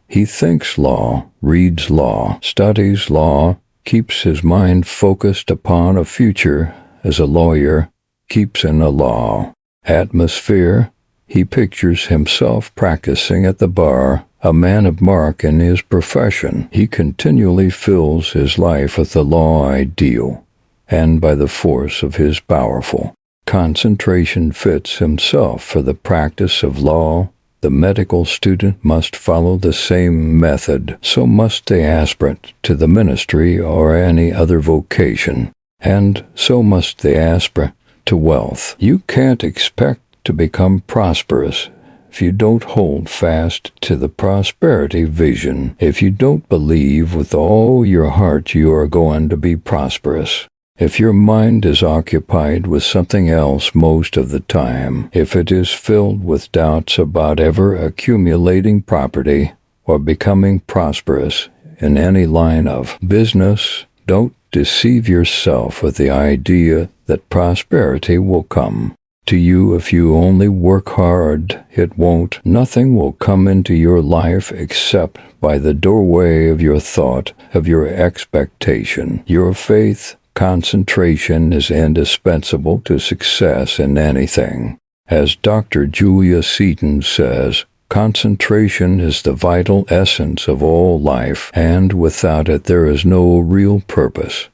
He thinks law, reads law, studies law, keeps his mind focused upon a future as a lawyer, keeps in a law atmosphere. He pictures himself practicing at the bar, a man of mark in his profession. He continually fills his life with the law ideal, and by the force of his powerful concentration fits himself for the practice of law. The medical student must follow the same method. So must the aspirant to the ministry or any other vocation, and so must the aspirant to wealth. You can't expect to become prosperous if you don't hold fast to the prosperity vision, if you don't believe with all your heart you are going to be prosperous, if your mind is occupied with something else most of the time, if it is filled with doubts about ever accumulating property or becoming prosperous in any line of business, don't deceive yourself with the idea that prosperity will come to you if you only work hard. It won't. Nothing will come into your life except by the doorway of your thought, of your expectation. Your faith concentration is indispensable to success in anything. As Dr. Julia Seaton says, concentration is the vital essence of all life, and without it there is no real purpose,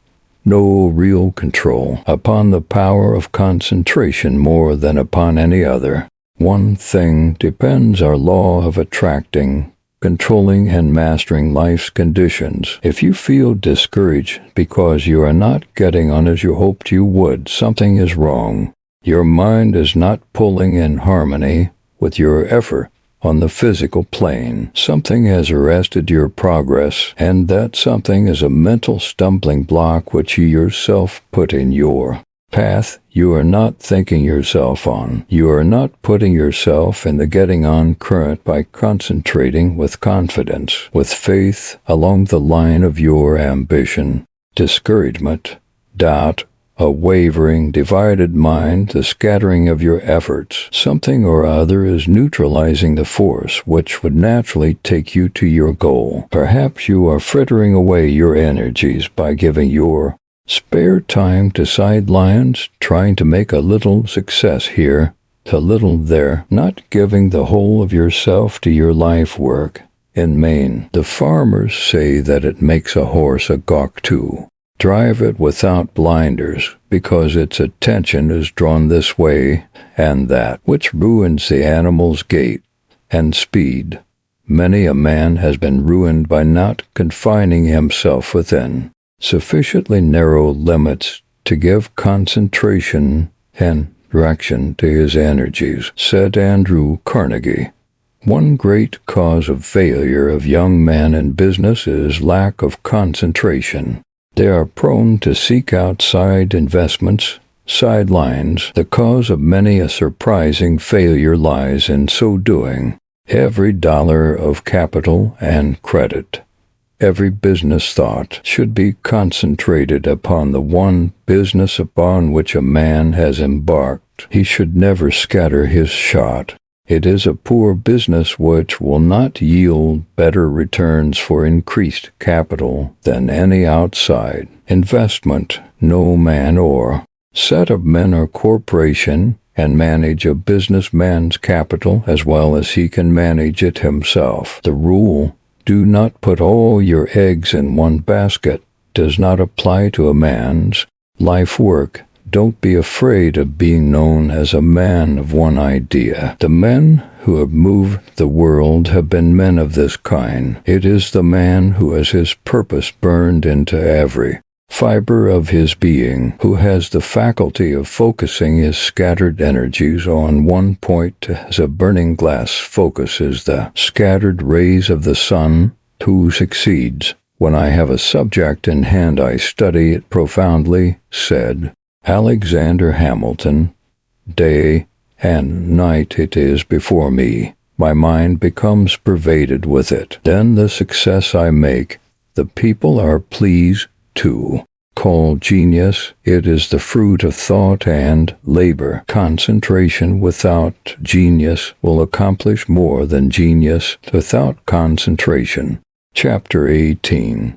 no real control. Upon the power of concentration more than upon any other, one thing depends: our law of attracting, controlling, and mastering life's conditions. If you feel discouraged because you are not getting on as you hoped you would, something is wrong. Your mind is not pulling in harmony with your effort on the physical plane. Something has arrested your progress, and that something is a mental stumbling block which you yourself put in your path. You are not thinking yourself on. You are not putting yourself in the getting on current by concentrating with confidence, with faith along the line of your ambition. Discouragement, doubt, A wavering, divided mind, the scattering of your efforts. Something or other is neutralizing the force which would naturally take you to your goal. Perhaps you are frittering away your energies by giving your spare time to sidelines, trying to make a little success here, a little there, not giving the whole of yourself to your life work. In Maine, the farmers say that it makes a horse a gawk too. Drive it without blinders, because its attention is drawn this way and that, which ruins the animal's gait and speed. Many a man has been ruined by not confining himself within sufficiently narrow limits to give concentration and direction to his energies, said Andrew Carnegie. One great cause of failure of young men in business is lack of concentration. They are prone to seek outside investments, sidelines. The cause of many a surprising failure lies in so doing. Every dollar of capital and credit, every business thought should be concentrated upon the one business upon which a man has embarked. He should never scatter his shot. It is a poor business which will not yield better returns for increased capital than any outside investment. No man or set of men or corporation can manage a businessman's capital as well as he can manage it himself. The rule, "Do not put all your eggs in one basket," does not apply to a man's life work. Don't be afraid of being known as a man of one idea. The men who have moved the world have been men of this kind. It is the man who has his purpose burned into every fiber of his being, who has the faculty of focusing his scattered energies on one point as a burning glass focuses the scattered rays of the sun, who succeeds. When I have a subject in hand I study it profoundly, said Alexander Hamilton. Day and night it is before me. My mind becomes pervaded with it. Then the success I make, the people are pleased to call genius. It is the fruit of thought and labor. Concentration without genius will accomplish more than genius without concentration. Chapter 18.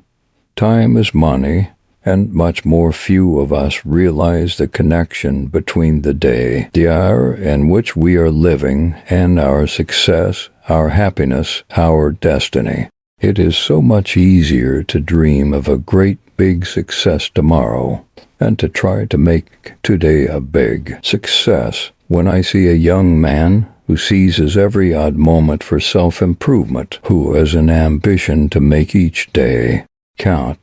Time is money, and much more few of us realize the connection between the day, the hour in which we are living, and our success, our happiness, our destiny. It is so much easier to dream of a great big success tomorrow and to try to make today a big success. When I see a young man who seizes every odd moment for self-improvement, who has an ambition to make each day count,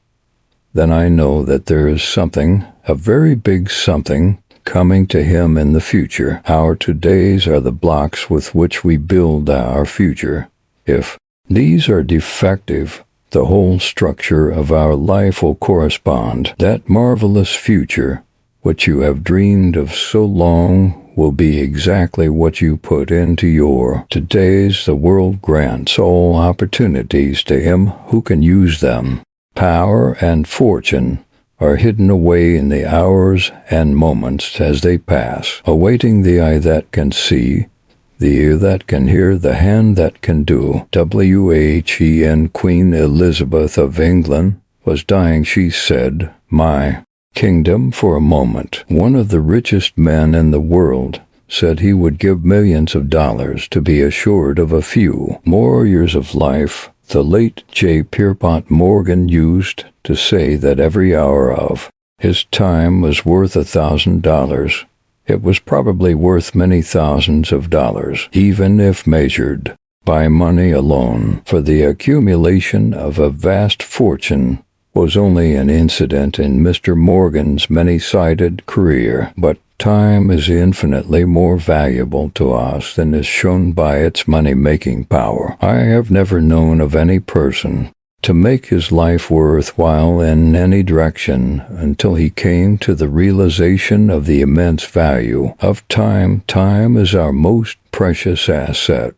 then I know that there is something, a very big something, coming to him in the future. Our todays are the blocks with which we build our future. If these are defective, the whole structure of our life will correspond. That marvelous future, which you have dreamed of so long, will be exactly what you put into your todays. The world grants all opportunities to him who can use them. Power and fortune are hidden away in the hours and moments as they pass, awaiting the eye that can see, the ear that can hear, the hand that can do. W.H.E.N. Queen Elizabeth of England was dying. She said, "My kingdom for a moment." One of the richest men in the world said he would give millions of dollars to be assured of a few more years of life. The late J. Pierpont Morgan used to say that every hour of his time was worth $1,000. It was probably worth many thousands of dollars, even if measured by money alone, for the accumulation of a vast fortune was only an incident in Mr. Morgan's many-sided career. But time is infinitely more valuable to us than is shown by its money-making power. I have never known of any person to make his life worthwhile in any direction until he came to the realization of the immense value of time. Time is our most precious asset,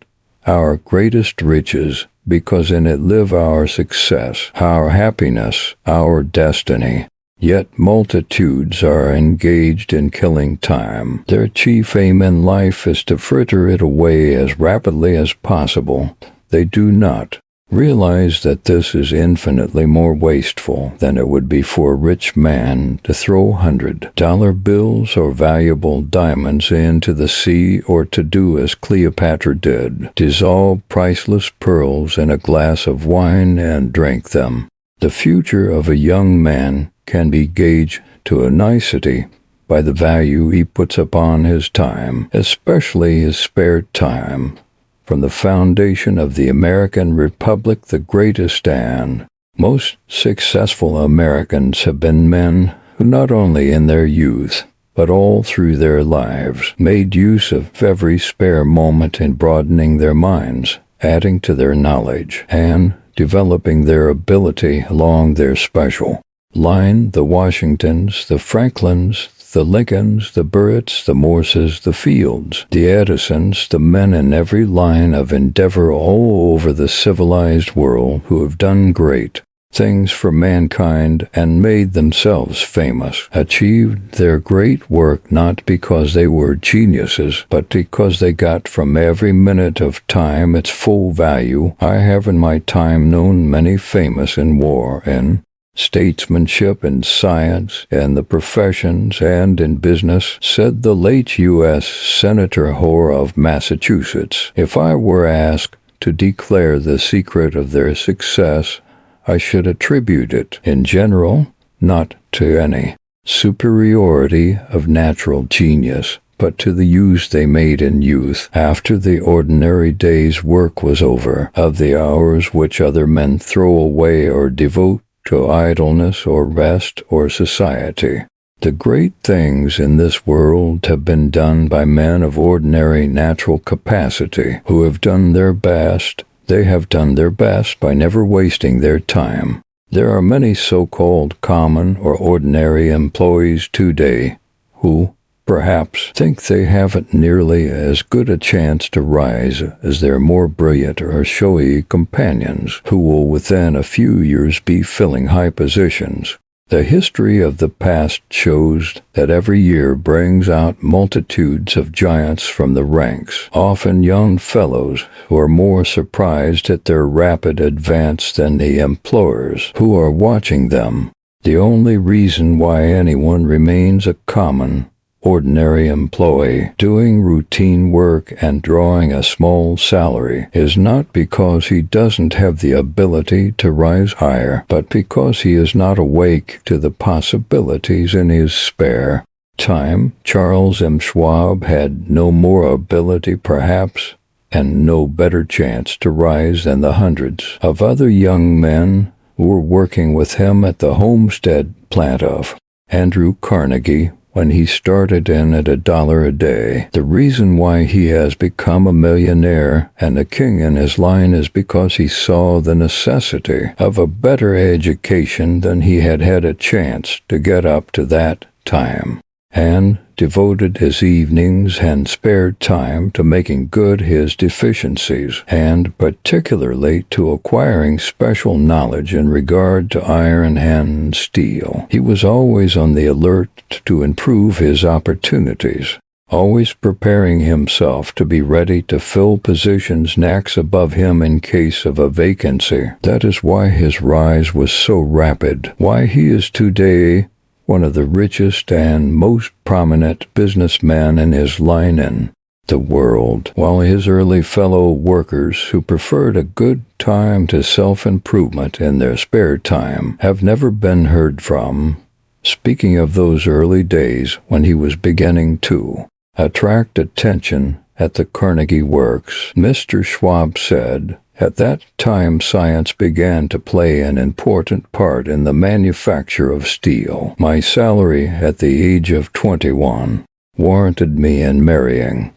our greatest riches, because in it live our success, our happiness, our destiny. Yet multitudes are engaged in killing time. Their chief aim in life is to fritter it away as rapidly as possible. They do not realize that this is infinitely more wasteful than it would be for a rich man to throw $100 bills or valuable diamonds into the sea, or to do as Cleopatra did, dissolve priceless pearls in a glass of wine and drink them. The future of a young man can be gauged to a nicety by the value he puts upon his time, especially his spare time. From the foundation of the American Republic, the greatest and most successful Americans have been men who not only in their youth, but all through their lives, made use of every spare moment in broadening their minds, adding to their knowledge, and developing their ability along their special line. The Washingtons, the Franklins, the Lincolns, the Burritts, the Morses, the Fields, the Edisons, the men in every line of endeavor all over the civilized world who have done great things for mankind and made themselves famous, achieved their great work not because they were geniuses, but because they got from every minute of time its full value. I have in my time known many famous in war, in statesmanship, in science, in the professions, and in business. Said the late U.S. Senator Hoare of Massachusetts, "If I were asked to declare the secret of their success, I should attribute it, in general, not to any superiority of natural genius, but to the use they made in youth, after the ordinary day's work was over, of the hours which other men throw away or devote to idleness or rest or society. The great things in this world have been done by men of ordinary natural capacity, who have done their best. They have done their best by never wasting their time. There are many so-called common or ordinary employees today who, perhaps, think they haven't nearly as good a chance to rise as their more brilliant or showy companions, who will within a few years be filling high positions. The history of the past shows that every year brings out multitudes of giants from the ranks, often young fellows who are more surprised at their rapid advance than the employers who are watching them. The only reason why anyone remains a common, ordinary employee, doing routine work and drawing a small salary, is not because he doesn't have the ability to rise higher, but because he is not awake to the possibilities in his spare time. Charles M. Schwab had no more ability, perhaps, and no better chance to rise than the hundreds of other young men who were working with him at the homestead plant of Andrew Carnegie, when he started in at $1 a day. The reason why he has become a millionaire and a king in his line is because he saw the necessity of a better education than he had had a chance to get up to that time, and devoted his evenings and spare time to making good his deficiencies, and particularly to acquiring special knowledge in regard to iron and steel. He was always on the alert to improve his opportunities, always preparing himself to be ready to fill positions next above him in case of a vacancy. That is why his rise was so rapid, why he is today one of the richest and most prominent businessmen in his line in the world, while his early fellow workers who preferred a good time to self-improvement in their spare time have never been heard from. Speaking of those early days when he was beginning to attract attention at the Carnegie Works, Mr. Schwab said, "At that time science began to play an important part in the manufacture of steel. My salary at the age of 21 warranted me in marrying,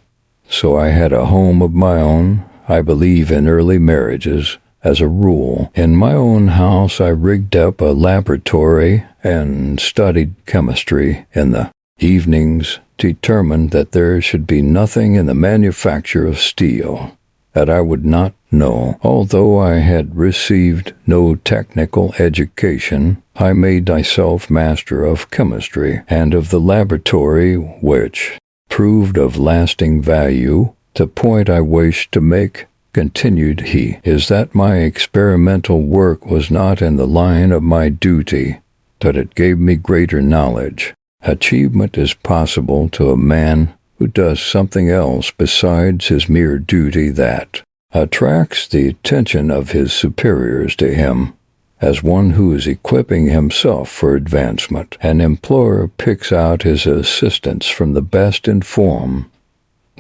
so I had a home of my own. I believe in early marriages as a rule. In my own house I rigged up a laboratory and studied chemistry in the evenings, determined that there should be nothing in the manufacture of steel that I would not know. Although I had received no technical education, I made myself master of chemistry and of the laboratory, which proved of lasting value. The point I wish to make, continued he, is that my experimental work was not in the line of my duty, but it gave me greater knowledge. Achievement is possible to a man who does something else besides his mere duty that attracts the attention of his superiors to him, as one who is equipping himself for advancement. An employer picks out his assistants from the best informed,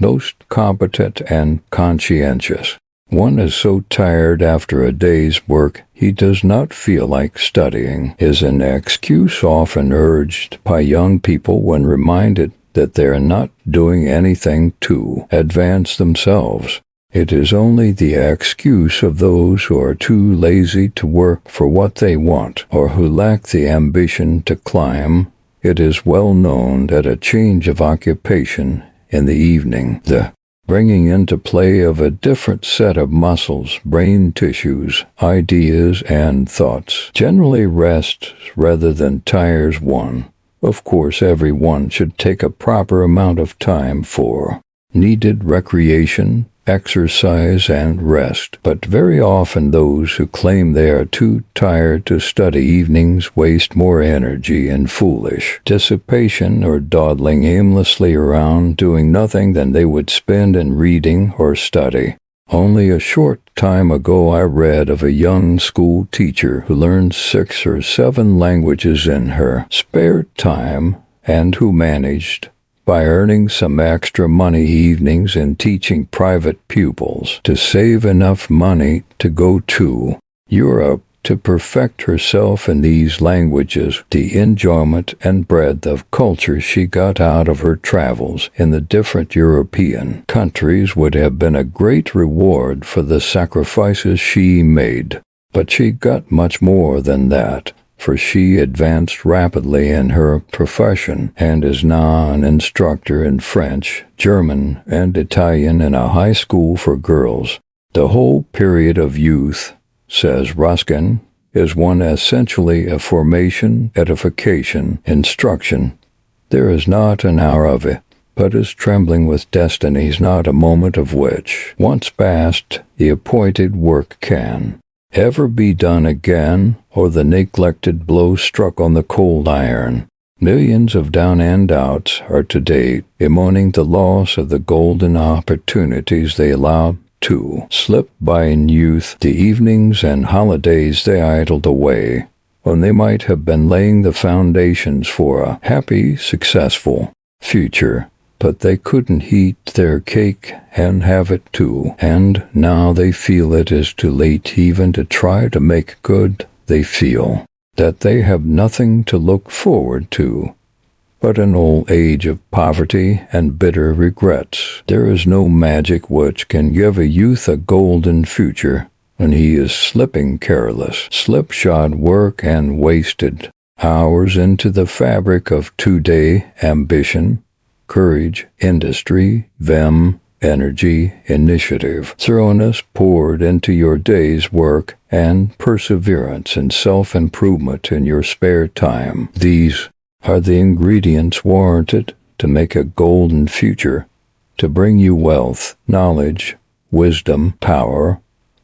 most competent and conscientious. One is so tired after a day's work he does not feel like studying, is an excuse often urged by young people when reminded that they are not doing anything to advance themselves. It is only the excuse of those who are too lazy to work for what they want, or who lack the ambition to climb. It is well known that a change of occupation in the evening, the bringing into play of a different set of muscles, brain tissues, ideas, and thoughts, generally rests rather than tires one. Of course, everyone should take a proper amount of time for needed recreation, exercise, and rest, but very often those who claim they are too tired to study evenings waste more energy in foolish dissipation or dawdling aimlessly around doing nothing than they would spend in reading or study. Only a short time ago I read of a young school teacher who learned 6 or 7 languages in her spare time and who managed, by earning some extra money evenings and teaching private pupils, to save enough money to go to Europe to perfect herself in these languages. The enjoyment and breadth of culture she got out of her travels in the different European countries would have been a great reward for the sacrifices she made. But she got much more than that, for she advanced rapidly in her profession and is now an instructor in French, German, and Italian in a high school for girls. The whole period of youth, says Ruskin, is one essentially of formation, edification, instruction. There is not an hour of it, but is trembling with destinies not a moment of which, once past, the appointed work can ever be done again, or the neglected blow struck on the cold iron. Millions of down and outs are today bemoaning the loss of the golden opportunities they allowed to slip by in youth, the evenings and holidays they idled away, when they might have been laying the foundations for a happy, successful future. But they couldn't eat their cake and have it too, and now they feel it is too late even to try to make good. They feel that they have nothing to look forward to but an old age of poverty and bitter regrets. There is no magic which can give a youth a golden future when he is slipping careless, slipshod work and wasted hours into the fabric of two-day ambition, courage, industry, vim, energy, initiative, thoroughness poured into your day's work, and perseverance and self-improvement in your spare time. These are the ingredients warranted to make a golden future, to bring you wealth, knowledge, wisdom, power,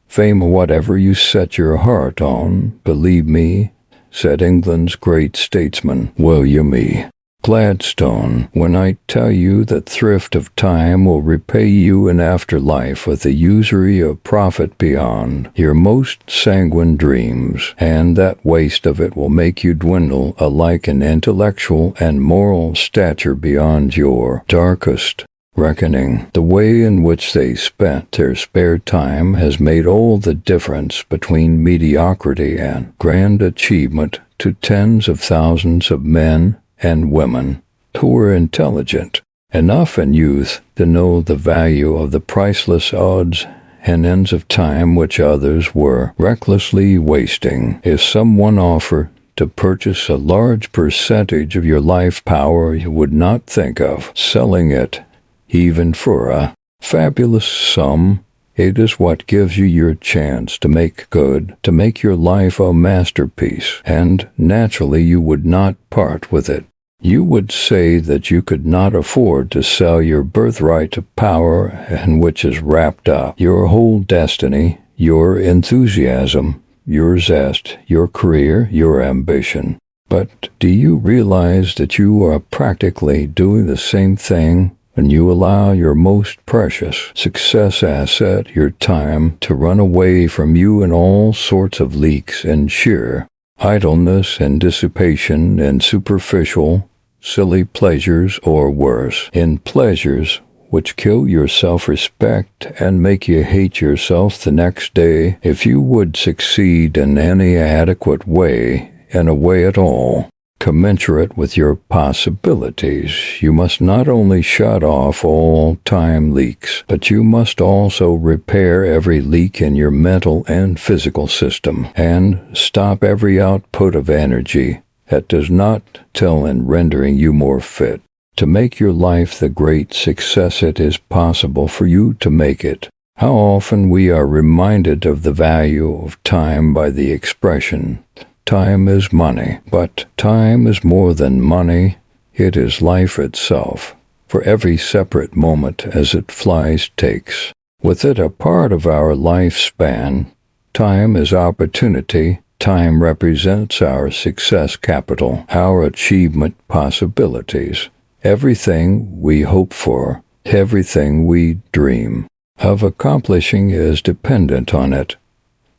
fame, whatever you set your heart on. Believe me, said England's great statesman, William E. Gladstone, when I tell you that thrift of time will repay you in afterlife with a usury of profit beyond your most sanguine dreams, and that waste of it will make you dwindle alike in intellectual and moral stature beyond your darkest reckoning. The way in which they spent their spare time has made all the difference between mediocrity and grand achievement to tens of thousands of men and women who were intelligent enough in youth to know the value of the priceless odds and ends of time which others were recklessly wasting. If someone offered to purchase a large percentage of your life power, you would not think of selling it, even for a fabulous sum. It is what gives you your chance to make good, to make your life a masterpiece, and naturally you would not part with it. You would say that you could not afford to sell your birthright to power in which is wrapped up your whole destiny, your enthusiasm, your zest, your career, your ambition. But do you realize that you are practically doing the same thing when you allow your most precious success asset, your time, to run away from you in all sorts of leaks and sheer idleness and dissipation and superficial, silly pleasures, or worse, in pleasures which kill your self-respect and make you hate yourself the next day? If you would succeed in any adequate way, in a way at all, commensurate with your possibilities, you must not only shut off all time leaks, but you must also repair every leak in your mental and physical system, and stop every output of energy that does not tell in rendering you more fit to make your life the great success it is possible for you to make it. How often we are reminded of the value of time by the expression, "Time is money." But time is more than money. It is life itself, for every separate moment as it flies takes with it a part of our lifespan. Time is opportunity. Time represents our success capital, our achievement possibilities. Everything we hope for, everything we dream of accomplishing is dependent on it.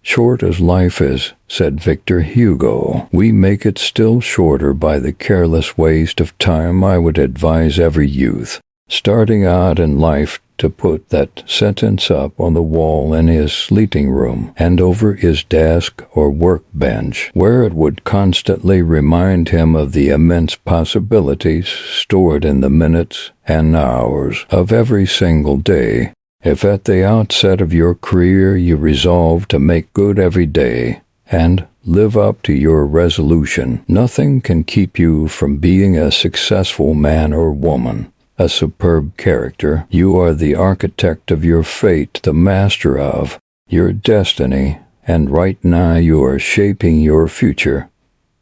Short as life is, said Victor Hugo, we make it still shorter by the careless waste of time. I would advise every youth starting out in life to put that sentence up on the wall in his sleeping room and over his desk or workbench, where it would constantly remind him of the immense possibilities stored in the minutes and hours of every single day. If at the outset of your career you resolve to make good every day and live up to your resolution, nothing can keep you from being a successful man or woman, a superb character. You are the architect of your fate, the master of your destiny, and right now you are shaping your future.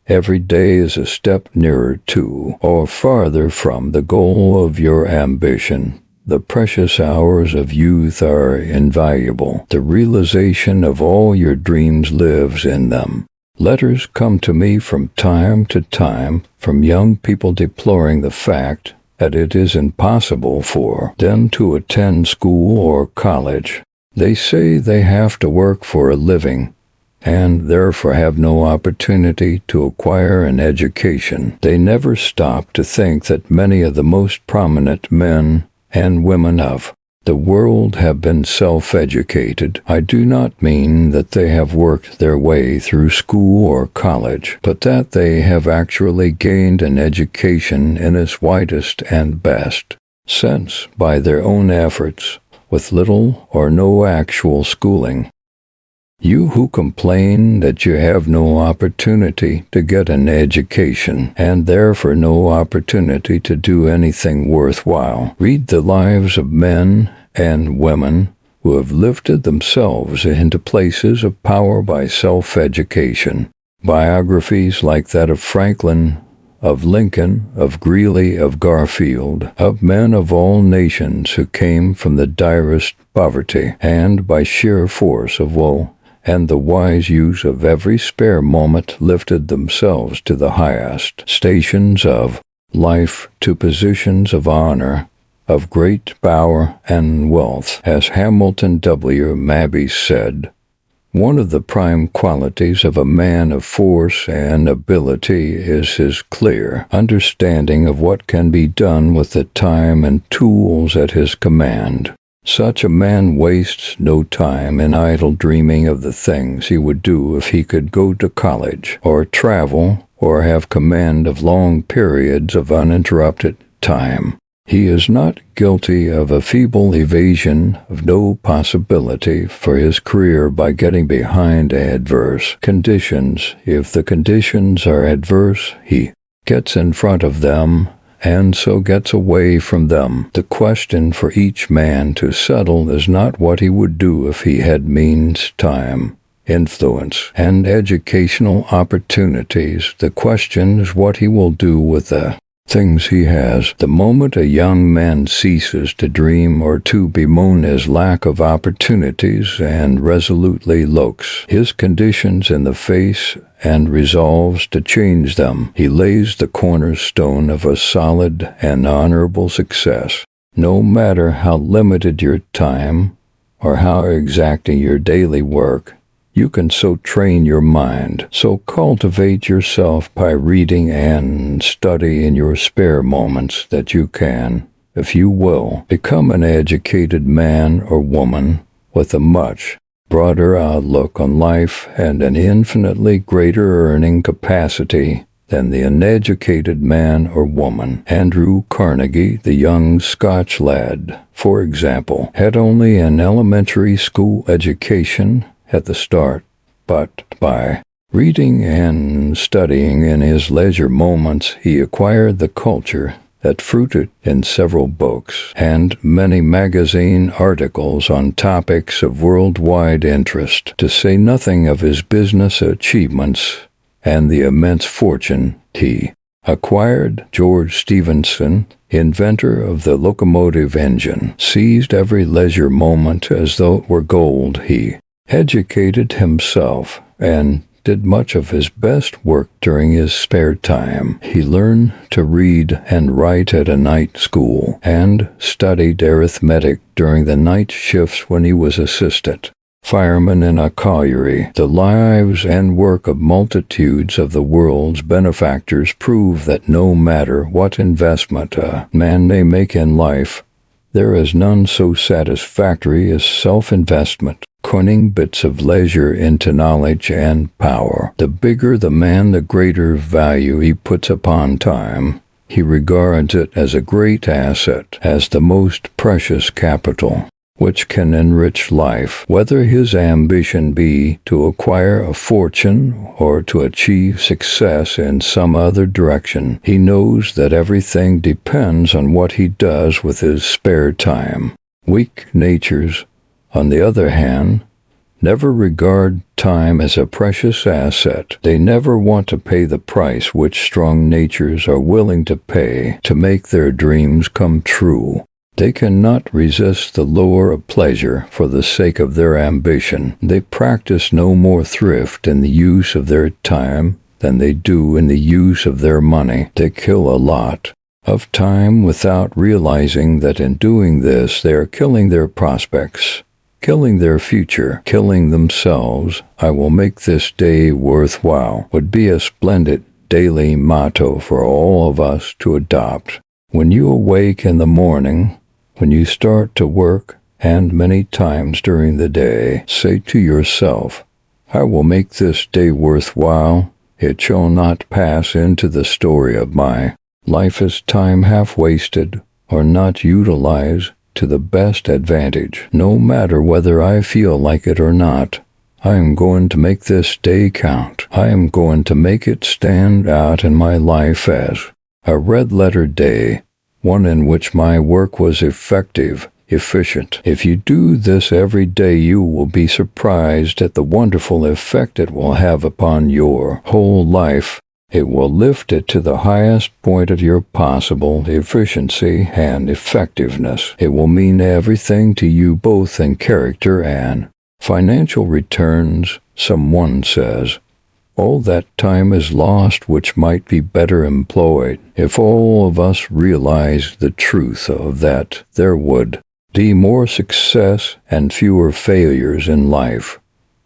Every day is a step nearer to or farther from the goal of your ambition. The precious hours of youth are invaluable. The realization of all your dreams lives in them. Letters come to me from time to time from young people deploring the fact that it is impossible for them to attend school or college. They say they have to work for a living and therefore have no opportunity to acquire an education. They never stop to think that many of the most prominent men and women of the world have been self-educated. I do not mean that they have worked their way through school or college, but that they have actually gained an education in its widest and best sense by their own efforts, with little or no actual schooling. You who complain that you have no opportunity to get an education, and therefore no opportunity to do anything worthwhile, read the lives of men and women who have lifted themselves into places of power by self-education. Biographies like that of Franklin, of Lincoln, of Greeley, of Garfield, of men of all nations who came from the direst poverty, and by sheer force of will and the wise use of every spare moment lifted themselves to the highest stations of life, to positions of honor, of great power and wealth. As Hamilton W. Mabie said, one of the prime qualities of a man of force and ability is his clear understanding of what can be done with the time and tools at his command. Such a man wastes no time in idle dreaming of the things he would do if he could go to college, or travel, or have command of long periods of uninterrupted time. He is not guilty of a feeble evasion of no possibility for his career by getting behind adverse conditions. If the conditions are adverse, he gets in front of them and so gets away from them. The question for each man to settle is not what he would do if he had means, time, influence, and educational opportunities. The question is what he will do with the things he has. The moment a young man ceases to dream or to bemoan his lack of opportunities and resolutely looks his conditions in the face and resolves to change them, he lays the cornerstone of a solid and honorable success. No matter how limited your time or how exacting your daily work, you can so train your mind, so cultivate yourself by reading and study in your spare moments that you can, if you will, become an educated man or woman with a much broader outlook on life and an infinitely greater earning capacity than the uneducated man or woman. Andrew Carnegie, the young Scotch lad, for example, had only an elementary school education at the start, but by reading and studying in his leisure moments, he acquired the culture that fruited in several books and many magazine articles on topics of worldwide interest, to say nothing of his business achievements and the immense fortune he acquired. George Stephenson, inventor of the locomotive engine, seized every leisure moment as though it were gold. He educated himself and did much of his best work during his spare time. He learned to read and write at a night school and studied arithmetic during the night shifts when he was assistant fireman in a colliery. The lives and work of multitudes of the world's benefactors prove that no matter what investment a man may make in life, there is none so satisfactory as self-investment. Coining bits of leisure into knowledge and power. The bigger the man, the greater value he puts upon time. He regards it as a great asset, as the most precious capital, which can enrich life. Whether his ambition be to acquire a fortune or to achieve success in some other direction, he knows that everything depends on what he does with his spare time. Weak natures, on the other hand, never regard time as a precious asset. They never want to pay the price which strong natures are willing to pay to make their dreams come true. They cannot resist the lure of pleasure for the sake of their ambition. They practice no more thrift in the use of their time than they do in the use of their money. They kill a lot of time without realizing that in doing this they are killing their prospects, killing their future, killing themselves. I will make this day worthwhile would be a splendid daily motto for all of us to adopt. When you awake in the morning, when you start to work, and many times during the day, say to yourself, I will make this day worthwhile. It shall not pass into the story of my life as time half wasted or not utilized to the best advantage. No matter whether I feel like it or not, I am going to make this day count. I am going to make it stand out in my life as a red-letter day, one in which my work was effective, efficient. If you do this every day, you will be surprised at the wonderful effect it will have upon your whole life. It will lift it to the highest point of your possible efficiency and effectiveness. It will mean everything to you both in character and financial returns. Someone says, all that time is lost which might be better employed. If all of us realized the truth of that, there would be more success and fewer failures in life.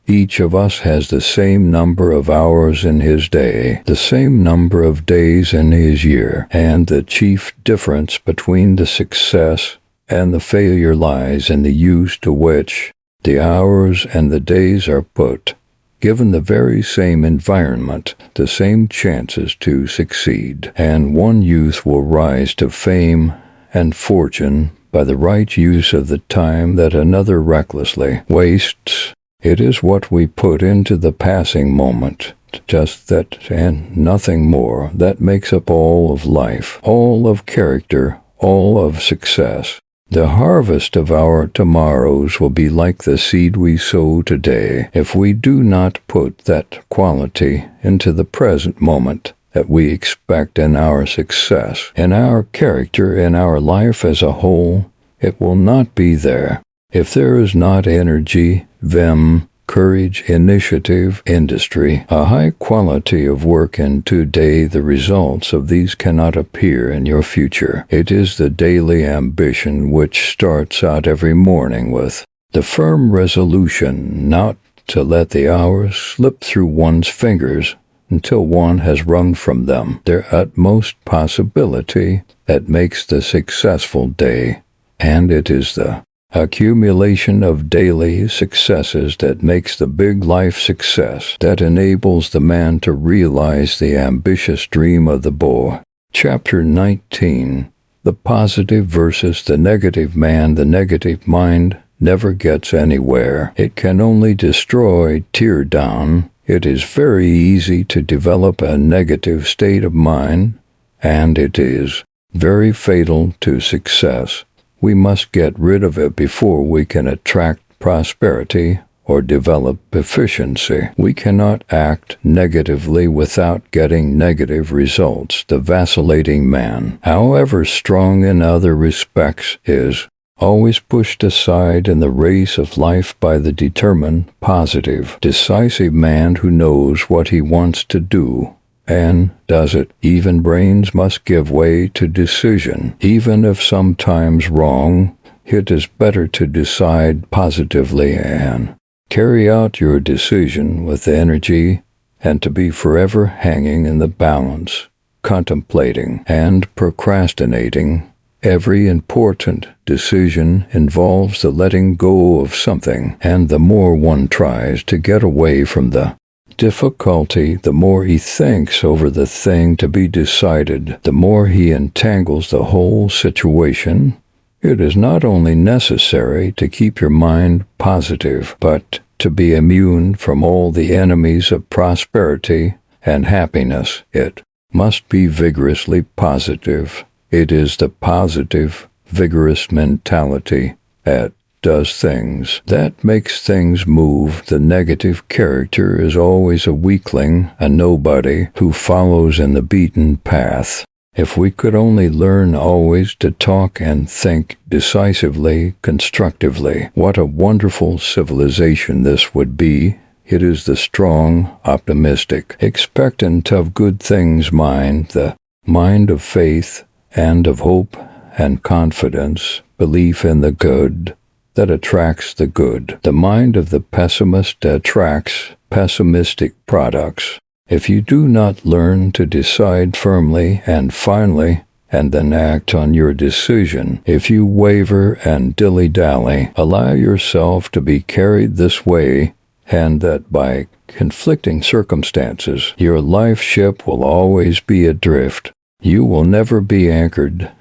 Each of us has the same number of hours in his day, the same number of days in his year, and the chief difference between the success and the failure lies in the use to which the hours and the days are put. Given the very same environment, the same chances to succeed, and one youth will rise to fame and fortune by the right use of the time that another recklessly wastes It is what we put into the passing moment, just that and nothing more, that makes up all of life, all of character, all of success. The harvest of our tomorrows will be like the seed we sow today if we do not put that quality into the present moment that we expect in our success, in our character, in our life as a whole. It will not be there. If there is not energy, vim, courage, initiative, industry, a high quality of work in today, the results of these cannot appear in your future. It is the daily ambition which starts out every morning with the firm resolution not to let the hours slip through one's fingers until one has wrung from them their utmost possibility that makes the successful day. And it is the accumulation of daily successes that makes the big life success, that enables the man to realize the ambitious dream of the boy. Chapter 19. The positive versus the negative man. The negative mind never gets anywhere. It can only destroy, tear down. It is very easy to develop a negative state of mind, and it is very fatal to success. We must get rid of it before we can attract prosperity or develop efficiency. We cannot act negatively without getting negative results. The vacillating man, however strong in other respects, is always pushed aside in the race of life by the determined, positive, decisive man who knows what he wants to do and does it. Even brains must give way to decision. Even if sometimes wrong, it is better to decide positively and carry out your decision with energy and to be forever hanging in the balance, contemplating and procrastinating. Every important decision involves the letting go of something, and the more one tries to get away from the difficulty, the more he thinks over the thing to be decided, the more he entangles the whole situation. It is not only necessary to keep your mind positive, but to be immune from all the enemies of prosperity and happiness. It must be vigorously positive. It is the positive, vigorous mentality that does things, that makes things move. The negative character is always a weakling, a nobody who follows in the beaten path. If we could only learn always to talk and think decisively, constructively, what a wonderful civilization this would be. It is the strong, optimistic, expectant of good things mind, the mind of faith and of hope and confidence, belief in the good, that attracts the good. The mind of the pessimist attracts pessimistic products. If you do not learn to decide firmly and finally, and then act on your decision, if you waver and dilly-dally, allow yourself to be carried this way, and that by conflicting circumstances, your life ship will always be adrift. You will never be anchored.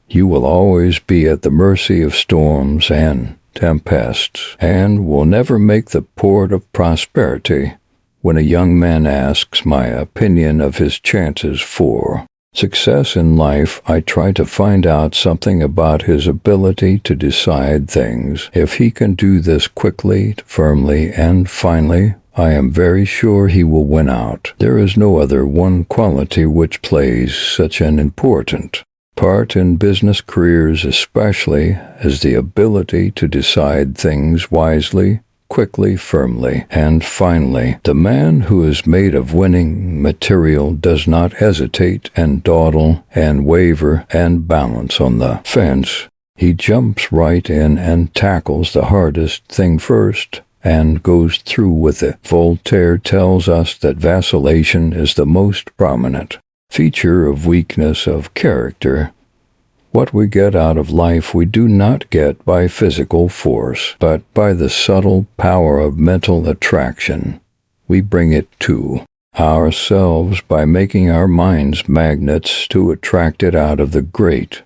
You will always be at the mercy of storms and tempests, and will never make the port of prosperity. When a young man asks my opinion of his chances for success in life, I try to find out something about his ability to decide things. If he can do this quickly, firmly, and finally, I am very sure he will win out. There is no other one quality which plays such an important part in business careers, especially as the ability to decide things wisely, quickly, firmly, and finally. The man who is made of winning material does not hesitate and dawdle and waver and balance on the fence. He jumps right in and tackles the hardest thing first and goes through with it. Voltaire tells us that vacillation is the most prominent feature of weakness of character. What we get out of life we do not get by physical force, but by the subtle power of mental attraction. We bring it to ourselves by making our minds magnets to attract it out of the great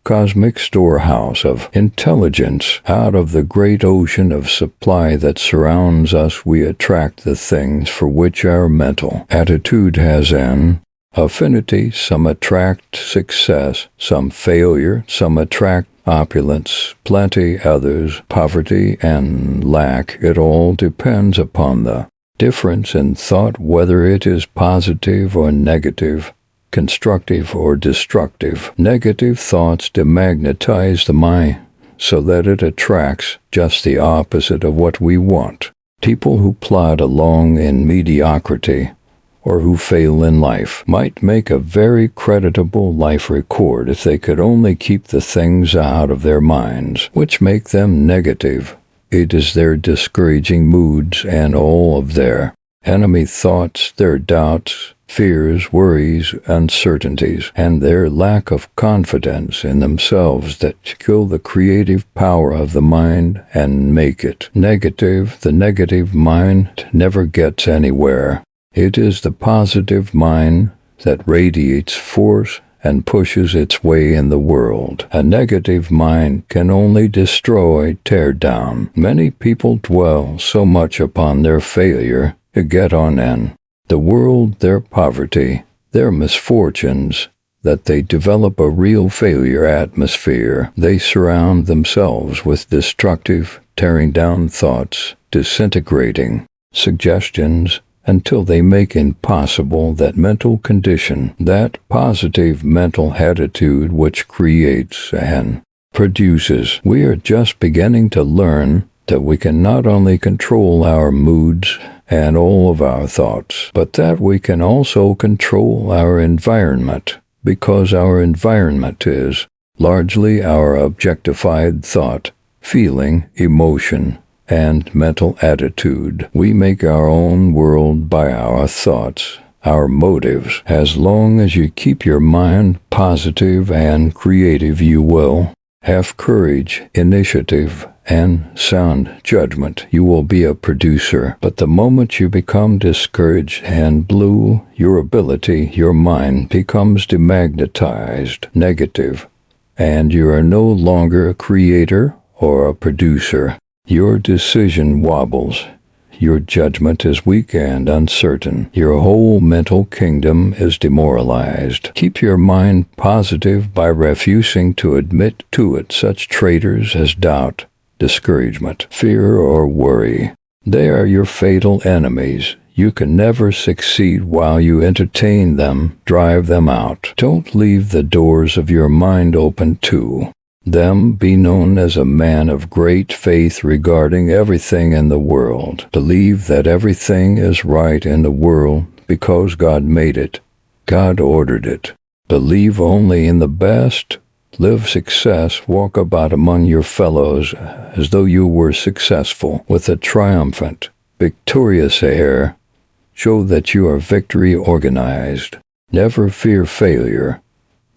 cosmic storehouse of intelligence. Out of the great ocean of supply that surrounds us, we attract the things for which our mental attitude has an affinity. Some attract success, some failure, some attract opulence, plenty, others poverty and lack. It all depends upon the difference in thought, whether it is positive or negative, constructive or destructive. Negative thoughts demagnetize the mind so that it attracts just the opposite of what we want. People who plod along in mediocrity or who fail in life might make a very creditable life record if they could only keep the things out of their minds which make them negative. It is their discouraging moods and all of their enemy thoughts, their doubts, fears, worries, uncertainties, and their lack of confidence in themselves that kill the creative power of the mind and make it negative. The negative mind never gets anywhere. It is the positive mind that radiates force and pushes its way in the world. A negative mind can only destroy, tear down. Many people dwell so much upon their failure to get on in the world, their poverty, their misfortunes, that they develop a real failure atmosphere. They surround themselves with destructive, tearing down thoughts, disintegrating suggestions, until they make impossible that mental condition, that positive mental attitude which creates and produces. We are just beginning to learn that we can not only control our moods and all of our thoughts, but that we can also control our environment, because our environment is largely our objectified thought, feeling, emotion, and mental attitude. We make our own world by our thoughts, our motives. As long as you keep your mind positive and creative, you will have courage, initiative, and sound judgment. You will be a producer. But the moment you become discouraged and blue, your ability, your mind becomes demagnetized, negative, and you are no longer a creator or a producer. Your decision wobbles. Your judgment is weak and uncertain. Your whole mental kingdom is demoralized. Keep your mind positive by refusing to admit to it such traitors as doubt, discouragement, fear, or worry. They are your fatal enemies. You can never succeed while you entertain them, drive them out. Don't leave the doors of your mind open to them. Be known as a man of great faith regarding everything in the world. Believe that everything is right in the world because God made it. God ordered it. Believe only in the best. Live success. Walk about among your fellows as though you were successful, with a triumphant, victorious air. Show that you are victory organized. Never fear failure.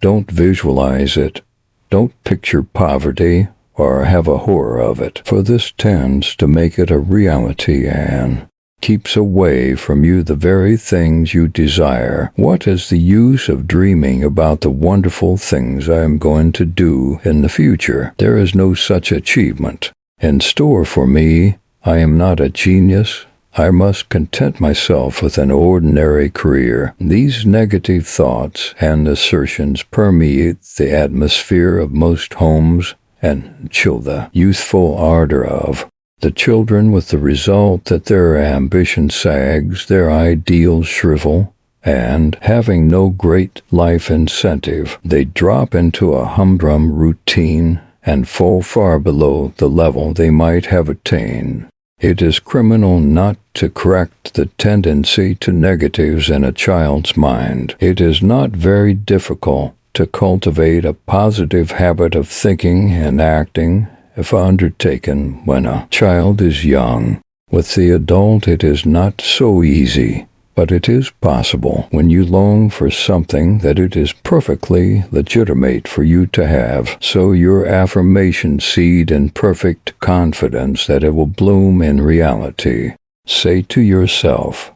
Don't visualize it. Don't picture poverty or have a horror of it, for this tends to make it a reality and keeps away from you the very things you desire. What is the use of dreaming about the wonderful things I am going to do in the future? There is no such achievement in store for me. I am not a genius. I must content myself with an ordinary career. These negative thoughts and assertions permeate the atmosphere of most homes and chill the youthful ardor of the children, with the result that their ambition sags, their ideals shrivel, and, having no great life incentive, they drop into a humdrum routine and fall far below the level they might have attained. It is criminal not to correct the tendency to negatives in a child's mind. It is not very difficult to cultivate a positive habit of thinking and acting if undertaken when a child is young. With the adult it is not so easy, but it is possible. When you long for something that it is perfectly legitimate for you to have, sow your affirmation seed in perfect confidence that it will bloom in reality. Say to yourself,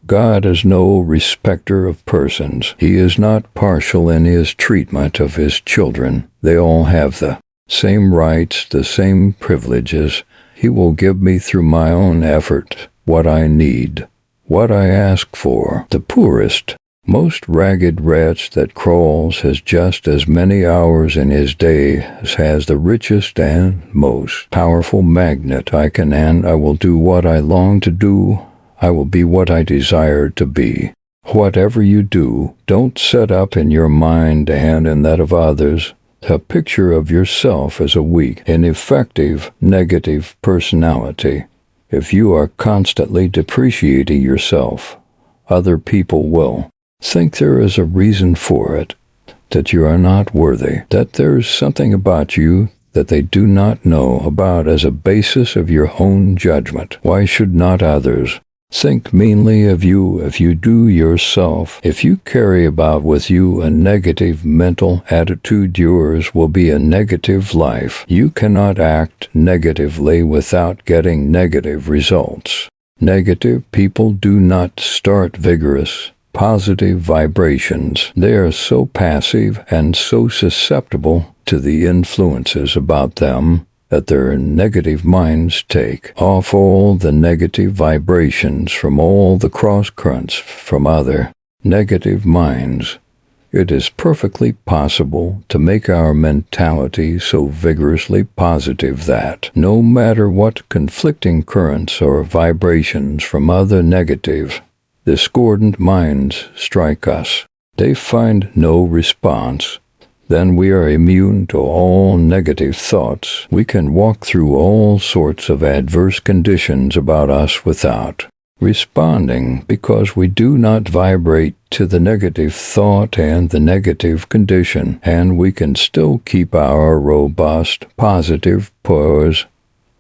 God is no respecter of persons. He is not partial in his treatment of his children. They all have the same rights, the same privileges. He will give me through my own effort what I need, what I ask for. The poorest, most ragged wretch that crawls has just as many hours in his day as has the richest and most powerful magnet. I can and I will do what I long to do. I will be what I desire to be. Whatever you do, don't set up in your mind and in that of others a picture of yourself as a weak, ineffective, negative personality. If you are constantly depreciating yourself, other people will think there is a reason for it, that you are not worthy, that there is something about you that they do not know about as a basis of your own judgment. Why should not others think meanly of you if you do yourself? If you carry about with you a negative mental attitude, yours will be a negative life. You cannot act negatively without getting negative results. Negative people do not start vigorous, positive vibrations. They are so passive and so susceptible to the influences about them that their negative minds take off all the negative vibrations from all the cross currents from other negative minds. It is perfectly possible to make our mentality so vigorously positive that, no matter what conflicting currents or vibrations from other negative, discordant minds strike us, they find no response. Then we are immune to all negative thoughts. We can walk through all sorts of adverse conditions about us without responding, because we do not vibrate to the negative thought and the negative condition, and we can still keep our robust, positive poise.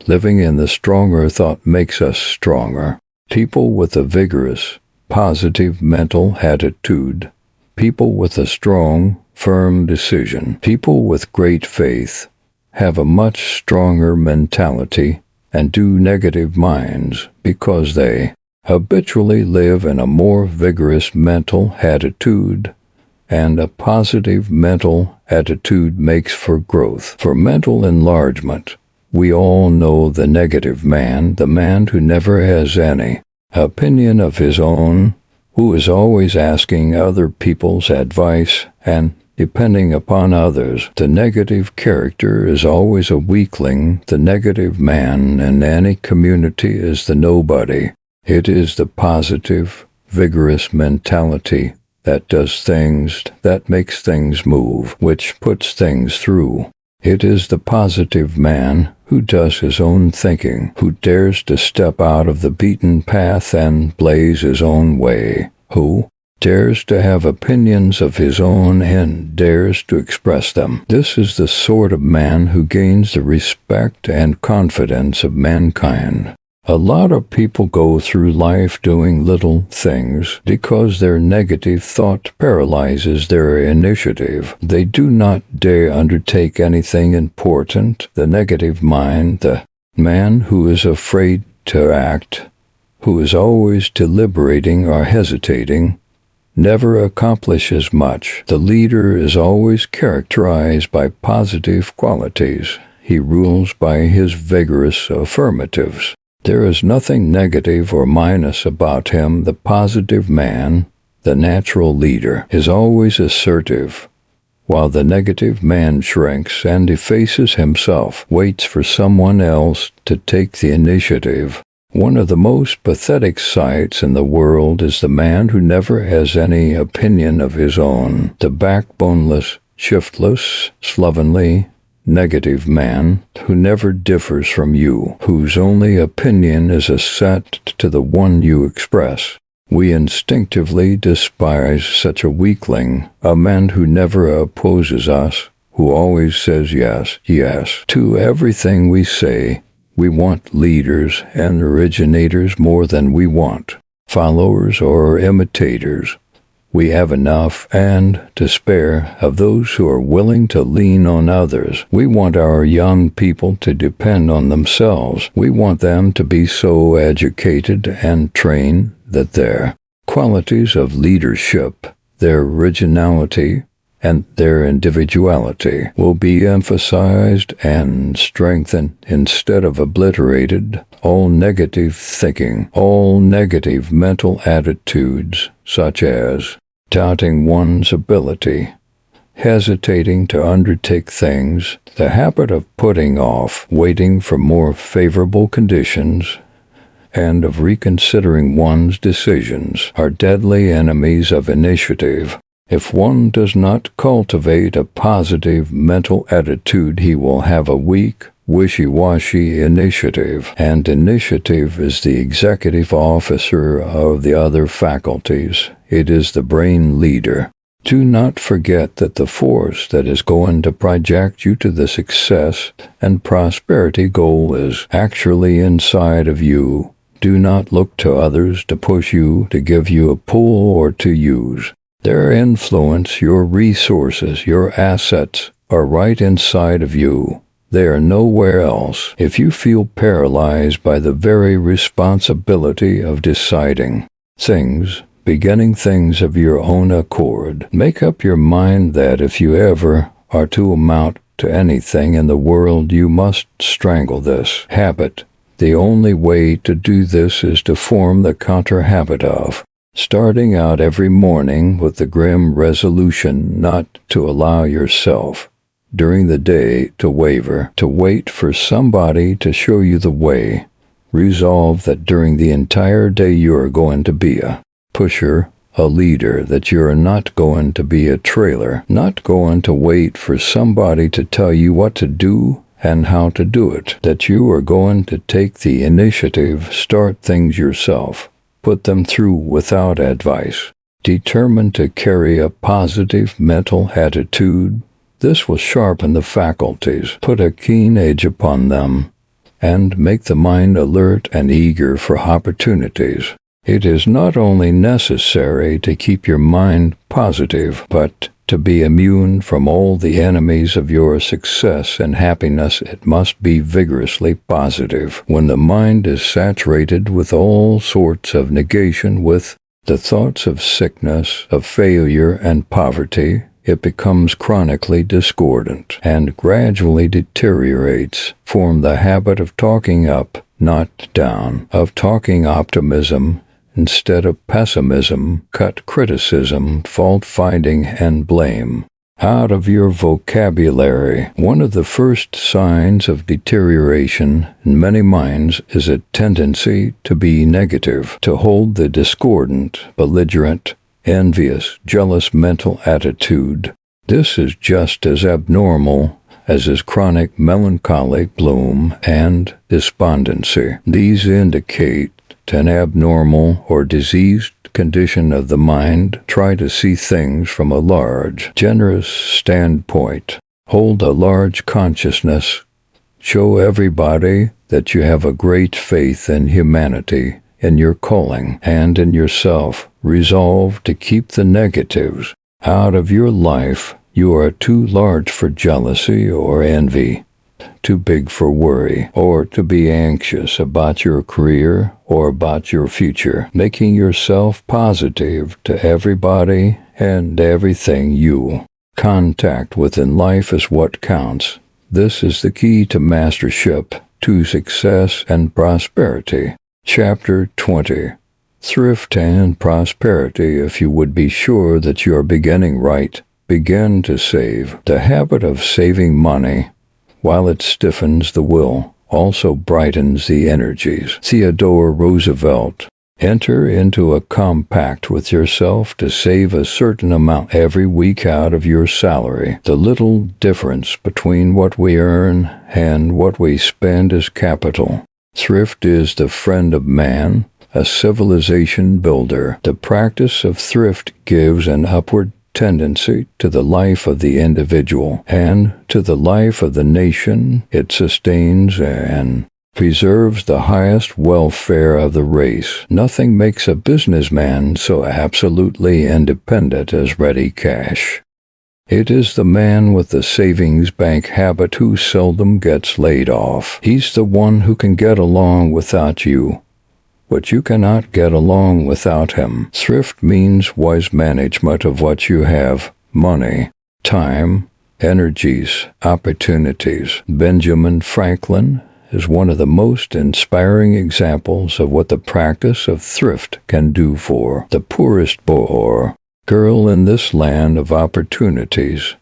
Living in the stronger thought makes us stronger. People with a vigorous, positive mental attitude, people with a strong, firm decision, people with great faith, have a much stronger mentality and do negative minds because they habitually live in a more vigorous mental attitude, and a positive mental attitude makes for growth, for mental enlargement. We all know the negative man, the man who never has any opinion of his own, who is always asking other people's advice and depending upon others. The negative character is always a weakling. The negative man in any community is the nobody. It is the positive, vigorous mentality that does things, that makes things move, which puts things through. It is the positive man who does his own thinking, who dares to step out of the beaten path and blaze his own way, who dares to have opinions of his own and dares to express them. This is the sort of man who gains the respect and confidence of mankind. A lot of people go through life doing little things because their negative thought paralyzes their initiative. They do not dare undertake anything important. The negative mind, the man who is afraid to act, who is always deliberating or hesitating, never accomplishes much. The leader is always characterized by positive qualities. He rules by his vigorous affirmatives. There is nothing negative or minus about him. The positive man, the natural leader, is always assertive, while the negative man shrinks and effaces himself, waits for someone else to take the initiative. One of the most pathetic sights in the world is the man who never has any opinion of his own, the backboneless, shiftless, slovenly, negative man who never differs from you, whose only opinion is assent to the one you express. We instinctively despise such a weakling, a man who never opposes us, who always says yes, yes, to everything we say. We want leaders and originators more than we want followers or imitators. We have enough and to spare of those who are willing to lean on others. We want our young people to depend on themselves. We want them to be so educated and trained that their qualities of leadership, their originality, and their individuality will be emphasized and strengthened instead of obliterated. All negative thinking, all negative mental attitudes, such as doubting one's ability, hesitating to undertake things, the habit of putting off, waiting for more favorable conditions, and of reconsidering one's decisions are deadly enemies of initiative. If one does not cultivate a positive mental attitude, he will have a weak, wishy-washy initiative, and initiative is the executive officer of the other faculties. It is the brain leader. Do not forget that the force that is going to project you to the success and prosperity goal is actually inside of you. Do not look to others to push you, to give you a pull, or to use. Their influence, your resources, your assets are right inside of you. They are nowhere else. If you feel paralyzed by the very responsibility of deciding things, beginning things of your own accord, make up your mind that if you ever are to amount to anything in the world, you must strangle this habit. The only way to do this is to form the counter-habit of starting out every morning with the grim resolution not to allow yourself during the day to waver, to wait for somebody to show you the way. Resolve that during the entire day you are going to be a pusher, a leader, that you are not going to be a trailer, not going to wait for somebody to tell you what to do and how to do it, that you are going to take the initiative, start things yourself, put them through without advice. Determined to carry a positive mental attitude, this will sharpen the faculties, put a keen edge upon them, and make the mind alert and eager for opportunities. It is not only necessary to keep your mind positive, but to be immune from all the enemies of your success and happiness, it must be vigorously positive. When the mind is saturated with all sorts of negation, with the thoughts of sickness, of failure, and poverty, it becomes chronically discordant and gradually deteriorates. Form the habit of talking up, not down, of talking optimism instead of pessimism. Cut criticism, fault-finding, and blame out of your vocabulary. One of the first signs of deterioration in many minds is a tendency to be negative, to hold the discordant, belligerent, envious, jealous mental attitude. This is just as abnormal as is chronic melancholy, gloom, and despondency. These indicate an abnormal or diseased condition of the mind. Try to see things from a large, generous standpoint. Hold a large consciousness. Show everybody that you have a great faith in humanity, in your calling, and in yourself. Resolve to keep the negatives out of your life. You are too large for jealousy or envy, too big for worry, or to be anxious about your career or about your future. Making yourself positive to everybody and everything you contact with in life is what counts. This is the key to mastership, to success and prosperity. Chapter 20. Thrift and Prosperity. If you would be sure that you are beginning right, begin to save. The habit of saving money, while it stiffens the will, also brightens the energies. Theodore Roosevelt. Enter into a compact with yourself to save a certain amount every week out of your salary. The little difference between what we earn and what we spend is capital. Thrift is the friend of man, a civilization builder. The practice of thrift gives an upward tendency to the life of the individual and to the life of the nation. It sustains and preserves the highest welfare of the race. Nothing makes a businessman so absolutely independent as ready cash. It is the man with the savings bank habit who seldom gets laid off. He's the one who can get along without you. but you cannot get along without him. Thrift means wise management of what you have: money, time, energies, opportunities. Benjamin Franklin is one of the most inspiring examples of what the practice of thrift can do for the poorest boy or girl in this land of opportunities.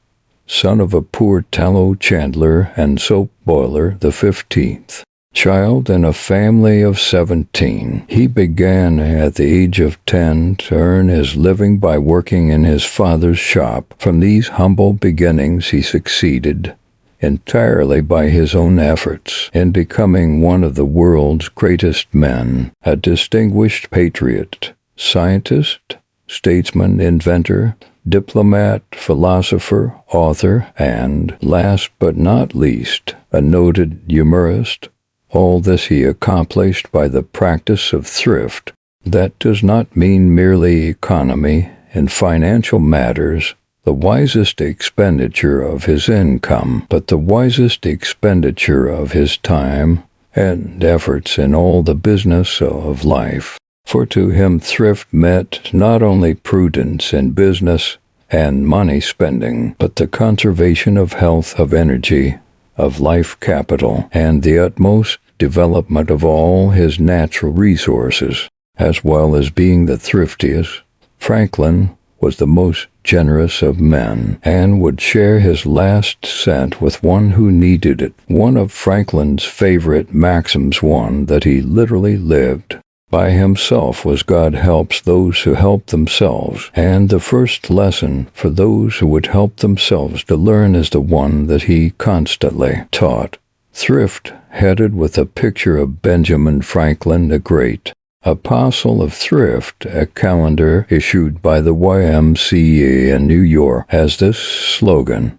Son of a poor tallow chandler and soap boiler, the 15th child in a family of 17, he began at the age of 10 to earn his living by working in his father's shop. From these humble beginnings, he succeeded entirely by his own efforts in becoming one of the world's greatest men, a distinguished patriot, scientist, statesman, inventor, diplomat, philosopher, author, and, last but not least, a noted humorist. All this he accomplished by the practice of thrift. That does not mean merely economy in financial matters, the wisest expenditure of his income, but the wisest expenditure of his time and efforts in all the business of life. For to him thrift meant not only prudence in business and money spending, but the conservation of health, of energy, of life capital, and the utmost development of all his natural resources, as well as being the thriftiest. Franklin was the most generous of men, and would share his last cent with one who needed it. One of Franklin's favorite maxims, one that he literally lived by himself, was God helps those who help themselves, and the first lesson for those who would help themselves to learn is the one that he constantly taught. Thrift headed with a picture of Benjamin Franklin, the great apostle of thrift. A calendar issued by the YMCA in New York has this slogan: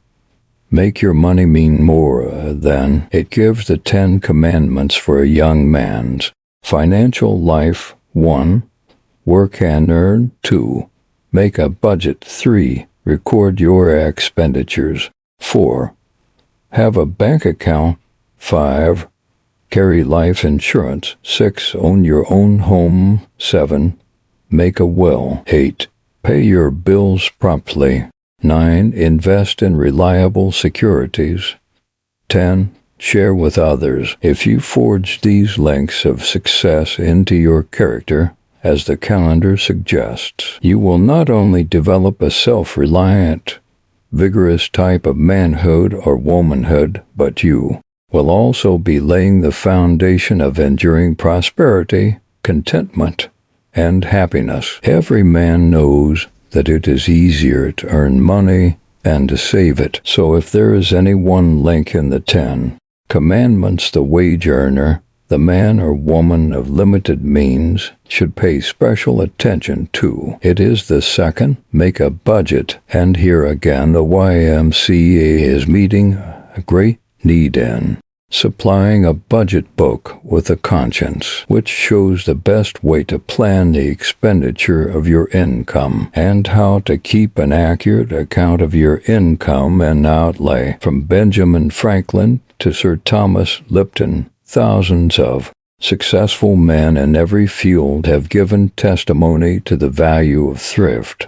"Make your money mean more than." It gives the 10 commandments for a young man's financial life. 1. Work and earn. 2. Make a budget. 3. Record your expenditures. 4. Have a bank account. 5. Carry life insurance. 6. Own your own home. 7. Make a will. 8. Pay your bills promptly. 9. Invest in reliable securities. 10. Share with others. If you forge these links of success into your character, as the calendar suggests, you will not only develop a self-reliant, vigorous type of manhood or womanhood, but you will also be laying the foundation of enduring prosperity, contentment, and happiness. Every man knows that it is easier to earn money than to save it. So if there is any one link in the 10 commandments the wage earner, the man or woman of limited means, should pay special attention to, it is the second: make a budget. And here again the YMCA is meeting a great need in supplying a budget book with a conscience, which shows the best way to plan the expenditure of your income and how to keep an accurate account of your income and outlay. From Benjamin Franklin to Sir Thomas Lipton, thousands of successful men in every field have given testimony to the value of thrift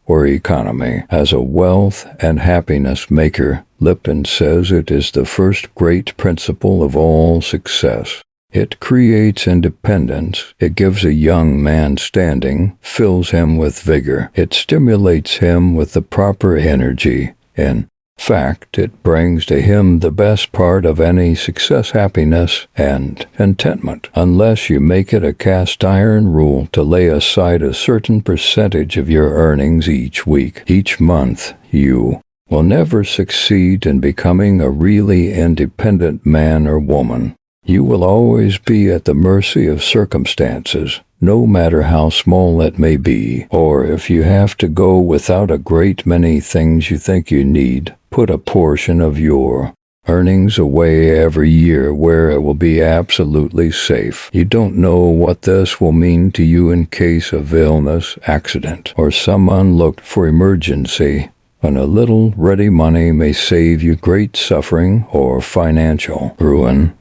or economy as a wealth and happiness maker. Lipton says it is the first great principle of all success. It creates independence. It gives a young man standing, fills him with vigor. It stimulates him with the proper energy. In fact, it brings to him the best part of any success: happiness and contentment. Unless you make it a cast iron rule to lay aside a certain percentage of your earnings each week, each month, you will never succeed in becoming a really independent man or woman. You will always be at the mercy of circumstances, no matter how small it may be. Or if you have to go without a great many things you think you need, put a portion of your earnings away every year where it will be absolutely safe. You don't know what this will mean to you in case of illness, accident, or some unlooked for emergency, and a little ready money may save you great suffering or financial ruin.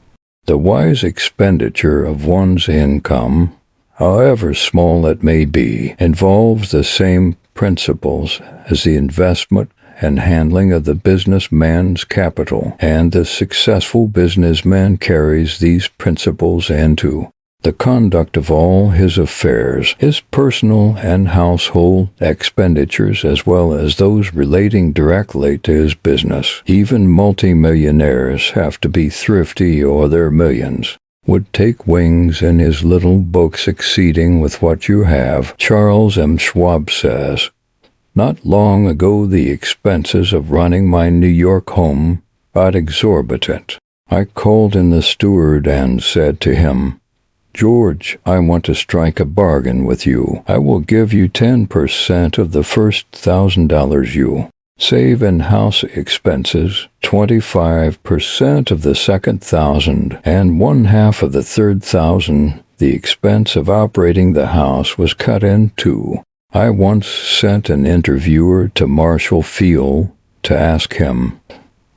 The wise expenditure of one's income however small it may be, involves the same principles as the investment and handling of the businessman's capital, and the successful businessman carries these principles into the conduct of all his affairs, his personal and household expenditures, as well as those relating directly to his business. Even multimillionaires have to be thrifty, or their millions would take wings. In his little book, Succeeding with What You Have, Charles M. Schwab says, "Not long ago the expenses of running my New York home got exorbitant. I called in the steward and said to him, 'George, I want to strike a bargain with you. I will give you 10% of the first $1,000 you save in house expenses, 25% of the second 1,000, and 1/2 of the third 1,000. The expense of operating the house was cut in two. I once sent an interviewer to Marshall Field to ask him,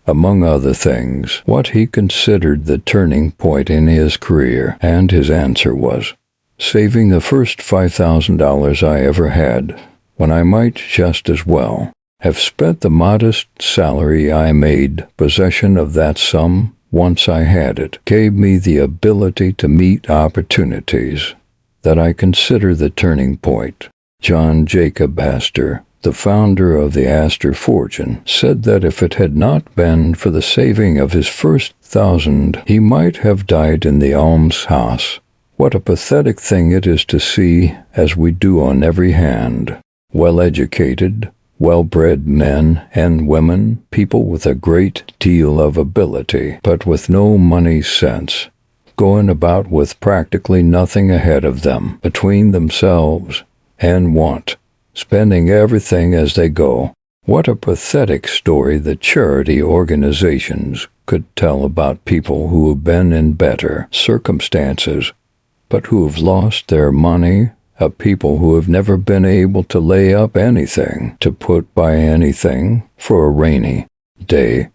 among other things, what he considered the turning point in his career, and his answer was, saving the first $5,000 I ever had, when I might just as well have spent the modest salary I made. Possession of that sum, once I had it, gave me the ability to meet opportunities that I consider the turning point." John Jacob Astor, the founder of the Astor fortune, said that if it had not been for the saving of his first 1,000, he might have died in the almshouse. What a pathetic thing it is to see, as we do on every hand, well-educated, well-bred men and women, people with a great deal of ability, but with no money sense, going about with practically nothing ahead of them, between themselves and want, spending everything as they go. What a pathetic story the charity organizations could tell about people who have been in better circumstances, but who have lost their money, of people who have never been able to lay up anything, to put by anything for a rainy day.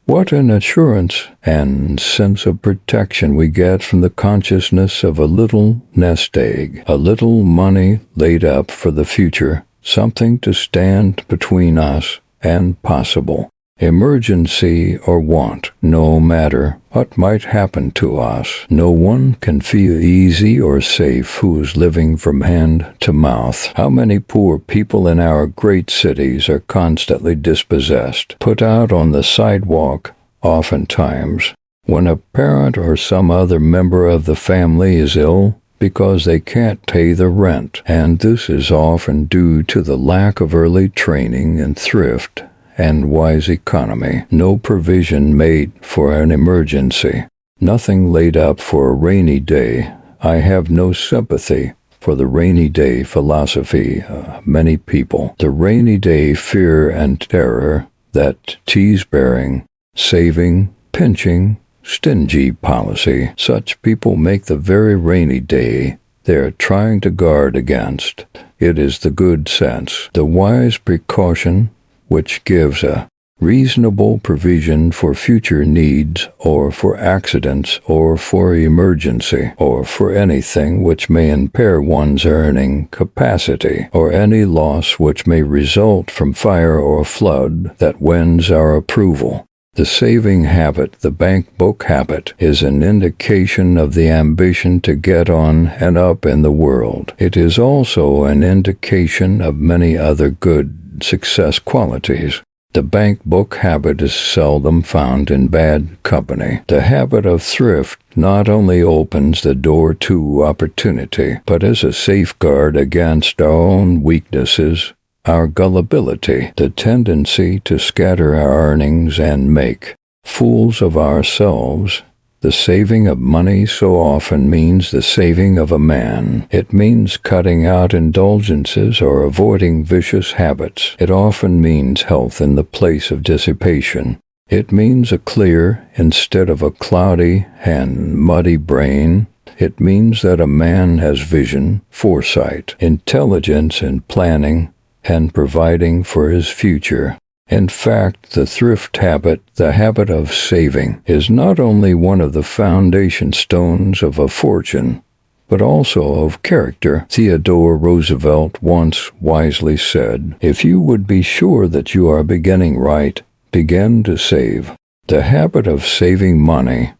What an assurance and sense of protection we get from the consciousness of a little nest egg, a little money laid up for the future, something to stand between us and possible emergency or want. No matter what might happen to us, no one can feel easy or safe who is living from hand to mouth. How many poor people in our great cities are constantly dispossessed, put out on the sidewalk, oftentimes when a parent or some other member of the family is ill, because they can't pay the rent, and this is often due to the lack of early training in thrift and wise economy. No provision made for an emergency, nothing laid up for a rainy day. I have no sympathy for the rainy day philosophy of many people, the rainy day fear and terror, that tease-bearing, saving, pinching, stingy policy. Such people make the very rainy day they are trying to guard against. It is the good sense, the wise precaution, which gives a reasonable provision for future needs, or for accidents, or for emergency, or for anything which may impair one's earning capacity, or any loss which may result from fire or flood that wins our approval. The saving habit, the bank book habit, is an indication of the ambition to get on and up in the world. It is also an indication of many other good success qualities. The bank book habit is seldom found in bad company. The habit of thrift not only opens the door to opportunity, but is a safeguard against our own weaknesses, our gullibility, the tendency to scatter our earnings and make fools of ourselves. The saving of money so often means the saving of a man. It means cutting out indulgences or avoiding vicious habits. It often means health in the place of dissipation. It means a clear instead of a cloudy and muddy brain. It means that a man has vision, foresight, intelligence in planning and providing for his future. In fact, the thrift habit, the habit of saving, is not only one of the foundation stones of a fortune, but also of character. Theodore Roosevelt once wisely said, "If you would be sure that you are beginning right, begin to save." The habit of saving money,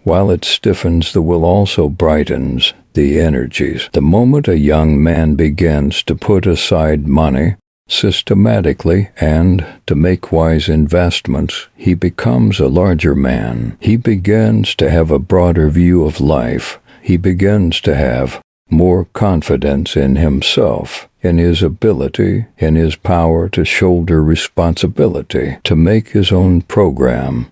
while it stiffens the will, also brightens the energies. The moment a young man begins to put aside money systematically and to make wise investments, he becomes a larger man. He begins to have a broader view of life. He begins to have more confidence in himself, in his ability, in his power to shoulder responsibility, to make his own program,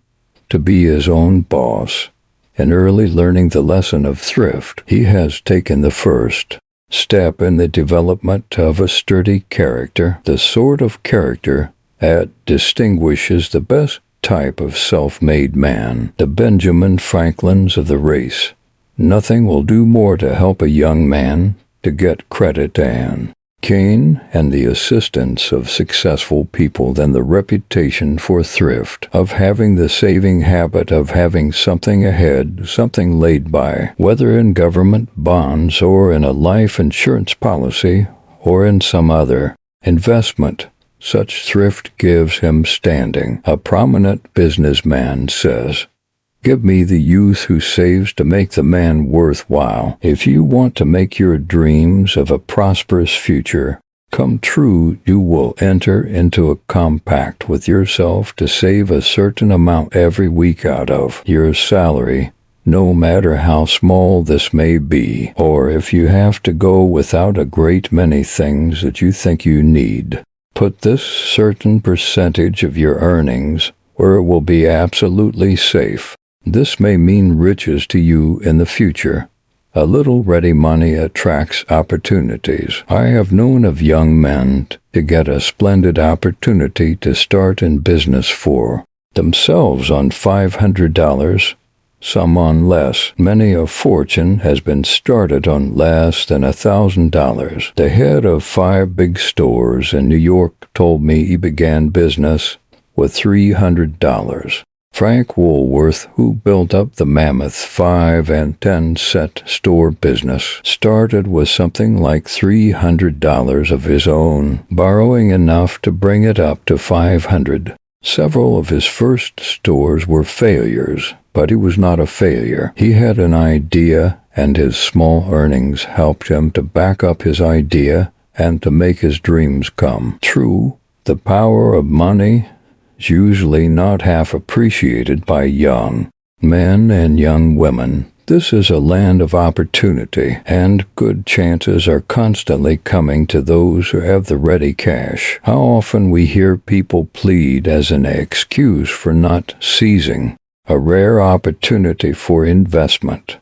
to be his own boss. In early learning the lesson of thrift, he has taken the first step in the development of a sturdy character, the sort of character that distinguishes the best type of self-made man, the Benjamin Franklins of the race. Nothing will do more to help a young man to get credit and gain and the assistance of successful people than the reputation for thrift, of having the saving habit, of having something ahead, something laid by, whether in government bonds or in a life insurance policy or in some other investment. Such thrift gives him standing. A prominent businessman says, "Give me the youth who saves to make the man worthwhile." If you want to make your dreams of a prosperous future come true, you will enter into a compact with yourself to save a certain amount every week out of your salary, no matter how small this may be, or if you have to go without a great many things that you think you need. Put this certain percentage of your earnings where it will be absolutely safe. This may mean riches to you in the future. A little ready money attracts opportunities. I have known of young men to get a splendid opportunity to start in business for themselves on $500, some on less. Many a fortune has been started on less than $1,000. The head of 5 big stores in New York told me he began business with $300. Frank Woolworth, who built up the mammoth 5 and 10 cent store business, started with something like $300 of his own, borrowing enough to bring it up to $500. Several of his first stores were failures, but he was not a failure. He had an idea, and his small earnings helped him to back up his idea and to make his dreams come true. The power of money is usually not half appreciated by young men and young women. This is a land of opportunity, and good chances are constantly coming to those who have the ready cash. How often we hear people plead as an excuse for not seizing a rare opportunity for investment,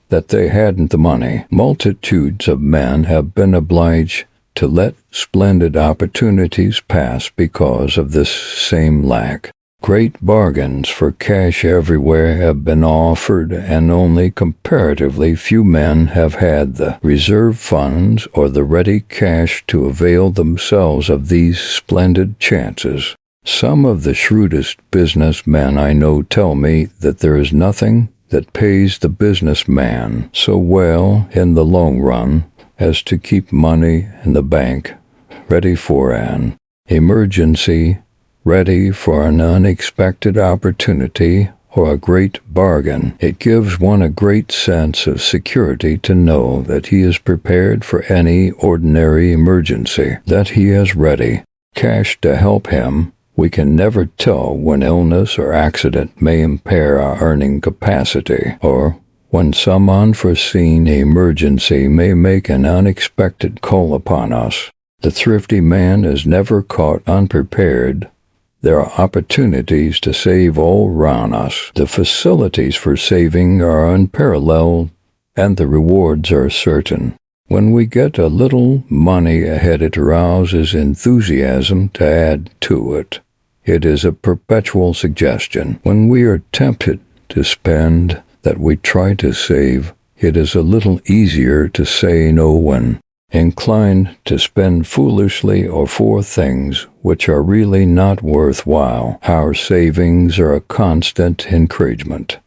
that they hadn't the money. Multitudes of men have been obliged to let splendid opportunities pass because of this same lack. Great bargains for cash everywhere have been offered, and only comparatively few men have had the reserve funds or the ready cash to avail themselves of these splendid chances. Some of the shrewdest businessmen I know tell me that there is nothing that pays the businessman so well in the long run as to keep money in the bank, ready for an emergency, ready for an unexpected opportunity or a great bargain. It gives one a great sense of security to know that he is prepared for any ordinary emergency, that he has ready cash to help him. We can never tell when illness or accident may impair our earning capacity, or when some unforeseen emergency may make an unexpected call upon us. The thrifty man is never caught unprepared. There are opportunities to save all round us. The facilities for saving are unparalleled, and the rewards are certain. When we get a little money ahead, it arouses enthusiasm to add to it. It is a perpetual suggestion. When we are tempted to spend, that we try to save. It is a little easier to say no when inclined to spend foolishly or for things which are really not worthwhile. Our savings are a constant encouragement,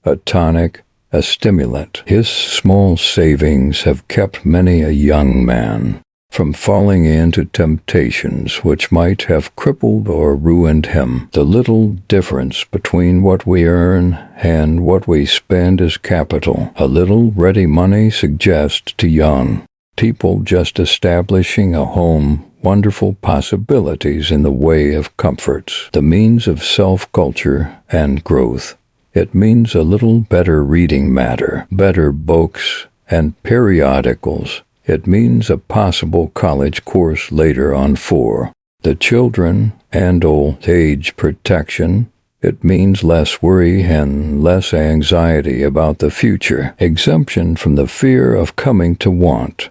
a tonic, a stimulant. His small savings have kept many a young man from falling into temptations which might have crippled or ruined him. The little difference between what we earn and what we spend is capital. A little ready money suggests to young people just establishing a home wonderful possibilities in the way of comforts, the means of self-culture and growth. It means a little better reading matter, better books and periodicals. It means a possible college course later on for the children and old age protection. It means less worry and less anxiety about the future, exemption from the fear of coming to want,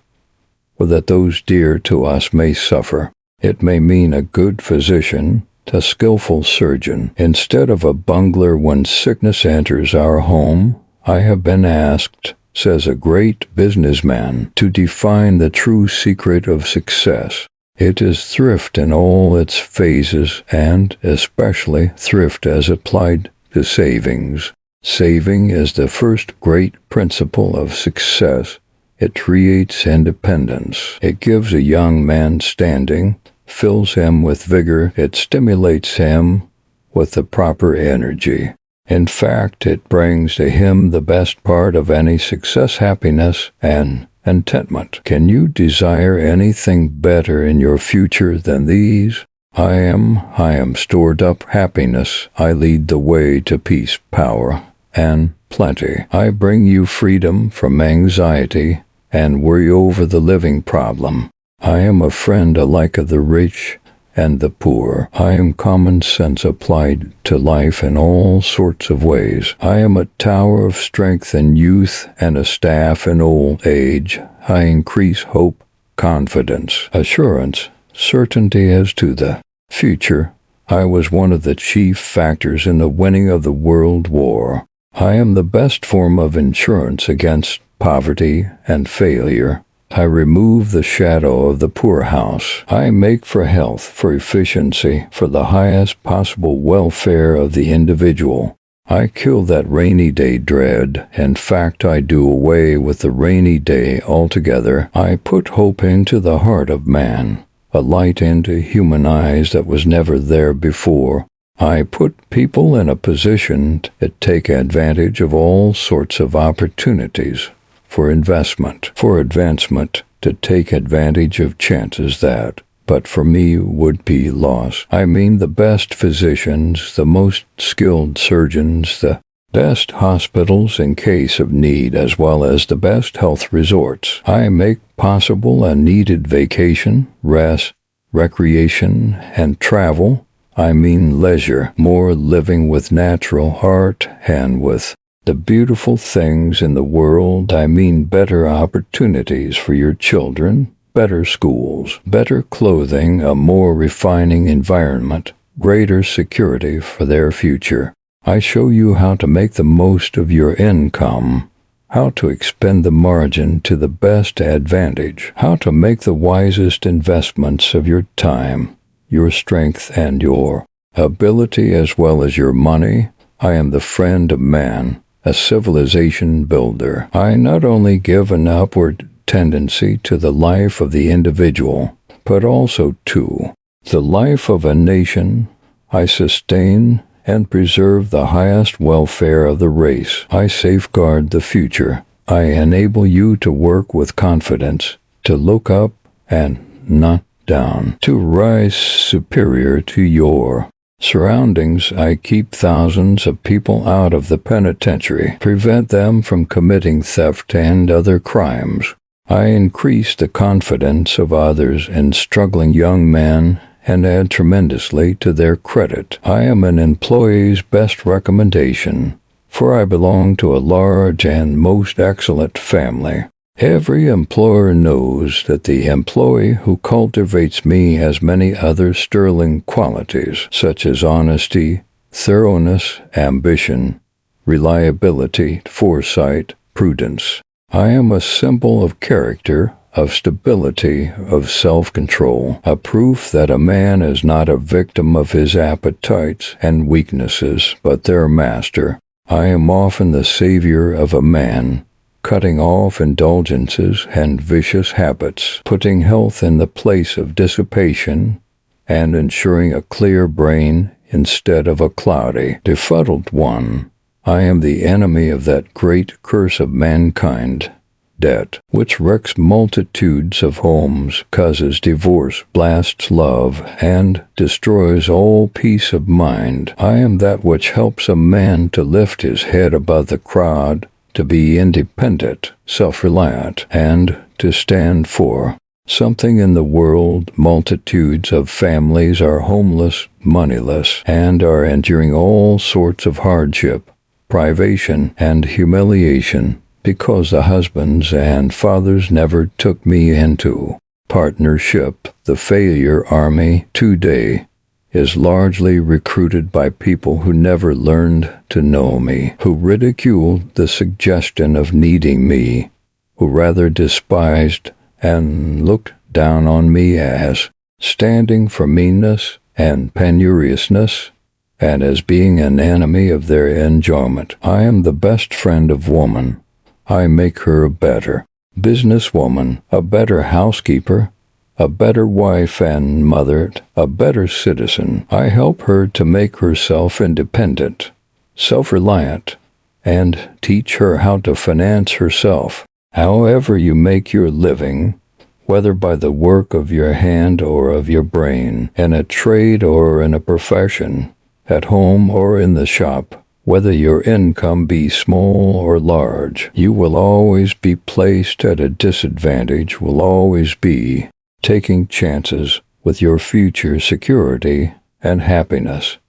or that those dear to us may suffer. It may mean a good physician, a skillful surgeon, instead of a bungler when sickness enters our home. I have been asked, says a great businessman, to define the true secret of success. It is thrift in all its phases, and especially thrift as applied to savings. Saving is the first great principle of success. It creates independence. It gives a young man standing, fills him with vigor. It stimulates him with the proper energy. In fact, it brings to him the best part of any success, happiness, and contentment. Can you desire anything better in your future than these? I am stored up happiness. I lead the way to peace, power, and plenty. I bring you freedom from anxiety and worry over the living problem. I am a friend alike of the rich and the poor. I am common sense applied to life in all sorts of ways. I am a tower of strength in youth and a staff in old age. I increase hope, confidence, assurance, certainty as to the future. I was one of the chief factors in the winning of the World War. I am the best form of insurance against poverty and failure. I remove the shadow of the poorhouse. I make for health, for efficiency, for the highest possible welfare of the individual. I kill that rainy day dread. In fact, I do away with the rainy day altogether. I put hope into the heart of man, a light into human eyes that was never there before. I put people in a position to take advantage of all sorts of opportunities, for investment, for advancement, to take advantage of chances that, but for me, would be lost. I mean the best physicians, the most skilled surgeons, the best hospitals in case of need, as well as the best health resorts. I make possible a needed vacation, rest, recreation, and travel. I mean leisure, more living with natural art and with the beautiful things in the world. I mean better opportunities for your children, better schools, better clothing, a more refining environment, greater security for their future. I show you how to make the most of your income, how to expend the margin to the best advantage, how to make the wisest investments of your time, your strength, and your ability, as well as your money. I am the friend of man, a civilization builder. I not only give an upward tendency to the life of the individual, but also to the life of a nation. I sustain and preserve the highest welfare of the race. I safeguard the future. I enable you to work with confidence, to look up and not down, to rise superior to your surroundings. I keep thousands of people out of the penitentiary, prevent them from committing theft and other crimes. I increase the confidence of others in struggling young men and add tremendously to their credit. I am an employee's best recommendation, for I belong to a large and most excellent family. Every employer knows that the employee who cultivates me has many other sterling qualities, such as honesty, thoroughness, ambition, reliability, foresight, prudence. I am a symbol of character, of stability, of self-control, a proof that a man is not a victim of his appetites and weaknesses, but their master. I am often the savior of a man, cutting off indulgences and vicious habits, putting health in the place of dissipation, and ensuring a clear brain instead of a cloudy, befuddled one. I am the enemy of that great curse of mankind, debt, which wrecks multitudes of homes, causes divorce, blasts love, and destroys all peace of mind. I am that which helps a man to lift his head above the crowd, to be independent, self-reliant, and to stand for something in the world. Multitudes of families are homeless, moneyless, and are enduring all sorts of hardship, privation, and humiliation, because the husbands and fathers never took me into partnership. The failure army today is largely recruited by people who never learned to know me, who ridiculed the suggestion of needing me, who rather despised and looked down on me as standing for meanness and penuriousness, and as being an enemy of their enjoyment. I am the best friend of woman. I make her a better businesswoman, a better housekeeper, a better wife and mother, a better citizen. I help her to make herself independent, self-reliant, and teach her how to finance herself. However you make your living, whether by the work of your hand or of your brain, in a trade or in a profession, at home or in the shop, whether your income be small or large, you will always be placed at a disadvantage, will always be taking chances with your future security and happiness.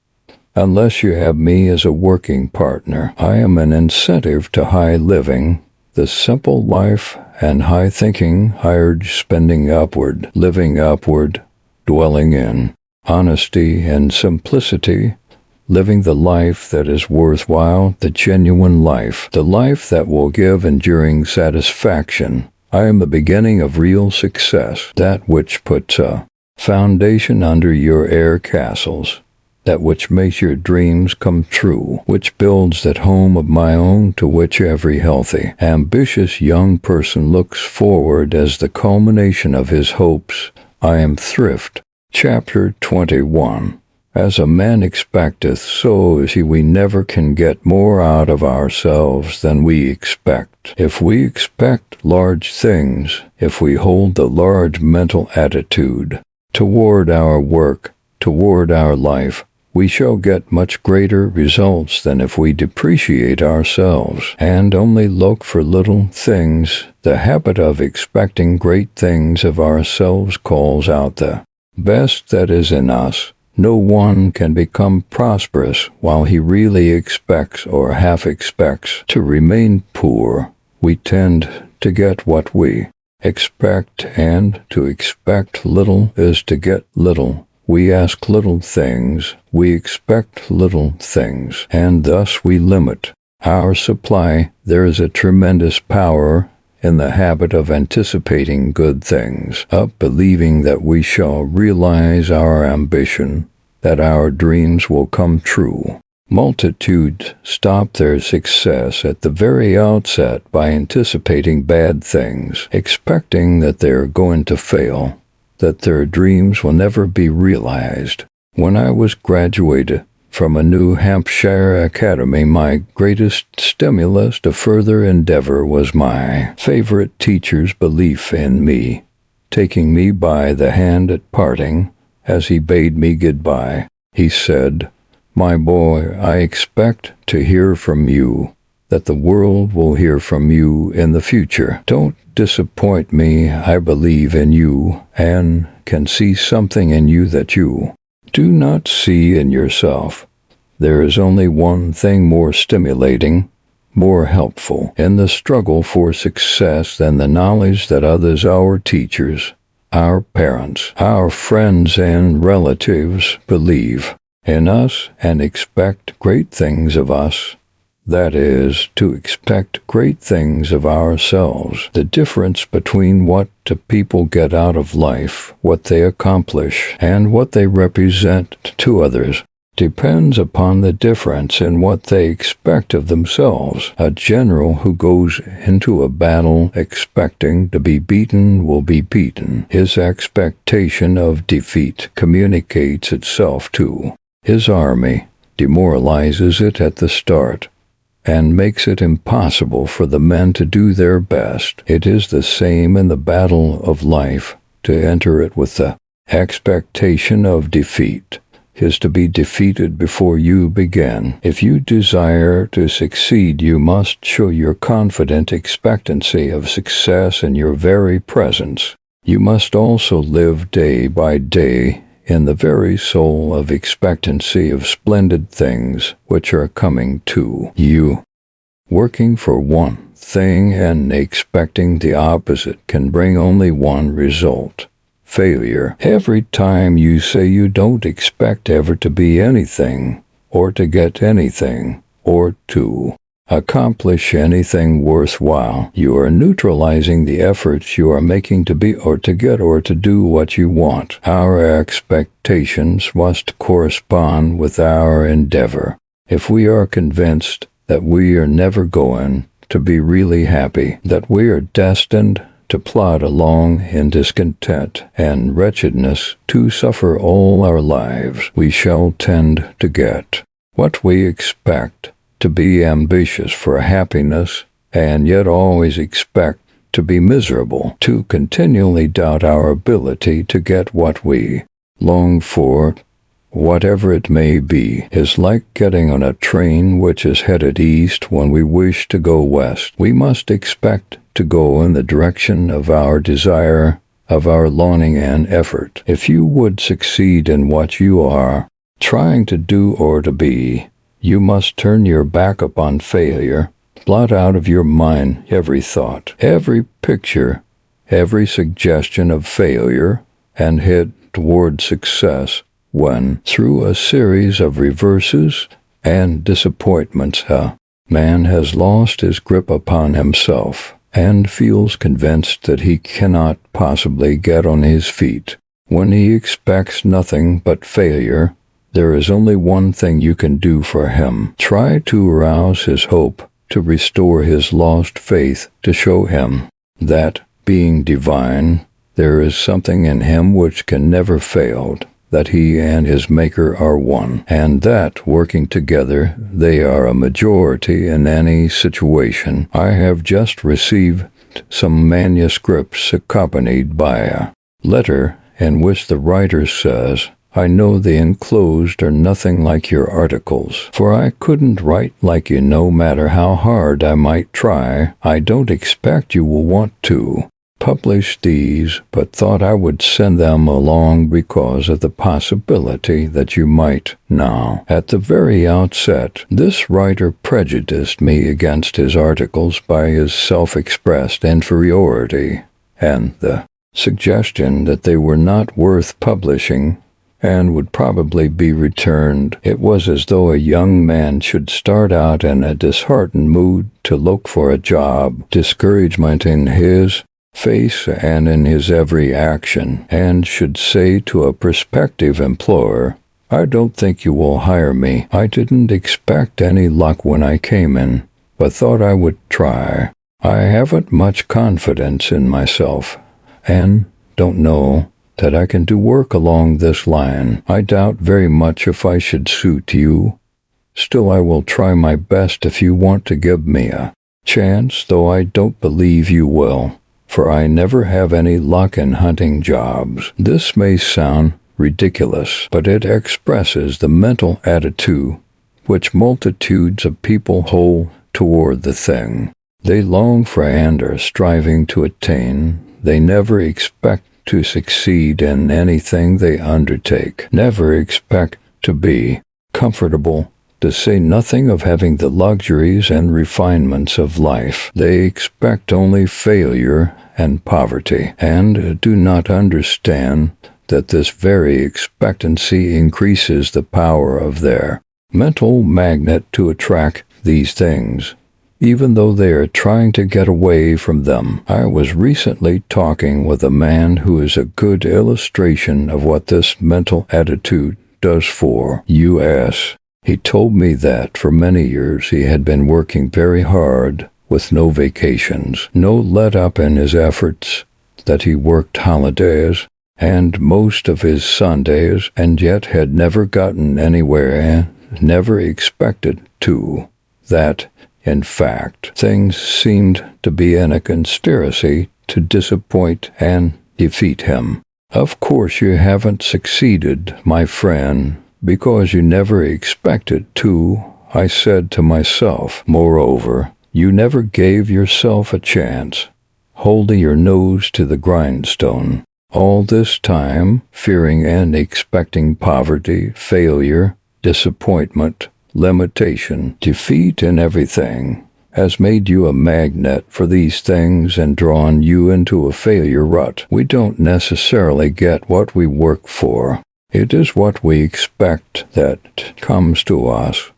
Unless you have me as a working partner, I am an incentive to high living, the simple life and high thinking, higher spending upward, living upward, dwelling in honesty and simplicity, living the life that is worthwhile, the genuine life, the life that will give enduring satisfaction. I am the beginning of real success, that which puts a foundation under your air castles, that which makes your dreams come true, which builds that home of my own to which every healthy, ambitious young person looks forward as the culmination of his hopes. I am Thrift. Chapter 21. As a man expecteth, so is he. We never can get more out of ourselves than we expect. If we expect large things, if we hold the large mental attitude toward our work, toward our life, we shall get much greater results than if we depreciate ourselves and only look for little things. The habit of expecting great things of ourselves calls out the best that is in us. No one can become prosperous while he really expects or half expects to remain poor. We tend to get what we expect, and to expect little is to get little. We ask little things, we expect little things, and thus we limit our supply. There is a tremendous power in the habit of anticipating good things, of believing that we shall realize our ambition, that our dreams will come true. Multitudes stop their success at the very outset by anticipating bad things, expecting that they are going to fail, that their dreams will never be realized. When I was graduated from a New Hampshire academy, my greatest stimulus to further endeavor was my favorite teacher's belief in me, taking me by the hand at parting. As he bade me goodbye, he said, "My boy, I expect to hear from you, that the world will hear from you in the future. Don't disappoint me. I believe in you and can see something in you that you do not see in yourself. There is only one thing more stimulating, more helpful in the struggle for success than the knowledge that others, our teachers, our parents, our friends and relatives, believe in us and expect great things of us. That is, to expect great things of ourselves. The difference between what people get out of life, what they accomplish, and what they represent to others, depends upon the difference in what they expect of themselves. A general who goes into a battle expecting to be beaten will be beaten. His expectation of defeat communicates itself to his army, demoralizes it at the start, and makes it impossible for the men to do their best. It is the same in the battle of life. To enter it with the expectation of defeat is to be defeated before you begin. If you desire to succeed, you must show your confident expectancy of success in your very presence. You must also live day by day in the very soul of expectancy of splendid things which are coming to you. Working for one thing and expecting the opposite can bring only one result: failure. Every time you say you don't expect ever to be anything, or to get anything, or to accomplish anything worthwhile, you are neutralizing the efforts you are making to be or to get or to do what you want. Our expectations must correspond with our endeavor. If we are convinced that we are never going to be really happy, that we are destined to plod along in discontent and wretchedness, to suffer all our lives, we shall tend to get what we expect, to be ambitious for happiness, and yet always expect to be miserable, to continually doubt our ability to get what we long for, whatever it may be, is like getting on a train which is headed east when we wish to go west. We must expect to go in the direction of our desire, of our longing and effort. If you would succeed in what you are trying to do or to be, you must turn your back upon failure, blot out of your mind every thought, every picture, every suggestion of failure, and head toward success when, through a series of reverses and disappointments, a man has lost his grip upon himself and feels convinced that he cannot possibly get on his feet. When he expects nothing but failure, there is only one thing you can do for him. Try to arouse his hope, to restore his lost faith, to show him that, being divine, there is something in him which can never fail, that he and his Maker are one, and that, working together, they are a majority in any situation. I have just received some manuscripts accompanied by a letter in which the writer says, "I know the enclosed are nothing like your articles, for I couldn't write like you no matter how hard I might try. I don't expect you will want to publish these, but thought I would send them along because of the possibility that you might now." At the very outset, this writer prejudiced me against his articles by his self-expressed inferiority, and the suggestion that they were not worth publishing and would probably be returned. It was as though a young man should start out in a disheartened mood to look for a job, discouragement in his face and in his every action, and should say to a prospective employer, "I don't think you will hire me. I didn't expect any luck when I came in, but thought I would try. I haven't much confidence in myself, and don't know that I can do work along this line. I doubt very much if I should suit you. Still, I will try my best if you want to give me a chance, though I don't believe you will, for I never have any luck in hunting jobs." This may sound ridiculous, but it expresses the mental attitude which multitudes of people hold toward the thing they long for and are striving to attain. They never expect to succeed in anything they undertake, never expect to be comfortable, to say nothing of having the luxuries and refinements of life. They expect only failure and poverty, and do not understand that this very expectancy increases the power of their mental magnet to attract these things, even though they are trying to get away from them. I was recently talking with a man who is a good illustration of what this mental attitude does for U.S. He told me that for many years he had been working very hard with no vacations, no let-up in his efforts, that he worked holidays and most of his Sundays, and yet had never gotten anywhere and never expected to. That, in fact, things seemed to be in a conspiracy to disappoint and defeat him. Of course you haven't succeeded, my friend, because you never expected to, I said to myself. Moreover, you never gave yourself a chance, holding your nose to the grindstone. All this time, fearing and expecting poverty, failure, disappointment, limitation, defeat in everything, has made you a magnet for these things and drawn you into a failure rut. We don't necessarily get what we work for. It is what we expect that comes to us.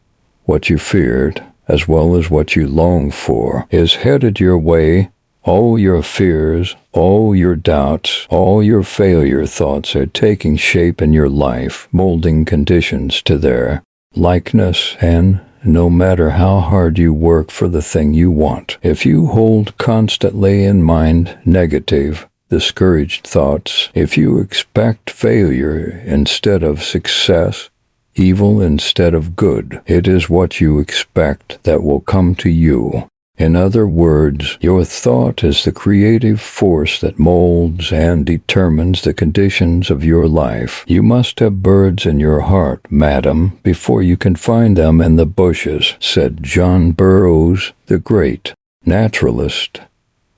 What you feared, as well as what you long for, is headed your way. All your fears, all your doubts, all your failure thoughts are taking shape in your life, molding conditions to their likeness, and no matter how hard you work for the thing you want, if you hold constantly in mind negative, discouraged thoughts, if you expect failure instead of success, evil instead of good, it is what you expect that will come to you. In other words, your thought is the creative force that molds and determines the conditions of your life. You must have birds in your heart, madam, before you can find them in the bushes, said John Burroughs, the great naturalist,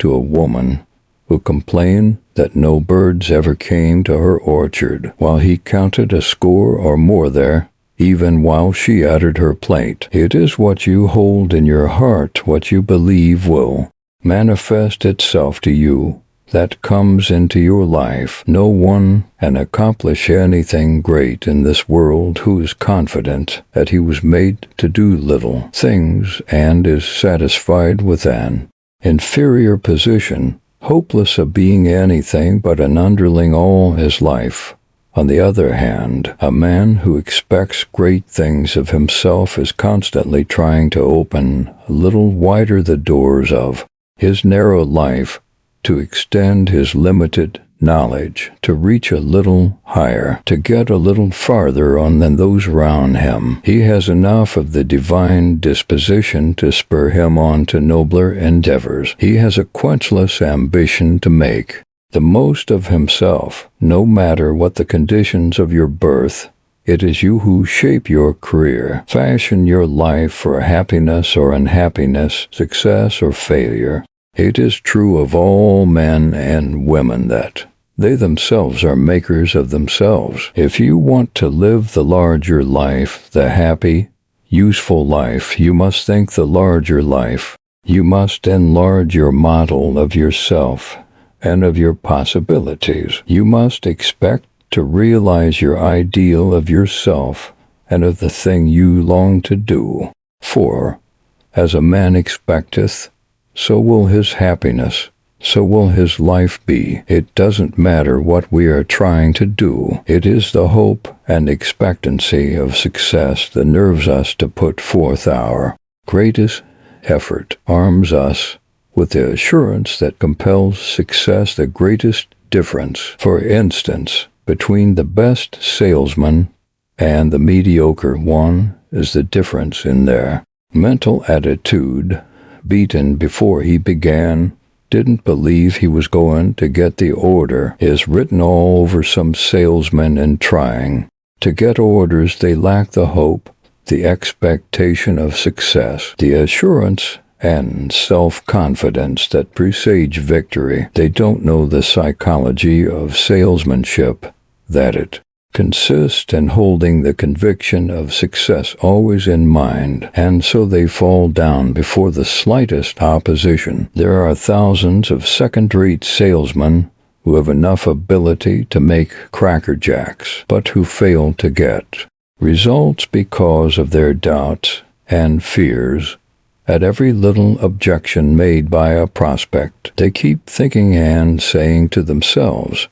to a woman who complained that no birds ever came to her orchard, while he counted a score or more there. Even while she uttered her plaint, it is what you hold in your heart, what you believe will manifest itself to you, that comes into your life. No one can accomplish anything great in this world who is confident that he was made to do little things and is satisfied with an inferior position, hopeless of being anything but an underling all his life. On the other hand, a man who expects great things of himself is constantly trying to open a little wider the doors of his narrow life, to extend his limited knowledge, to reach a little higher, to get a little farther on than those around him. He has enough of the divine disposition to spur him on to nobler endeavors. He has a quenchless ambition to make the most of himself. No matter what the conditions of your birth, it is you who shape your career, fashion your life for happiness or unhappiness, success or failure. It is true of all men and women that they themselves are makers of themselves. If you want to live the larger life, the happy, useful life, you must think the larger life. You must enlarge your model of yourself and of your possibilities. You must expect to realize your ideal of yourself and of the thing you long to do. For, as a man expecteth, so will his happiness, so will his life be. It doesn't matter what we are trying to do. It is the hope and expectancy of success that nerves us to put forth our greatest effort, arms us with the assurance that compels success. The greatest difference, for instance, between the best salesman and the mediocre one is the difference in their mental attitude. Beaten before he began, didn't believe he was going to get the order, is written all over some salesmen in trying to get orders. They lack the hope, the expectation of success, the assurance and self-confidence that presage victory. They don't know the psychology of salesmanship, that it consists in holding the conviction of success always in mind, and so they fall down before the slightest opposition. There are thousands of second-rate salesmen who have enough ability to make crackerjacks, but who fail to get results because of their doubts and fears. At every little objection made by a prospect, they keep thinking and saying to themselves,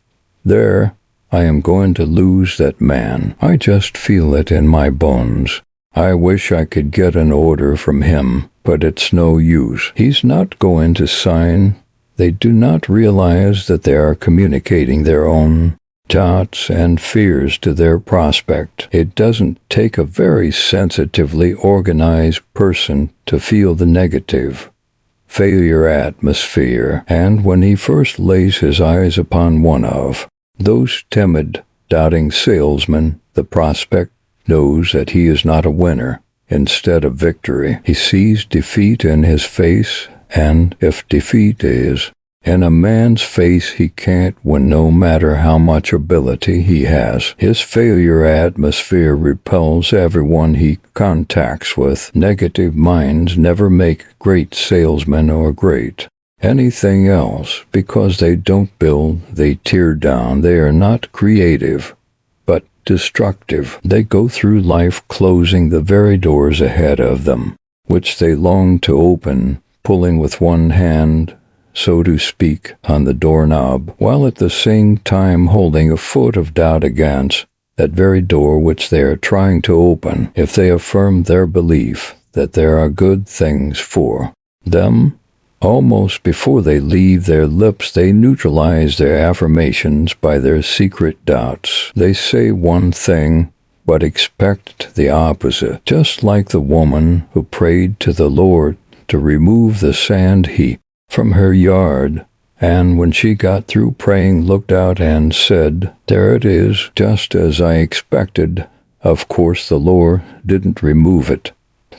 "There I am going to lose that man. I just feel it in my bones. I wish I could get an order from him, but it's no use. He's not going to sign. They do not realize that they are communicating their own doubts and fears to their prospect. It doesn't take a very sensitively organized person to feel the negative failure atmosphere, and when he first lays his eyes upon one of those timid, doubting salesmen, the prospect knows that he is not a winner. Instead of victory, he sees defeat in his face, and if defeat is in a man's face, he can't win no matter how much ability he has. His failure atmosphere repels everyone he contacts with. Negative minds never make great salesmen or great anything else, because they don't build, they tear down. They are not creative, but destructive. They go through life closing the very doors ahead of them, which they long to open, pulling with one hand, so to speak, on the doorknob, while at the same time holding a foot of doubt against that very door which they are trying to open. If they affirm their belief that there are good things for them, almost before they leave their lips, they neutralize their affirmations by their secret doubts. They say one thing, but expect the opposite, just like the woman who prayed to the Lord to remove the sand heap from her yard, and when she got through praying, looked out and said, "There it is, just as I expected." Of course, the Lord didn't remove it.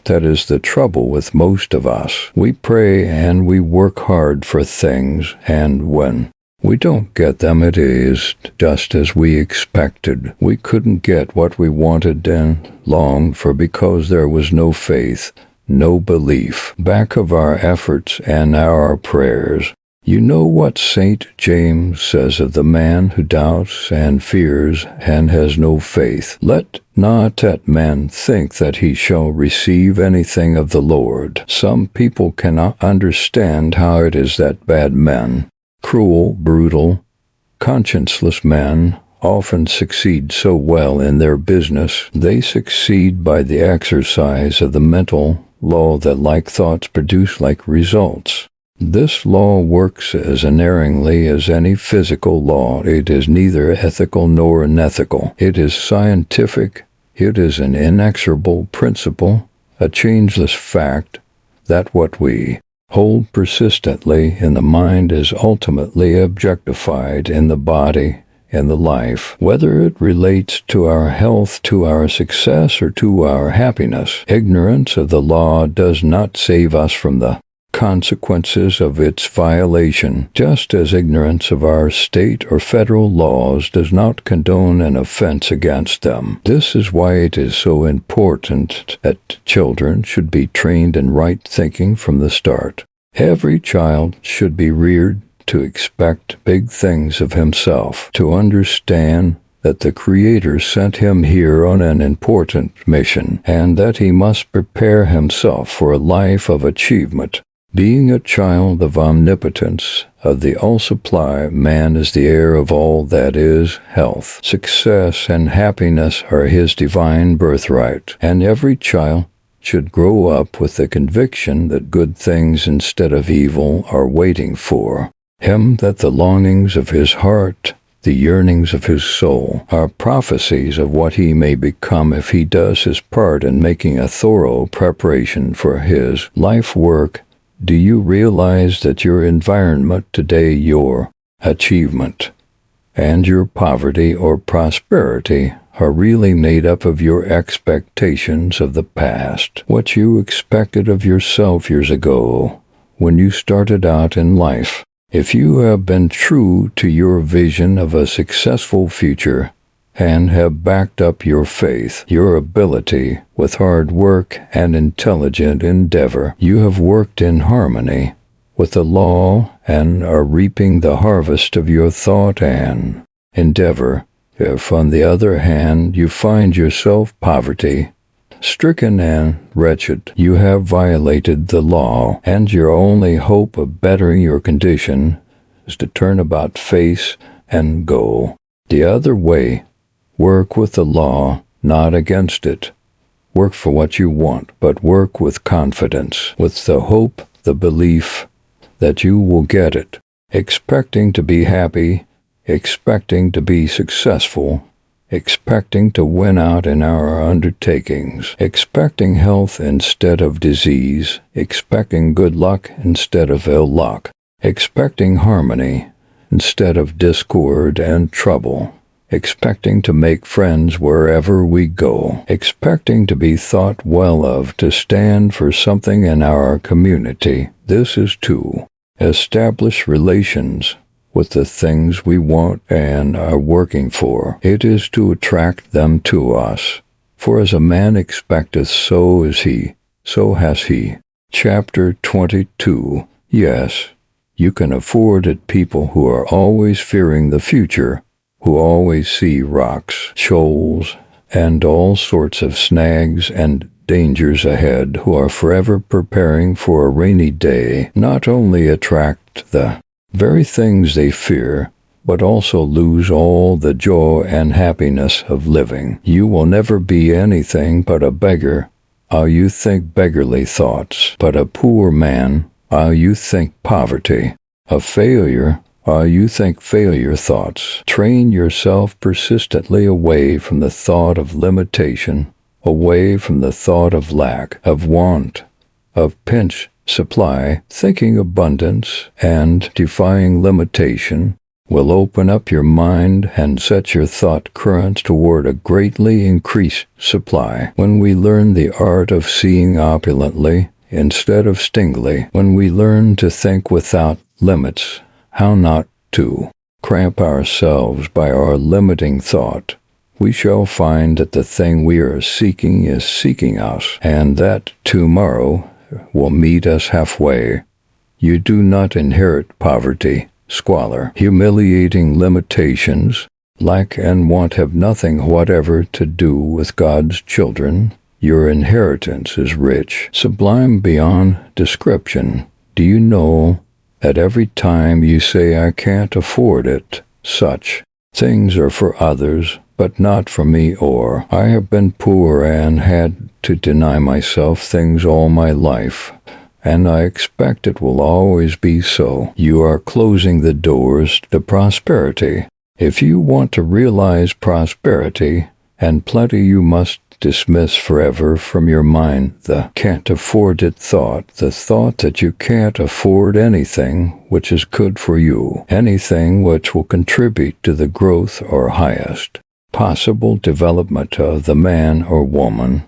That is the trouble with most of us. We pray and we work hard for things, and when we don't get them, it is just as we expected. We couldn't get what we wanted and longed for because there was no faith, no belief back of our efforts and our prayers. You know what St. James says of the man who doubts and fears and has no faith. Let not that man think that he shall receive anything of the Lord. Some people cannot understand how it is that bad men, cruel, brutal, conscienceless men, often succeed so well in their business. They succeed by the exercise of the mental law that like thoughts produce like results. This law works as unerringly as any physical law. It is neither ethical nor unethical. It is scientific. It is an inexorable principle, a changeless fact, that what we hold persistently in the mind is ultimately objectified in the body, in the life, whether it relates to our health, to our success, or to our happiness. Ignorance of the law does not save us from the consequences of its violation, just as ignorance of our state or federal laws does not condone an offense against them. This is why it is so important that children should be trained in right thinking from the start. Every child should be reared to expect big things of himself, to understand that the Creator sent him here on an important mission, and that he must prepare himself for a life of achievement. Being a child of omnipotence, of the all-supply, man is the heir of all that is health. Success and happiness are his divine birthright, and every child should grow up with the conviction that good things instead of evil are waiting for him, that the longings of his heart, the yearnings of his soul, are prophecies of what he may become if he does his part in making a thorough preparation for his life work. Do you realize that your environment today, your achievement, and your poverty or prosperity are really made up of your expectations of the past, what you expected of yourself years ago when you started out in life? If you have been true to your vision of a successful future and have backed up your faith, your ability, with hard work and intelligent endeavor, you have worked in harmony with the law and are reaping the harvest of your thought and endeavor. If, on the other hand, you find yourself poverty-stricken and wretched, you have violated the law, and your only hope of bettering your condition is to turn about face and go The other way, work with the law, not against it. Work for what you want, but work with confidence, with the hope, the belief that you will get it, expecting to be happy, expecting to be successful, expecting to win out in our undertakings, expecting health instead of disease, expecting good luck instead of ill luck, expecting harmony instead of discord and trouble, expecting to make friends wherever we go, expecting to be thought well of, to stand for something in our community. This is to establish relations with the things we want and are working for. It is to attract them to us. For as a man expecteth, so is he, so has he. Chapter 22. Yes, you can afford it. People who are always fearing the future, who always see rocks, shoals, and all sorts of snags and dangers ahead, who are forever preparing for a rainy day, not only attract the very things they fear, but also lose all the joy and happiness of living. You will never be anything but a beggar. You think beggarly thoughts, but a poor man. You think poverty. A failure. You think failure thoughts. Train yourself persistently away from the thought of limitation, away from the thought of lack, of want, of pinch supply. Thinking abundance and defying limitation will open up your mind and set your thought currents toward a greatly increased supply. When we learn the art of seeing opulently instead of stingily, when we learn to think without limits, how not to cramp ourselves by our limiting thought, we shall find that the thing we are seeking is seeking us, and that tomorrow will meet us halfway. You do not inherit poverty, squalor, humiliating limitations. Lack and want have nothing whatever to do with God's children. Your inheritance is rich, sublime beyond description. Do you know that every time you say, "I can't afford it," such things are for others, but not for me, or "I have been poor and had to deny myself things all my life, and I expect it will always be so," you are closing the doors to prosperity. If you want to realize prosperity and plenty, you must dismiss forever from your mind the "can't afford it" thought, the thought that you can't afford anything which is good for you, anything which will contribute to the growth or highest possible development of the man or woman.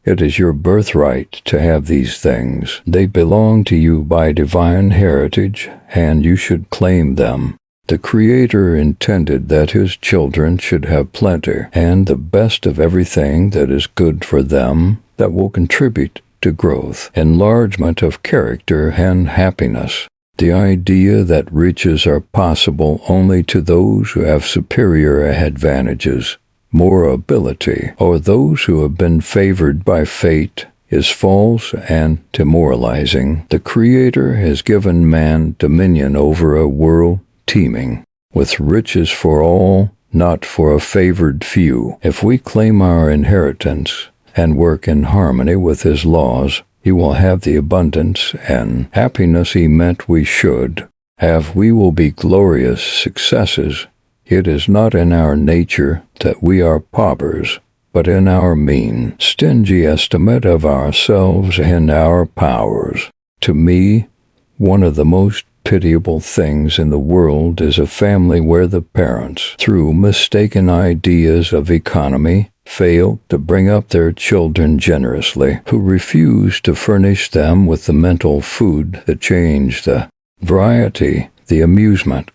It is your birthright to have these things. They belong to you by divine heritage, and you should claim them. The Creator intended that His children should have plenty and the best of everything that is good for them, that will contribute to growth, enlargement of character, and happiness. The idea that riches are possible only to those who have superior advantages, more ability, or those who have been favored by fate is false and demoralizing. The Creator has given man dominion over a world teeming with riches for all, not for a favored few. If we claim our inheritance and work in harmony with His laws, He will have the abundance and happiness He meant we should have. We will be glorious successes. It is not in our nature that we are paupers, but in our mean, stingy estimate of ourselves and our powers. To me, one of the most pitiable things in the world is a family where the parents, through mistaken ideas of economy, fail to bring up their children generously, who refuse to furnish them with the mental food, the change, the variety, the amusement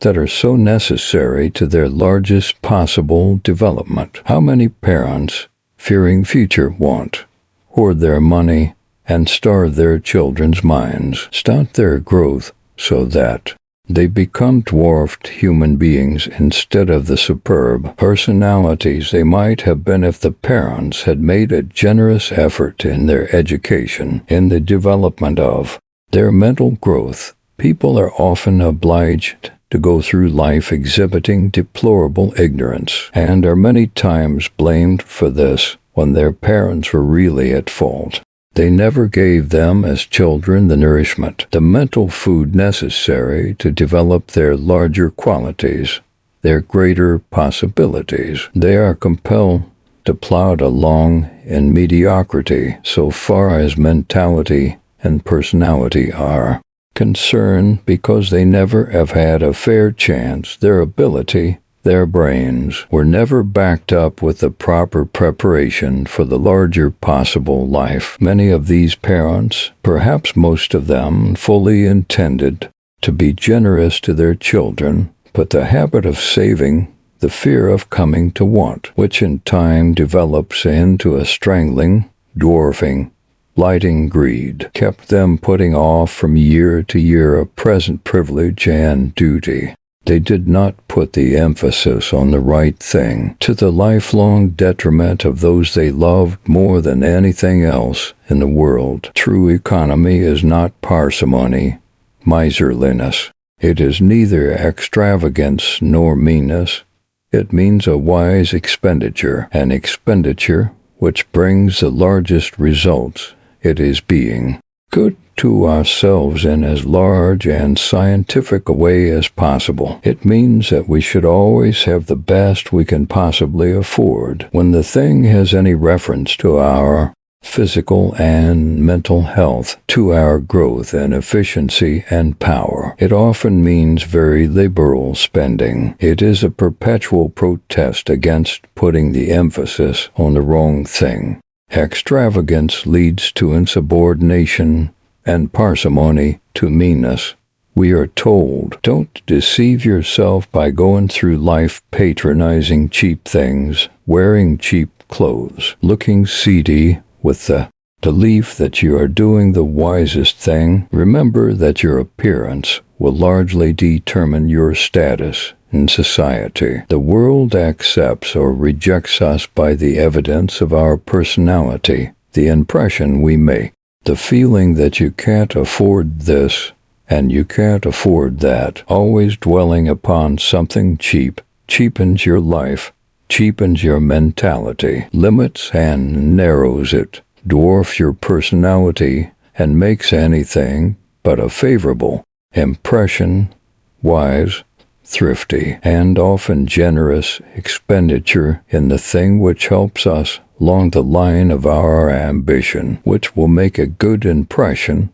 that are so necessary to their largest possible development. How many parents, fearing future want, hoard their money and starve their children's minds, stunt their growth so that they become dwarfed human beings instead of the superb personalities they might have been if the parents had made a generous effort in their education, in the development of their mental growth. People are often obliged to go through life exhibiting deplorable ignorance, and are many times blamed for this when their parents were really at fault. They never gave them as children the nourishment, the mental food necessary to develop their larger qualities, their greater possibilities. They are compelled to plod along in mediocrity so far as mentality and personality are concerned, because they never have had a fair chance. Their ability, their brains, were never backed up with the proper preparation for the larger possible life. Many of these parents, perhaps most of them, fully intended to be generous to their children, but the habit of saving, the fear of coming to want, which in time develops into a strangling, dwarfing, blighting greed, kept them putting off from year to year a present privilege and duty. They did not put the emphasis on the right thing, to the lifelong detriment of those they loved more than anything else in the world. True economy is not parsimony, miserliness. It is neither extravagance nor meanness. It means a wise expenditure, an expenditure which brings the largest results. It is being good to ourselves in as large and scientific a way as possible. It means that we should always have the best we can possibly afford. When the thing has any reference to our physical and mental health, to our growth and efficiency and power, it often means very liberal spending. It is a perpetual protest against putting the emphasis on the wrong thing. Extravagance leads to insubordination, and parsimony to meanness. We are told, don't deceive yourself by going through life patronizing cheap things, wearing cheap clothes, looking seedy with the belief that you are doing the wisest thing. Remember that your appearance will largely determine your status in society. The world accepts or rejects us by the evidence of our personality, the impression we make. The feeling that you can't afford this and you can't afford that, always dwelling upon something cheap, cheapens your life, cheapens your mentality, limits and narrows it, dwarfs your personality, and makes anything but a favorable impression. Wise, thrifty, and often generous expenditure in the thing which helps us along the line of our ambition, which will make a good impression,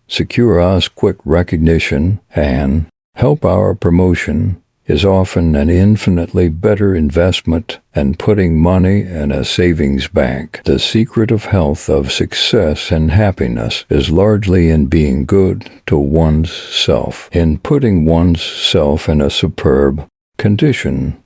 secure us quick recognition, and help our promotion, is often an infinitely better investment than putting money in a savings bank. The secret of health, of success, and happiness is largely in being good to one's self, in putting one's self in a superb condition,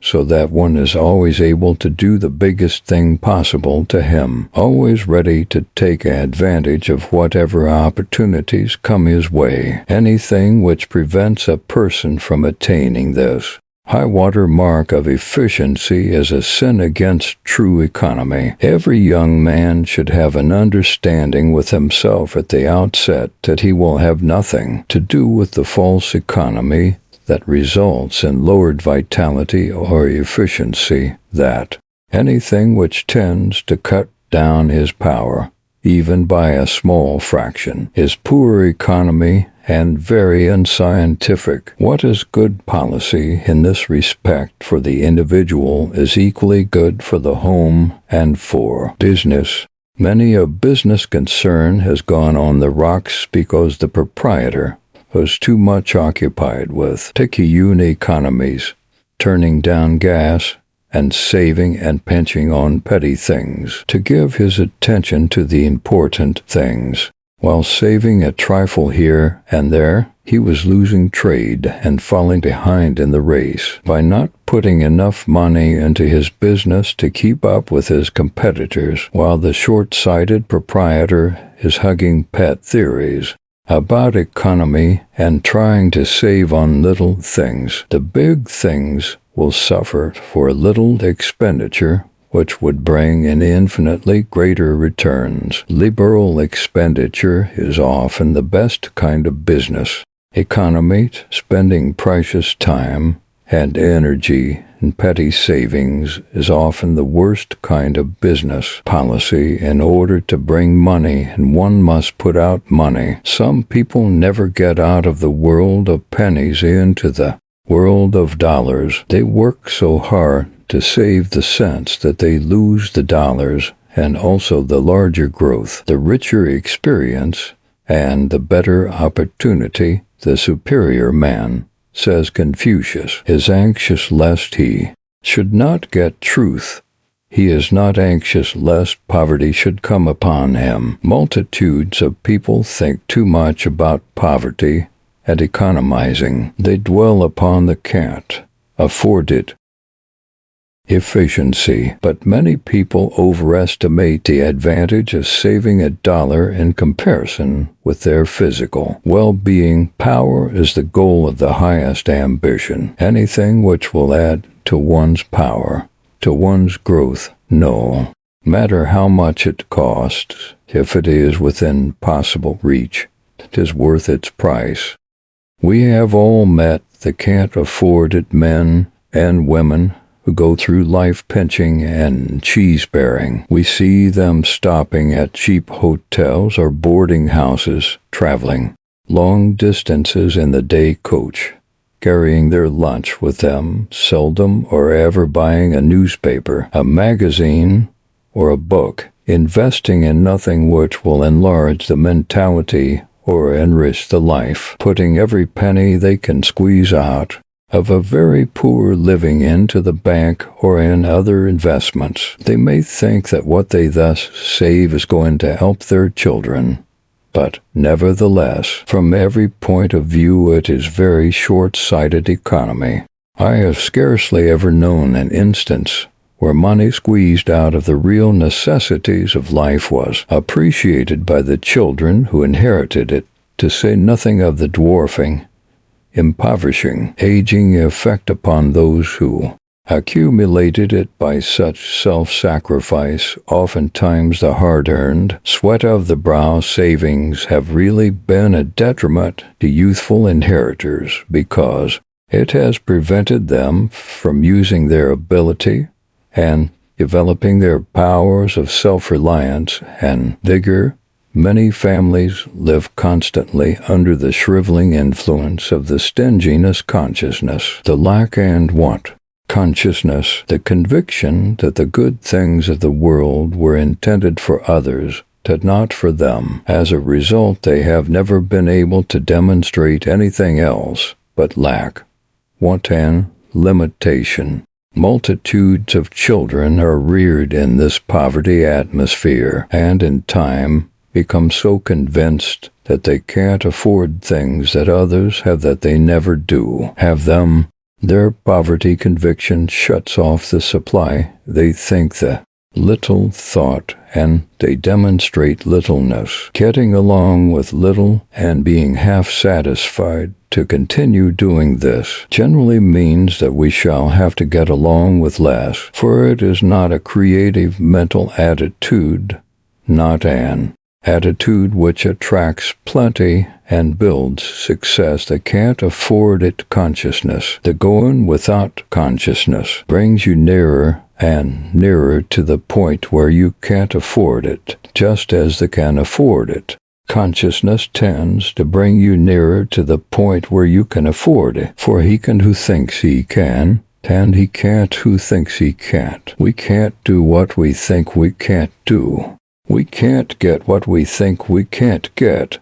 so that one is always able to do the biggest thing possible to him, always ready to take advantage of whatever opportunities come his way. Anything which prevents a person from attaining this high-water mark of efficiency is a sin against true economy. Every young man should have an understanding with himself at the outset that he will have nothing to do with the false economy that results in lowered vitality or efficiency, that anything which tends to cut down his power, even by a small fraction, is poor economy and very unscientific. What is good policy in this respect for the individual is equally good for the home and for business. Many a business concern has gone on the rocks because the proprietor was too much occupied with picayune economies, turning down gas, and saving and pinching on petty things, to give his attention to the important things. While saving a trifle here and there, he was losing trade and falling behind in the race by not putting enough money into his business to keep up with his competitors, while the short-sighted proprietor is hugging pet theories about economy and trying to save on little things. The big things will suffer for a little expenditure, which would bring in infinitely greater returns. Liberal expenditure is often the best kind of business. Economate spending precious time and energy in petty savings is often the worst kind of business policy in order to bring money, and one must put out money. Some people never get out of the world of pennies into the world of dollars. They work so hard to save the cents that they lose the dollars and also the larger growth, the richer experience, and the better opportunity. The superior man, says Confucius, is anxious lest he should not get truth. He is not anxious lest poverty should come upon him. Multitudes of people think too much about poverty and economizing. They dwell upon the can't afford it efficiency, but many people overestimate the advantage of saving a dollar in comparison with their physical well-being. Power is the goal of the highest ambition. Anything which will add to one's power, to one's growth, no matter how much it costs, if it is within possible reach, it is worth its price. We have all met the can't afford it men and women who go through life pinching and cheese-bearing. We see them stopping at cheap hotels or boarding houses, traveling long distances in the day coach, carrying their lunch with them, seldom or ever buying a newspaper, a magazine, or a book, investing in nothing which will enlarge the mentality or enrich the life, putting every penny they can squeeze out of a very poor living into the bank or in other investments. They may think that what they thus save is going to help their children, but nevertheless, from every point of view, it is very short-sighted economy. I have scarcely ever known an instance where money squeezed out of the real necessities of life was appreciated by the children who inherited it, to say nothing of the dwarfing, impoverishing, aging effect upon those who accumulated it by such self-sacrifice. Oftentimes the hard-earned, sweat-of-the-brow savings have really been a detriment to youthful inheritors, because it has prevented them from using their ability and developing their powers of self-reliance and vigor. Many families live constantly under the shriveling influence of the stinginess consciousness, the lack and want consciousness, the conviction that the good things of the world were intended for others, but not for them. As a result, they have never been able to demonstrate anything else but lack, want, and limitation. Multitudes of children are reared in this poverty atmosphere, and in time become so convinced that they can't afford things that others have, that they never do have them. Their poverty conviction shuts off the supply. They think the little thought, and they demonstrate littleness. Getting along with little and being half satisfied to continue doing this generally means that we shall have to get along with less, for it is not a creative mental attitude, not an attitude which attracts plenty and builds success. That can't afford it consciousness, the going without consciousness, brings you nearer and nearer to the point where you can't afford it, just as the can afford it consciousness tends to bring you nearer to the point where you can afford it. For he can who thinks he can, and he can't who thinks he can't. We can't do what we think we can't do. We can't get what we think we can't get.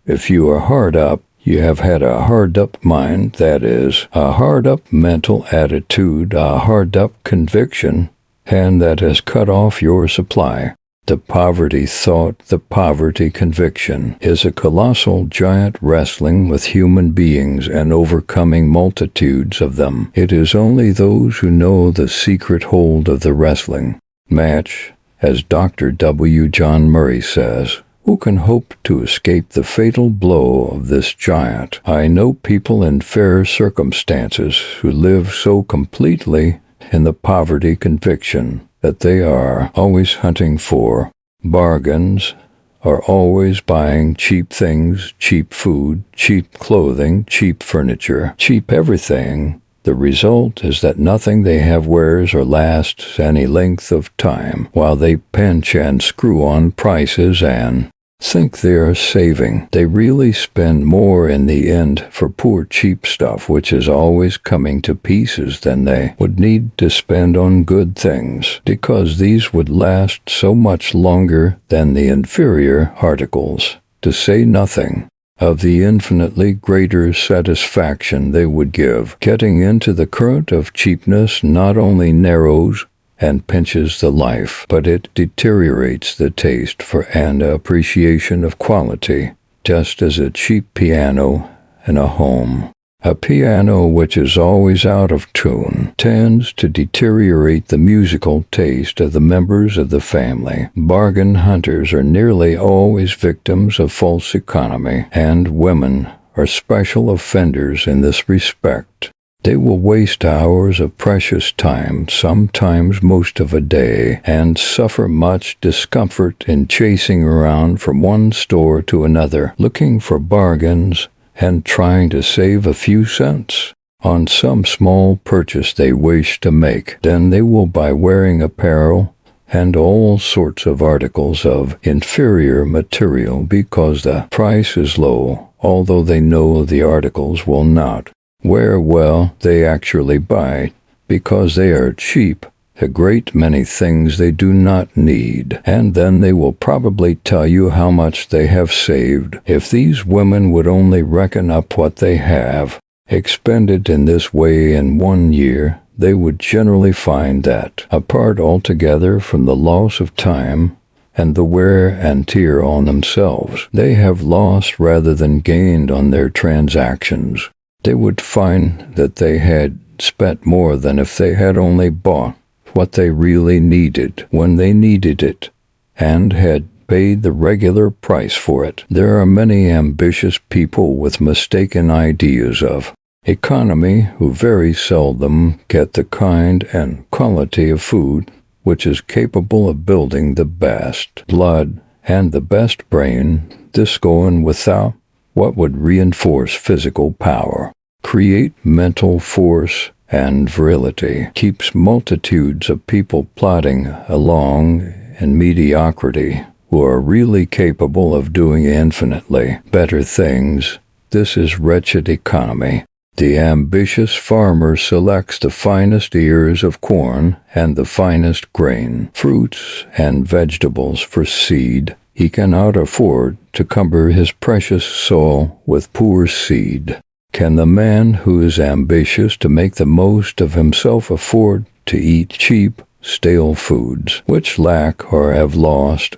If you are hard up, you have had a hard-up mind, that is, a hard-up mental attitude, a hard-up conviction, and that has cut off your supply. The poverty thought, the poverty conviction, is a colossal giant wrestling with human beings and overcoming multitudes of them. It is only those who know the secret hold of the wrestling match, as Dr. W. John Murray says, who can hope to escape the fatal blow of this giant. I know people in fair circumstances who live so completely in the poverty conviction that they are always hunting for bargains, are always buying cheap things, cheap food, cheap clothing, cheap furniture, cheap everything. The result is that nothing they have wears or lasts any length of time, while they pinch and screw on prices and think they are saving. They really spend more in the end for poor cheap stuff, which is always coming to pieces, than they would need to spend on good things, because these would last so much longer than the inferior articles, to say nothing of the infinitely greater satisfaction they would give. Getting into the current of cheapness not only narrows and pinches the life, but it deteriorates the taste for and appreciation of quality, just as a cheap piano in a home. A piano which is always out of tune tends to deteriorate the musical taste of the members of the family. Bargain hunters are nearly always victims of false economy, and women are special offenders in this respect. They will waste hours of precious time, sometimes most of a day, and suffer much discomfort in chasing around from one store to another, looking for bargains and trying to save a few cents on some small purchase they wish to make. Then they will buy wearing apparel and all sorts of articles of inferior material because the price is low, although they know the articles will not wear well. They actually buy, because they are cheap, a great many things they do not need, and then they will probably tell you how much they have saved. If these women would only reckon up what they have expended in this way in 1 year, they would generally find that, apart altogether from the loss of time and the wear and tear on themselves, they have lost rather than gained on their transactions. They would find that they had spent more than if they had only bought what they really needed when they needed it, and had paid the regular price for it. There are many ambitious people with mistaken ideas of economy who very seldom get the kind and quality of food which is capable of building the best blood and the best brain, this going without what would reinforce physical power, create mental force and virility, keeps multitudes of people plodding along in mediocrity who are really capable of doing infinitely better things. This is wretched economy. The ambitious farmer selects the finest ears of corn and the finest grain, fruits and vegetables for seed. He cannot afford to cumber his precious soil with poor seed. Can the man who is ambitious to make the most of himself afford to eat cheap, stale foods, which lack or have lost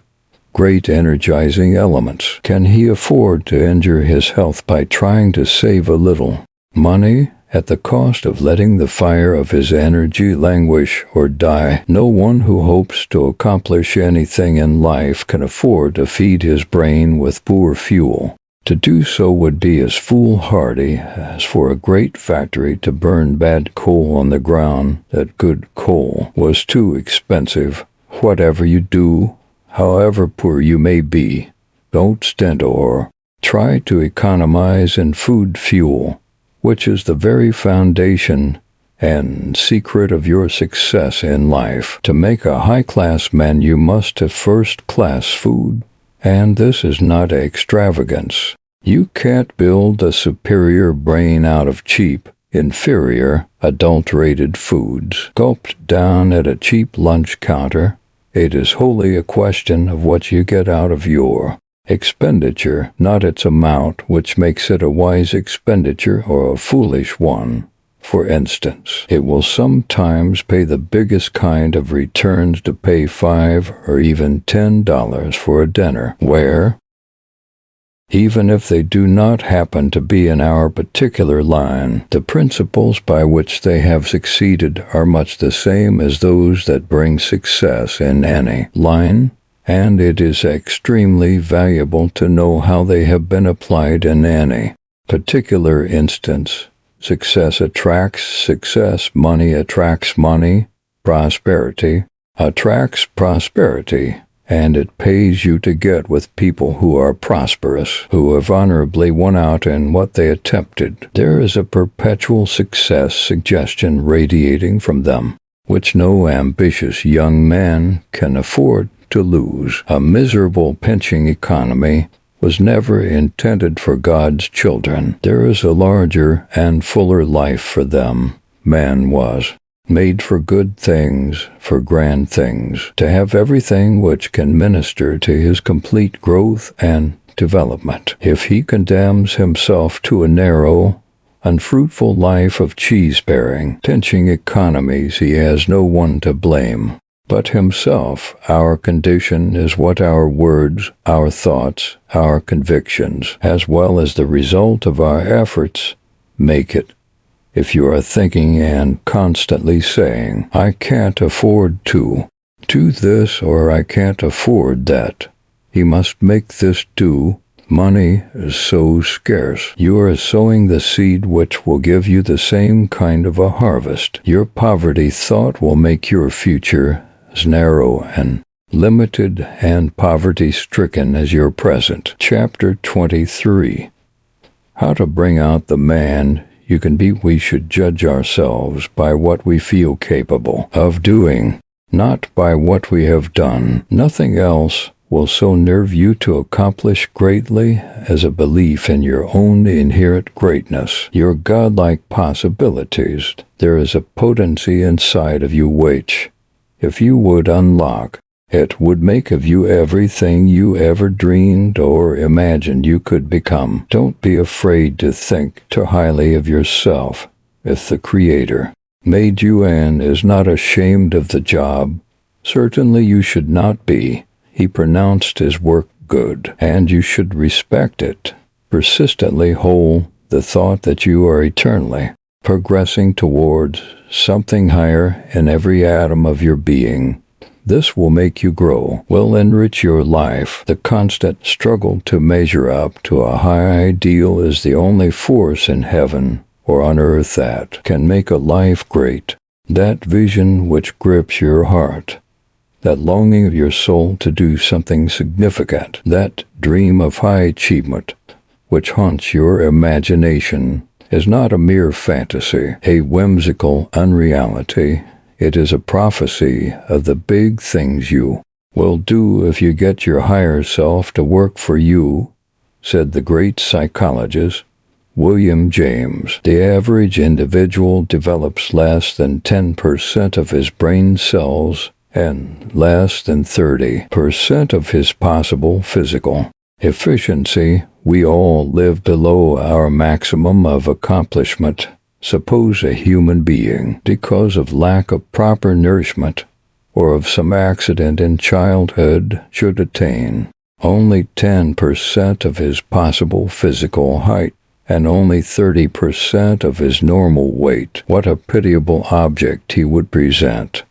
great energizing elements? Can he afford to injure his health by trying to save a little money at the cost of letting the fire of his energy languish or die? No one who hopes to accomplish anything in life can afford to feed his brain with poor fuel. To do so would be as foolhardy as for a great factory to burn bad coal on the ground that good coal was too expensive. Whatever you do, however poor you may be, don't stint or try to economize in food fuel, which is the very foundation and secret of your success in life. To make a high-class man, you must have first-class food, and this is not extravagance. You can't build a superior brain out of cheap, inferior, adulterated foods gulped down at a cheap lunch counter. It is wholly a question of what you get out of your expenditure, not its amount, which makes it a wise expenditure or a foolish one. For instance, it will sometimes pay the biggest kind of returns to pay $5 or even $10 for a dinner, where, even if they do not happen to be in our particular line, the principles by which they have succeeded are much the same as those that bring success in any line, and it is extremely valuable to know how they have been applied in any particular instance. Success attracts success, money attracts money, prosperity attracts prosperity. and it pays you to get with people who are prosperous, who have honorably won out in what they attempted. There is a perpetual success suggestion radiating from them, which no ambitious young man can afford to lose. A miserable pinching economy was never intended for God's children. There is a larger and fuller life for them. Man was made for good things, for grand things, to have everything which can minister to his complete growth and development. If he condemns himself to a narrow, unfruitful life of cheese-bearing, pinching economies, he has no one to blame but himself. Our condition is what our words, our thoughts, our convictions, as well as the result of our efforts, make it. If you are thinking and constantly saying, I can't afford to do this, or I can't afford that, he must make this do, money is so scarce, you are sowing the seed which will give you the same kind of a harvest. Your poverty thought will make your future as narrow and limited and poverty-stricken as your present. Chapter 23. How to bring out the man you can be. We should judge ourselves by what we feel capable of doing, not by what we have done. Nothing else will so nerve you to accomplish greatly as a belief in your own inherent greatness, your godlike possibilities. There is a potency inside of you which, if you would unlock, it would make of you everything you ever dreamed or imagined you could become. Don't be afraid to think too highly of yourself. If the Creator made you and is not ashamed of the job, certainly you should not be. He pronounced his work good, and you should respect it. Persistently hold the thought that you are eternally progressing towards something higher in every atom of your being. This will make you grow, will enrich your life. The constant struggle to measure up to a high ideal is the only force in heaven or on earth that can make a life great. That vision which grips your heart, that longing of your soul to do something significant, that dream of high achievement which haunts your imagination, is not a mere fantasy, a whimsical unreality. It is a prophecy of the big things you will do if you get your higher self to work for you, said the great psychologist William James. The average individual develops less than 10% of his brain cells and less than 30% of his possible physical efficiency. We all live below our maximum of accomplishment. Suppose a human being, because of lack of proper nourishment or of some accident in childhood, should attain only 10% of his possible physical height and only 30% of his normal weight. What a pitiable object he would present.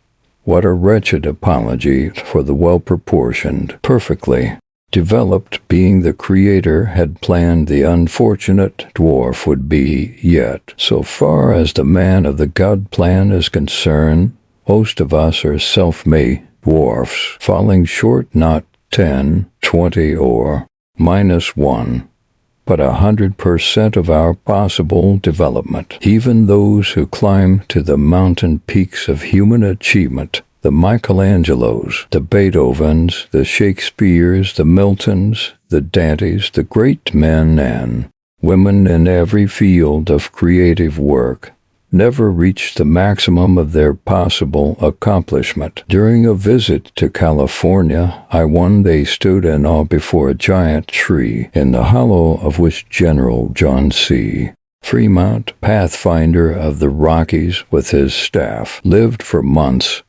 What a wretched apology for the well-proportioned, perfectly developed being the Creator had planned the unfortunate dwarf would be. Yet, so far as the man of the God plan is concerned, most of us are self-made dwarfs, falling short not 10, 20, or -1, but 100% of our possible development. Even those who climb to the mountain peaks of human achievement, the Michelangelos, the Beethovens, the Shakespeares, the Miltons, the Dantes, the great men and women in every field of creative work, never reached the maximum of their possible accomplishment. During a visit to California, one day stood in awe before a giant tree, in the hollow of which General John C. Fremont, pathfinder of the Rockies with his staff, lived for months,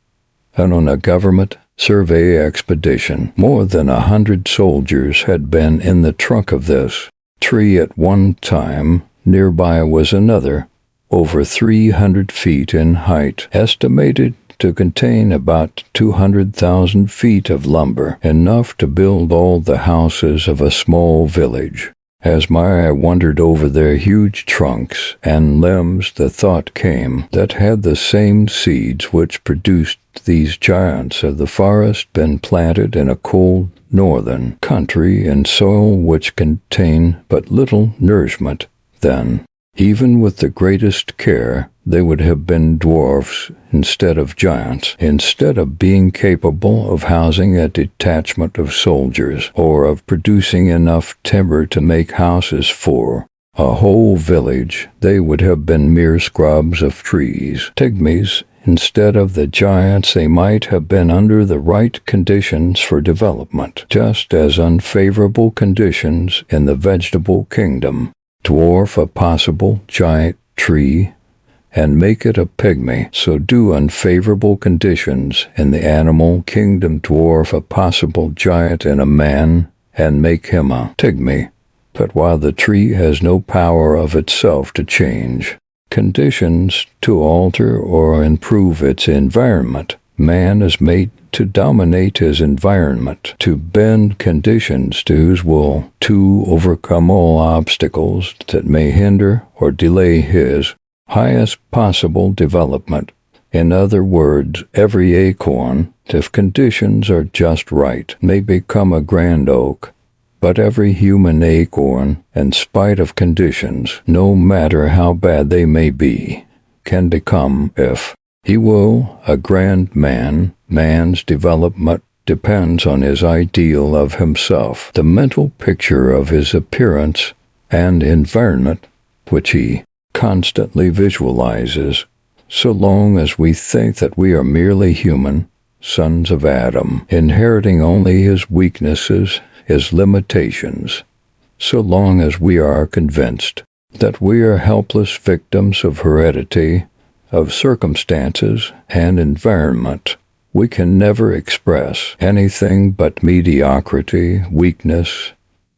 and on a government survey expedition. More than 100 soldiers had been in the trunk of this tree at one time. Nearby was another, over 300 feet in height, estimated to contain about 200,000 feet of lumber, enough to build all the houses of a small village. As my eye wandered over their huge trunks and limbs, the thought came that had the same seeds which produced these giants of the forest been planted in a cold northern country in soil which contained but little nourishment, then, even with the greatest care, they would have been dwarfs instead of giants, instead of being capable of housing a detachment of soldiers, or of producing enough timber to make houses for a whole village. They would have been mere scrubs of trees, pygmies. Instead of the giants, they might have been under the right conditions for development, just as unfavorable conditions in the vegetable kingdom dwarf a possible giant tree and make it a pygmy, so do unfavorable conditions in the animal kingdom dwarf a possible giant in a man and make him a pygmy. But while the tree has no power of itself to change conditions, to alter or improve its environment, man is made to dominate his environment, to bend conditions to his will, to overcome all obstacles that may hinder or delay his highest possible development. In other words, every acorn, if conditions are just right, may become a grand oak. But every human acorn, in spite of conditions, no matter how bad they may be, can become, if he will, a grand man. Man's development depends on his ideal of himself, the mental picture of his appearance and environment, which he constantly visualizes. So long as we think that we are merely human, sons of Adam, inheriting only his weaknesses, his limitations, so long as we are convinced that we are helpless victims of heredity, of circumstances and environment, we can never express anything but mediocrity, weakness,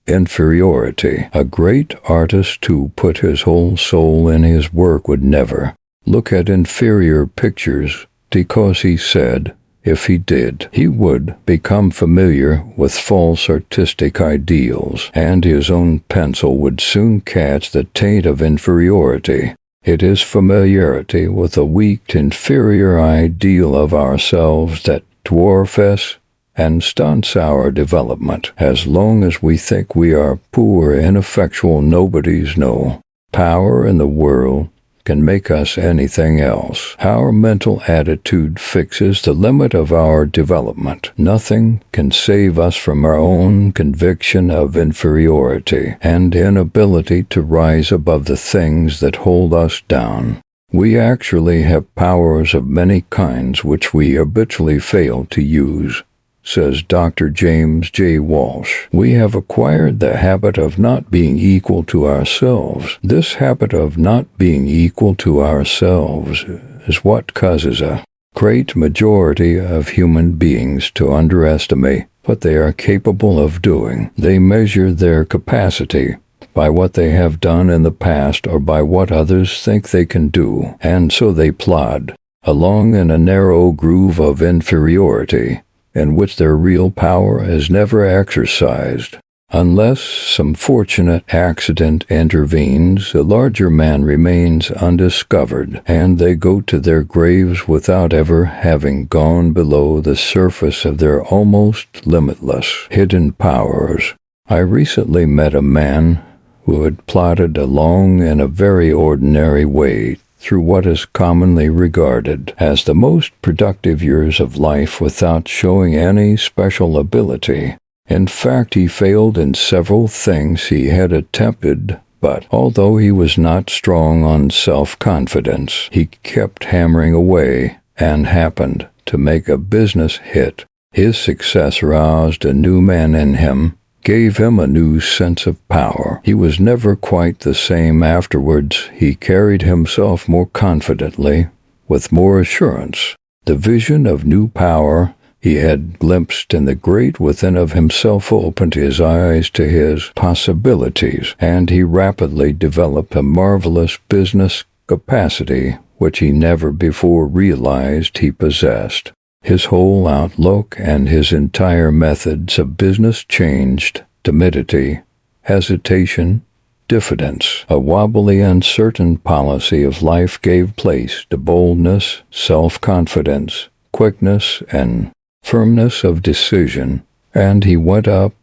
inferiority. A great artist who put his whole soul in his work would never look at inferior pictures, because he said, if he did, he would become familiar with false artistic ideals, and his own pencil would soon catch the taint of inferiority. It is familiarity with a weak, inferior ideal of ourselves that dwarfs us and stunts our development. As long as we think we are poor, ineffectual nobodies, no power in the world can make us anything else. Our mental attitude fixes the limit of our development. Nothing can save us from our own conviction of inferiority and inability to rise above the things that hold us down. We actually have powers of many kinds which we habitually fail to use, says Dr. James J. Walsh. We have acquired the habit of not being equal to ourselves. This habit of not being equal to ourselves is what causes a great majority of human beings to underestimate what they are capable of doing. They measure their capacity by what they have done in the past or by what others think they can do, and so they plod along in a narrow groove of inferiority, in which their real power is never exercised. Unless some fortunate accident intervenes, the larger man remains undiscovered, and they go to their graves without ever having gone below the surface of their almost limitless hidden powers. I recently met a man who had plodded along in a very ordinary way through what is commonly regarded as the most productive years of life without showing any special ability. In fact, he failed in several things he had attempted, but although he was not strong on self-confidence, he kept hammering away and happened to make a business hit. His success roused a new man in him, gave him a new sense of power. He was never quite the same afterwards. He carried himself more confidently, with more assurance. The vision of new power he had glimpsed in the great within of himself opened his eyes to his possibilities, and he rapidly developed a marvelous business capacity which he never before realized he possessed. His whole outlook and his entire methods of business changed. Timidity, hesitation, diffidence, a wobbly, uncertain policy of life gave place to boldness, self-confidence, quickness and firmness of decision, and he went up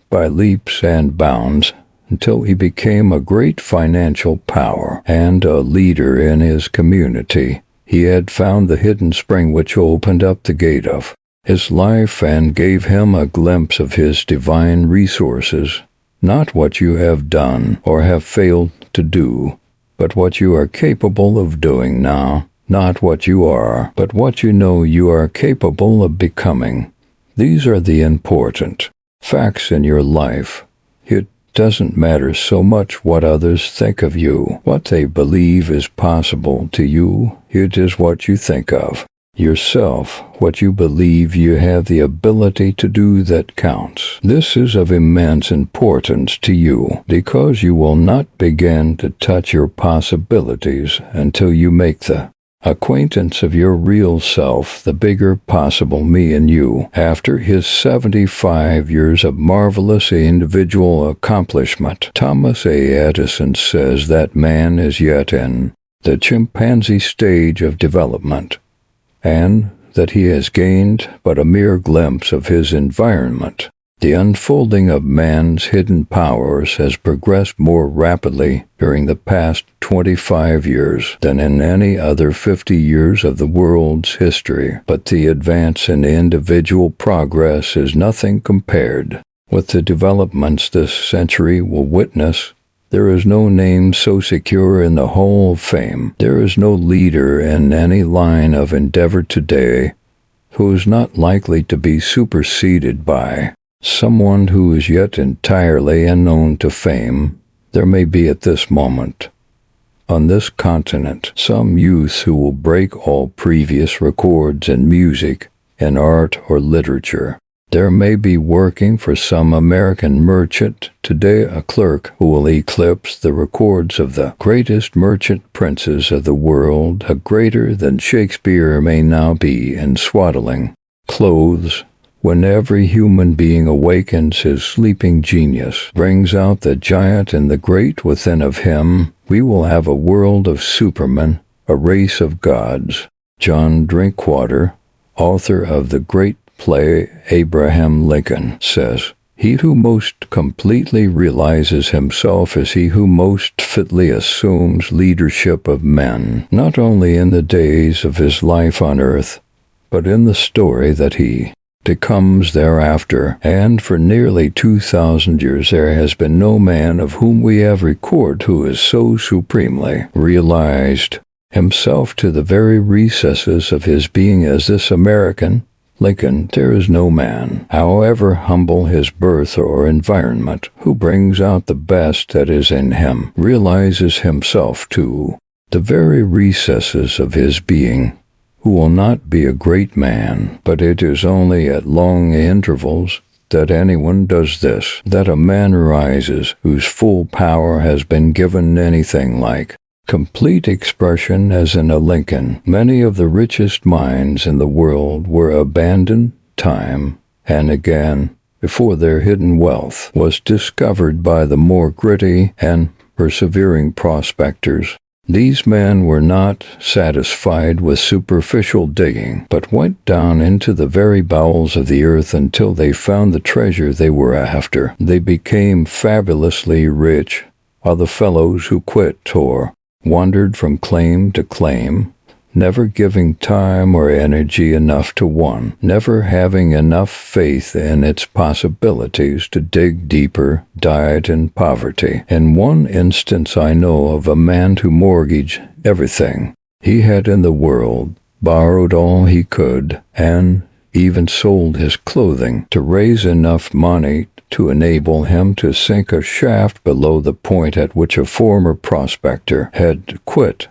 by leaps and bounds until he became a great financial power and a leader in his community. He had found the hidden spring which opened up the gate of his life and gave him a glimpse of his divine resources. Not what you have done or have failed to do, but what you are capable of doing now. Not what you are, but what you know you are capable of becoming. These are the important facts in your life. It doesn't matter so much what others think of you, what they believe is possible to you. It is what you think of yourself, what you believe you have the ability to do that counts. This is of immense importance to you, because you will not begin to touch your possibilities until you make the acquaintance of your real self, the bigger possible me in you. After his 75 years of marvelous individual accomplishment, Thomas A. Edison says that man is yet in the chimpanzee stage of development, and that he has gained but a mere glimpse of his environment. The unfolding of man's hidden powers has progressed more rapidly during the past 25 years than in any other 50 years of the world's history, but the advance in individual progress is nothing compared with the developments this century will witness. There is no name so secure in the Hall of Fame. There is no leader in any line of endeavor today who is not likely to be superseded by someone who is yet entirely unknown to fame. There may be at this moment, on this continent, some youth who will break all previous records in music, in art, or literature. There may be working for some American merchant today a clerk who will eclipse the records of the greatest merchant princes of the world. A greater than Shakespeare may now be in swaddling clothes. When every human being awakens his sleeping genius, brings out the giant and the great within of him, we will have a world of supermen, a race of gods. John Drinkwater, author of the great play Abraham Lincoln, says, "He who most completely realizes himself is he who most fitly assumes leadership of men, not only in the days of his life on earth, but in the story that he becomes thereafter. And for nearly 2,000 years there has been no man of whom we have record who has so supremely realized himself to the very recesses of his being as this American Lincoln. There is no man, however humble his birth or environment, who brings out the best that is in him, realizes himself to the very recesses of his being, who will not be a great man. But it is only at long intervals that anyone does this, that a man rises whose full power has been given anything like complete expression as in a Lincoln. Many of the richest minds in the world were abandoned time and again before their hidden wealth was discovered by the more gritty and persevering prospectors. These men were not satisfied with superficial digging, but went down into the very bowels of the earth until they found the treasure they were after. They became fabulously rich, while the fellows who quit or wandered from claim to claim, never giving time or energy enough to one, never having enough faith in its possibilities to dig deeper, died in poverty. In one instance I know of a man who mortgaged everything he had in the world, borrowed all he could, and even sold his clothing to raise enough money to enable him to sink a shaft below the point at which a former prospector had quit.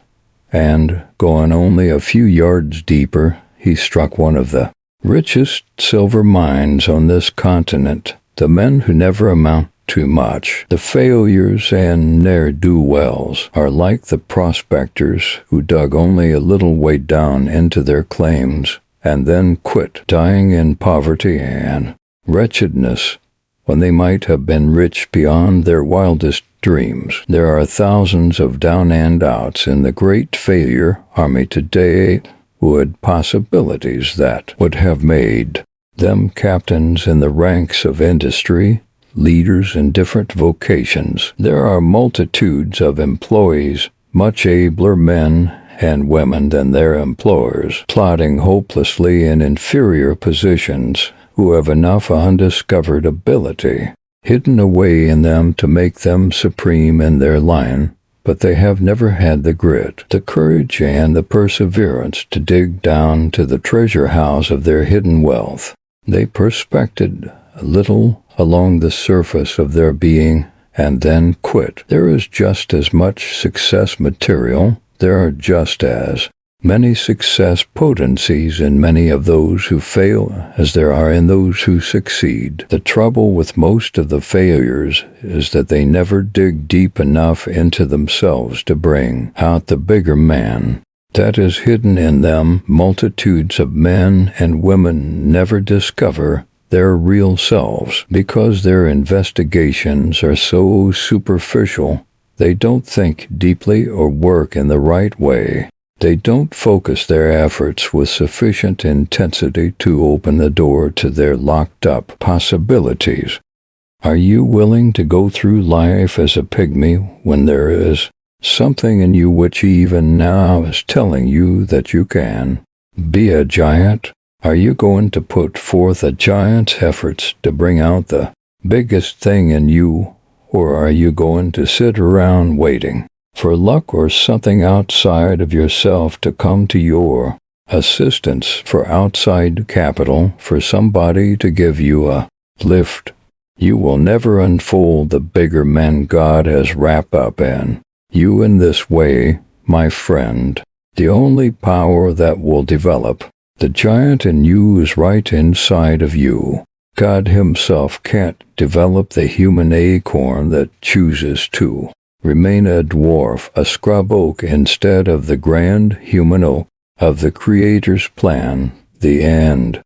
And, going only a few yards deeper, he struck one of the richest silver mines on this continent. The men who never amount to much, the failures and ne'er-do-wells, are like the prospectors who dug only a little way down into their claims and then quit, dying in poverty and wretchedness when they might have been rich beyond their wildest dreams. There are thousands of down and outs in the great failure army today would possibilities that would have made them captains in the ranks of industry, leaders in different vocations. There are multitudes of employees, much abler men and women than their employers, plodding hopelessly in inferior positions, who have enough undiscovered ability hidden away in them to make them supreme in their line, but they have never had the grit, the courage, and the perseverance to dig down to the treasure house of their hidden wealth. They prospected a little along the surface of their being and then quit. There is just as much success material, there are just as many success potencies in many of those who fail as there are in those who succeed. The trouble with most of the failures is that they never dig deep enough into themselves to bring out the bigger man that is hidden in them. Multitudes of men and women never discover their real selves because their investigations are so superficial. They don't think deeply or work in the right way. They don't focus their efforts with sufficient intensity to open the door to their locked-up possibilities. Are you willing to go through life as a pygmy when there is something in you which even now is telling you that you can be a giant? Are you going to put forth a giant's efforts to bring out the biggest thing in you, or are you going to sit around waiting for luck or something outside of yourself to come to your assistance, for outside capital, for somebody to give you a lift? You will never unfold the bigger man God has wrapped up in you in this way, my friend. The only power that will develop the giant in you is right inside of you. God himself can't develop the human acorn that chooses to remain a dwarf, a scrub oak, instead of the grand human oak of the Creator's plan. The end.